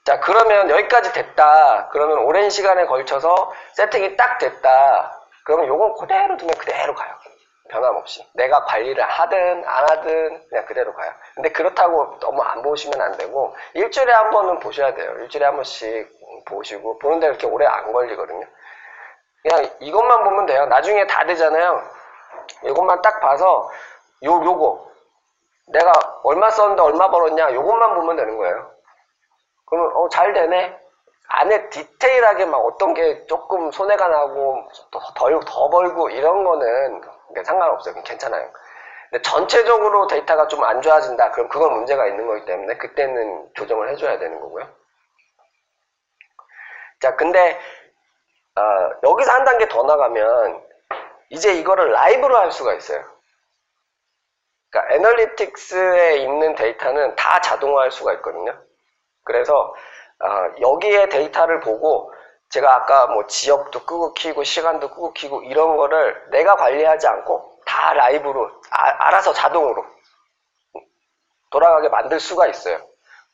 A: 자, 그러면 여기까지 됐다. 그러면 오랜 시간에 걸쳐서 세팅이 딱 됐다. 그러면 요건 그대로 두면 그대로 가요. 변함없이. 내가 관리를 하든 안 하든 그냥 그대로 가요. 근데 그렇다고 너무 안 보시면 안 되고 일주일에 한 번은 보셔야 돼요. 일주일에 한 번씩 보시고 보는데 그렇게 오래 안 걸리거든요. 그냥 이것만 보면 돼요. 나중에 다 되잖아요. 이것만 딱 봐서 요거 내가 얼마 썼는데 얼마 벌었냐 요것만 보면 되는 거예요. 그러면 잘 되네. 안에 디테일하게 막 어떤 게 조금 손해가 나고 더 벌고 이런 거는 상관없어요. 괜찮아요. 근데 전체적으로 데이터가 좀 안 좋아진다. 그럼 그건 문제가 있는 거기 때문에 그때는 조정을 해줘야 되는 거고요. 자, 근데 여기서 한 단계 더 나가면 이제 이거를 라이브로 할 수가 있어요. 그러니까 애널리틱스에 있는 데이터는 다 자동화할 수가 있거든요. 그래서 여기에 데이터를 보고 제가 아까 뭐 지역도 끄고 키고 시간도 끄고 키고 이런 거를 내가 관리하지 않고 다 라이브로 알아서 자동으로 돌아가게 만들 수가 있어요.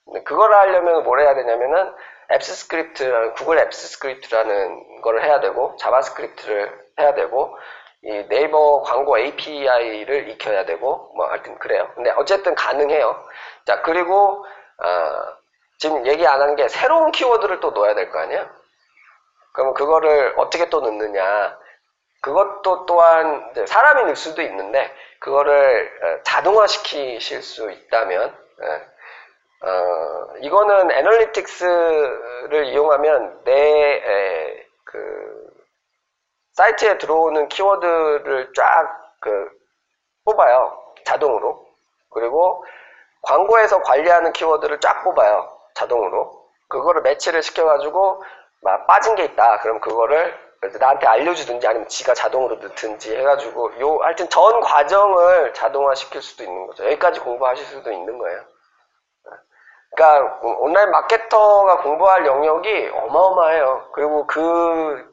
A: 근데 그걸 하려면 뭘 해야 되냐면은 앱스 스크립트라는 구글 앱스 스크립트라는 걸 해야 되고 자바스크립트를 해야 되고 이 네이버 광고 API를 익혀야 되고 뭐 하여튼 그래요. 근데 어쨌든 가능해요. 자, 그리고 지금 얘기 안 한 게 새로운 키워드를 또 넣어야 될 거 아니야? 그러면 그거를 어떻게 또 넣느냐? 그것도 또한 이제 사람이 넣을 수도 있는데 그거를 자동화 시키실 수 있다면 이거는 애널리틱스를 이용하면 내 사이트에 들어오는 키워드를 쫙 뽑아요. 자동으로. 그리고 광고에서 관리하는 키워드를 쫙 뽑아요. 자동으로. 그거를 매치를 시켜가지고 막 빠진 게 있다. 그럼 그거를 나한테 알려주든지 아니면 지가 자동으로 넣든지 해가지고 하여튼 전 과정을 자동화 시킬 수도 있는 거죠. 여기까지 공부하실 수도 있는 거예요. 그러니까 온라인 마케터가 공부할 영역이 어마어마해요. 그리고 그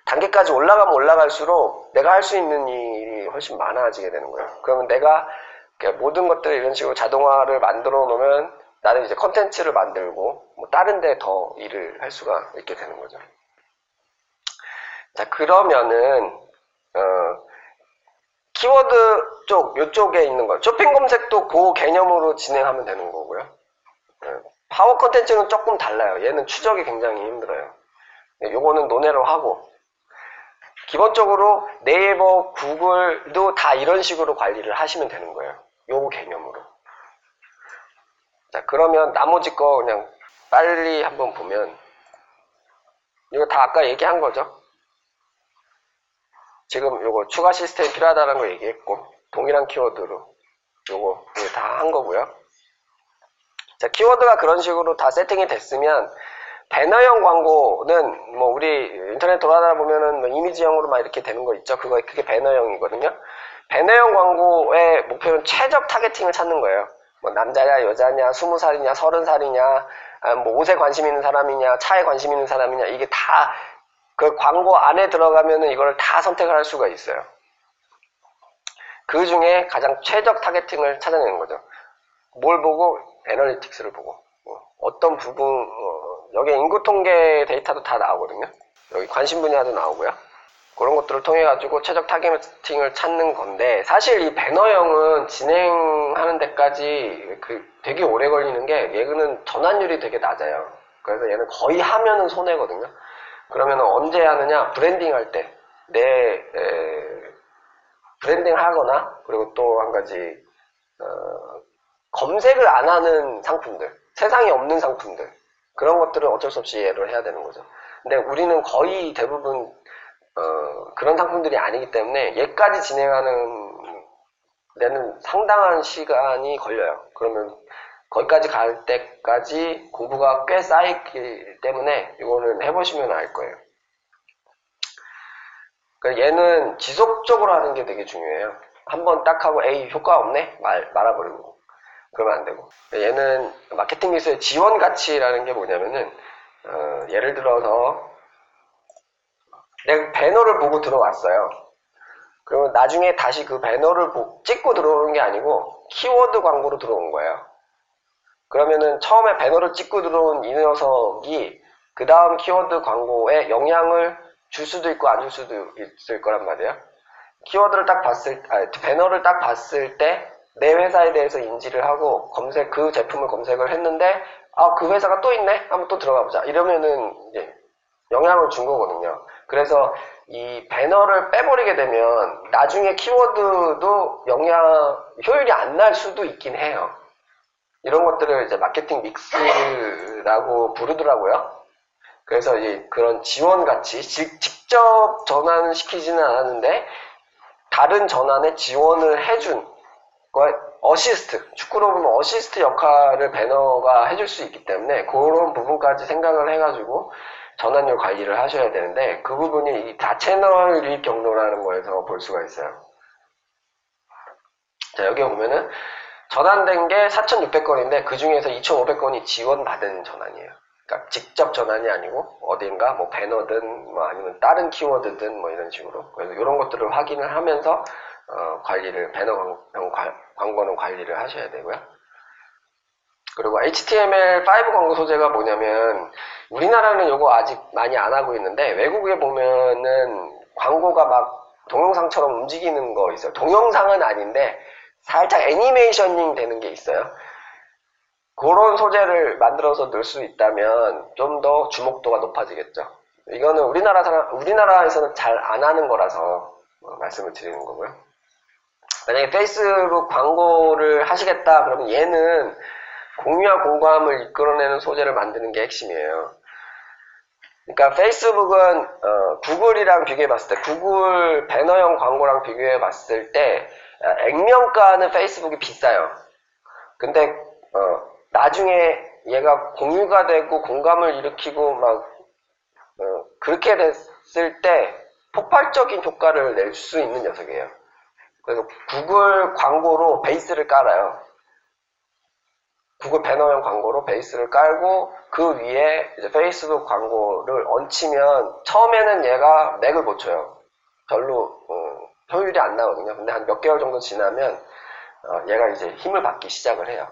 A: 단계까지 올라가면 올라갈수록 내가 할 수 있는 일이 훨씬 많아지게 되는 거예요. 그러면 내가 모든 것들을 이런 식으로 자동화를 만들어 놓으면 나는 이제 컨텐츠를 만들고 뭐 다른 데 더 일을 할 수가 있게 되는 거죠. 자, 그러면은 키워드 쪽 요쪽에 있는 거 쇼핑 검색도 그 개념으로 진행하면 되는 거고요. 파워 컨텐츠는 조금 달라요. 얘는 추적이 굉장히 힘들어요. 요거는 논외로 하고 기본적으로 네이버, 구글도 다 이런 식으로 관리를 하시면 되는 거예요. 요 개념으로. 자, 그러면 나머지 거 그냥 빨리 한번 보면 이거 다 아까 얘기한 거죠. 지금 요거 추가 시스템이 필요하다는 거 얘기했고 동일한 키워드로 요거 다 한 거고요. 자, 키워드가 그런 식으로 다 세팅이 됐으면 배너형 광고는 뭐 우리 인터넷 돌아다니다 보면은 뭐 이미지형으로 막 이렇게 되는 거 있죠. 그게 배너형이거든요. 배너형 광고의 목표는 최적 타겟팅을 찾는 거예요. 뭐 남자냐 여자냐 20살이냐 30살이냐 뭐 옷에 관심 있는 사람이냐 차에 관심 있는 사람이냐 이게 다 그 광고 안에 들어가면은 이걸 다 선택을 할 수가 있어요. 그 중에 가장 최적 타겟팅을 찾아내는 거죠. 뭘 보고? 애널리틱스를 보고 어떤 부분 여기 인구 통계 데이터도 다 나오거든요. 여기 관심 분야도 나오고요. 그런 것들을 통해 가지고 최적 타겟팅을 찾는 건데 사실 이 배너형은 진행하는 데까지 되게 오래 걸리는 게 얘는 전환율이 되게 낮아요. 그래서 얘는 거의 하면은 손해거든요. 그러면 언제 하느냐? 브랜딩 할 때 브랜딩 하거나 그리고 또 한 가지 검색을 안 하는 상품들, 세상에 없는 상품들 그런 것들은 어쩔 수 없이 얘를 해야 되는 거죠. 근데 우리는 거의 대부분 그런 상품들이 아니기 때문에 얘까지 진행하는 데는 상당한 시간이 걸려요. 그러면 거기까지 갈 때까지 공부가 꽤 쌓이기 때문에 이거는 해보시면 알 거예요. 그러니까 얘는 지속적으로 하는 게 되게 중요해요. 한번 딱 하고 에이 효과 없네? 말아버리고 그러면 안 되고. 얘는 마케팅 기술의 지원 가치라는 게 뭐냐면은 예를 들어서 내가 배너를 보고 들어왔어요. 그러면 나중에 다시 그 배너를 찍고 들어오는 게 아니고 키워드 광고로 들어온 거예요. 그러면은 처음에 배너를 찍고 들어온 이 녀석이 그 다음 키워드 광고에 영향을 줄 수도 있고 안 줄 수도 있을 거란 말이에요. 키워드를 딱 배너를 딱 봤을 때 내 회사에 대해서 인지를 하고 그 제품을 검색을 했는데 그 회사가 또 있네? 한번 또 들어가 보자. 이러면은 이제 영향을 준 거거든요. 그래서 이 배너를 빼버리게 되면 나중에 키워드도 효율이 안 날 수도 있긴 해요. 이런 것들을 이제 마케팅 믹스라고 부르더라고요. 그래서 그런 지원 가치, 직접 전환을 시키지는 않았는데 다른 전환에 지원을 해준 어시스트, 축구로 보면 어시스트 역할을 배너가 해줄 수 있기 때문에 그런 부분까지 생각을 해가지고 전환율 관리를 하셔야 되는데 그 부분이 이 다채널 유입 경로라는 거에서 볼 수가 있어요. 자, 여기 보면은 전환된 게 4,600건인데 그 중에서 2,500건이 지원받은 전환이에요. 그러니까 직접 전환이 아니고 어딘가 뭐 배너든 뭐 아니면 다른 키워드든 뭐 이런 식으로. 그래서 이런 것들을 확인을 하면서 관리를, 배너형 광고는 관리를 하셔야 되고요. 그리고 HTML5 광고 소재가 뭐냐면 우리나라는 이거 아직 많이 안 하고 있는데 외국에 보면은 광고가 막 동영상처럼 움직이는 거 있어요. 동영상은 아닌데 살짝 애니메이셔닝 되는 게 있어요. 그런 소재를 만들어서 넣을 수 있다면 좀 더 주목도가 높아지겠죠. 이거는 우리나라에서는 잘 안 하는 거라서 말씀을 드리는 거고요. 만약에 페이스북 광고를 하시겠다 그러면 얘는 공유와 공감을 이끌어내는 소재를 만드는 게 핵심이에요. 그러니까 페이스북은 구글이랑 비교해 봤을 때, 구글 배너형 광고랑 비교해 봤을 때 액면가는 페이스북이 비싸요. 근데 나중에 얘가 공유가 되고 공감을 일으키고 막 그렇게 됐을 때 폭발적인 효과를 낼 수 있는 녀석이에요. 그래서 구글 광고로 베이스를 깔아요. 구글 배너형 광고로 베이스를 깔고 그 위에 이제 페이스북 광고를 얹히면 처음에는 얘가 맥을 못 쳐요. 별로 효율이 안 나거든요. 근데 한 몇 개월 정도 지나면 얘가 이제 힘을 받기 시작을 해요.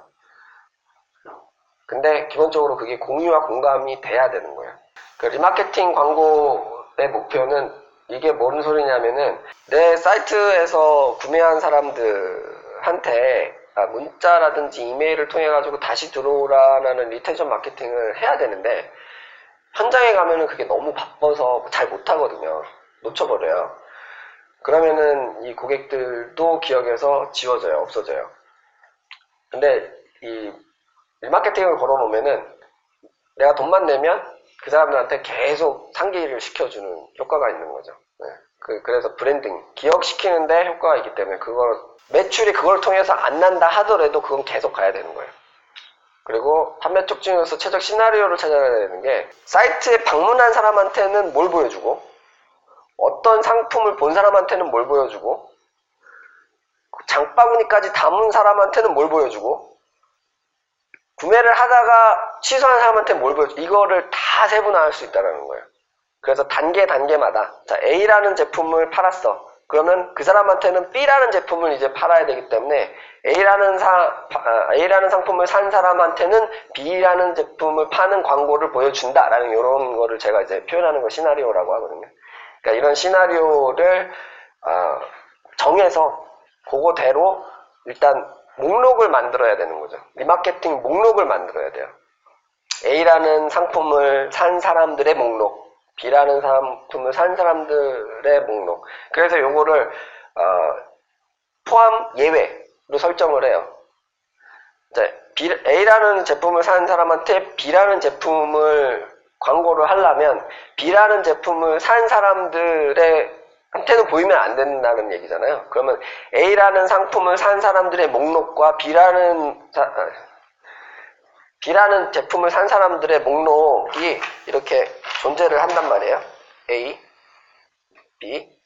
A: 근데 기본적으로 그게 공유와 공감이 돼야 되는 거예요. 그 리마케팅 광고의 목표는 이게 뭔 소리냐면은 내 사이트에서 구매한 사람들한테 문자라든지 이메일을 통해 가지고 다시 들어오라는 리텐션 마케팅을 해야 되는데 현장에 가면은 그게 너무 바빠서 잘 못하거든요. 놓쳐버려요. 그러면은 이 고객들도 기억에서 지워져요. 없어져요. 근데 이 리마케팅을 걸어놓으면은 내가 돈만 내면 그 사람들한테 계속 상기를 시켜주는 효과가 있는 거죠. 네. 그래서 브랜딩, 기억시키는데 효과가 있기 때문에 매출이 그걸 통해서 안 난다 하더라도 그건 계속 가야 되는 거예요. 그리고 판매 촉진으로서 최적 시나리오를 찾아야 되는 게 사이트에 방문한 사람한테는 뭘 보여주고 어떤 상품을 본 사람한테는 뭘 보여주고 장바구니까지 담은 사람한테는 뭘 보여주고 구매를 하다가 취소한 사람한테 뭘 보여주고 이거를 다 세분화할 수 있다는 거예요. 그래서 단계마다 자, A라는 제품을 팔았어. 그러면 그 사람한테는 B라는 제품을 이제 팔아야 되기 때문에 A라는 상품을 산 사람한테는 B라는 제품을 파는 광고를 보여준다라는 이런 거를 제가 이제 표현하는 걸 시나리오라고 하거든요. 그러니까 이런 시나리오를 정해서 그거대로 일단 목록을 만들어야 되는 거죠. 리마케팅 목록을 만들어야 돼요. A라는 상품을 산 사람들의 목록, B라는 상품을 산 사람들의 목록. 그래서 요거를 포함 예외로 설정을 해요. A라는 제품을 산 사람한테 B라는 제품을 광고를 하려면 B라는 제품을 산 사람들의 한테는 보이면 안 된다는 얘기잖아요. 그러면 A라는 상품을 산 사람들의 목록과 B라는 제품을 산 사람들의 목록이 이렇게 존재를 한단 말이에요. A, B.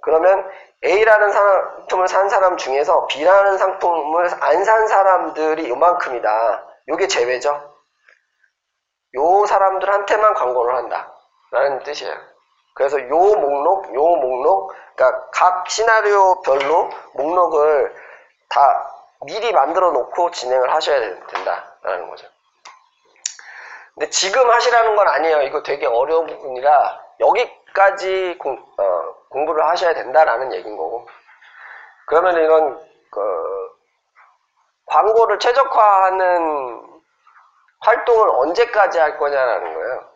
A: 그러면 A라는 상품을 산 사람 중에서 B라는 상품을 안 산 사람들이 요만큼이다. 요게 제외죠. 요 사람들한테만 광고를 한다. 라는 뜻이에요. 그래서 요 목록, 그러니까 각 시나리오별로 목록을 다 미리 만들어 놓고 진행을 하셔야 된다라는 거죠. 근데 지금 하시라는 건 아니에요. 이거 되게 어려운 부분이라 여기까지 공부를 하셔야 된다라는 얘기인 거고. 그러면 이런 광고를 최적화하는 활동을 언제까지 할 거냐라는 거예요.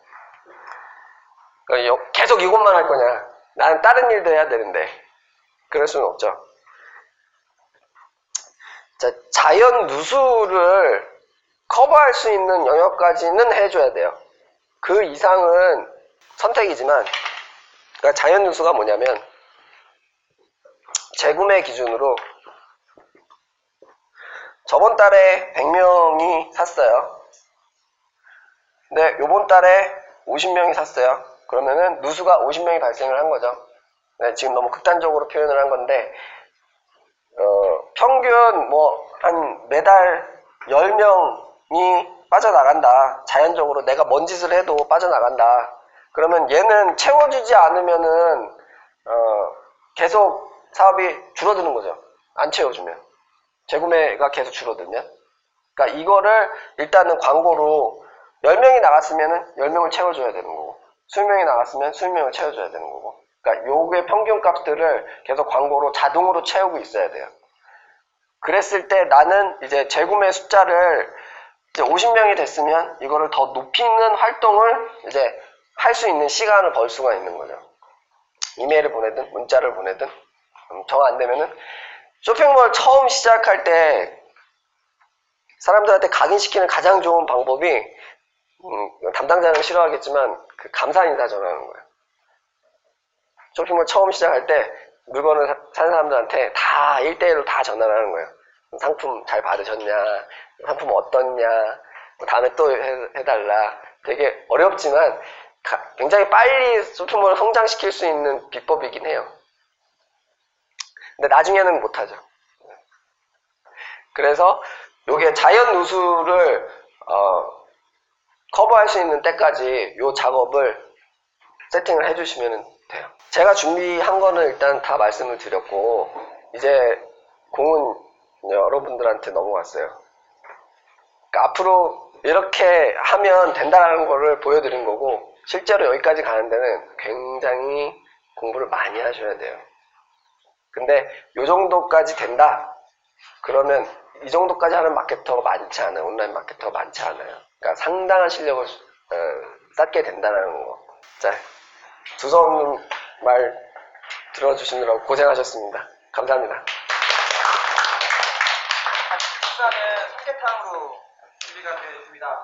A: 그러니까 계속 이것만 할 거냐. 나는 다른 일도 해야 되는데 그럴 수는 없죠. 자, 자연 누수를 커버할 수 있는 영역까지는 해줘야 돼요. 그 이상은 선택이지만, 그러니까 자연 누수가 뭐냐면 재구매 기준으로 저번 달에 100명이 샀어요. 근데 요번 달에 50명이 샀어요. 그러면은 누수가 50명이 발생을 한 거죠. 네, 지금 너무 극단적으로 표현을 한 건데 평균 뭐 한 매달 10명이 빠져나간다. 자연적으로 내가 뭔 짓을 해도 빠져나간다. 그러면 얘는 채워주지 않으면은 계속 사업이 줄어드는 거죠. 안 채워주면. 재구매가 계속 줄어들면. 그러니까 이거를 일단은 광고로 10명이 나갔으면은 10명을 채워줘야 되는 거고 20명이 나갔으면 20명을 채워줘야 되는 거고 그러니까 요게 평균 값들을 계속 광고로 자동으로 채우고 있어야 돼요. 그랬을 때 나는 이제 재구매 숫자를 이제 50명이 됐으면 이거를 더 높이는 활동을 이제 할 수 있는 시간을 벌 수가 있는 거죠. 이메일을 보내든 문자를 보내든 정 안 되면은 쇼핑몰 처음 시작할 때 사람들한테 각인시키는 가장 좋은 방법이 담당자는 싫어하겠지만 그 감사 인사 전하는 거예요. 쇼핑몰 처음 시작할 때 물건을 사는 사람들한테 다 1대1로 다 전화를 하는 거예요. 상품 잘 받으셨냐, 상품 어떻냐, 다음에 또 해달라. 되게 어렵지만 굉장히 빨리 쇼핑몰을 성장시킬 수 있는 비법이긴 해요. 근데 나중에는 못하죠. 그래서 요게 자연 누수를 커버할 수 있는 때까지 요 작업을 세팅을 해주시면 돼요. 제가 준비한 거는 일단 다 말씀을 드렸고 이제 공은 여러분들한테 넘어갔어요. 그러니까 앞으로 이렇게 하면 된다는 거를 보여드린 거고 실제로 여기까지 가는 데는 굉장히 공부를 많이 하셔야 돼요. 근데 요 정도까지 된다? 그러면 이 정도까지 하는 마케터가 많지 않아요. 온라인 마케터가 많지 않아요. 그러니까 상당한 실력을 쌓게 된다는 거. 자, 두서없는 말 들어주시느라고 고생하셨습니다. 감사합니다.
B: 식사는 삼계탕으로 준비가 되어 있습니다.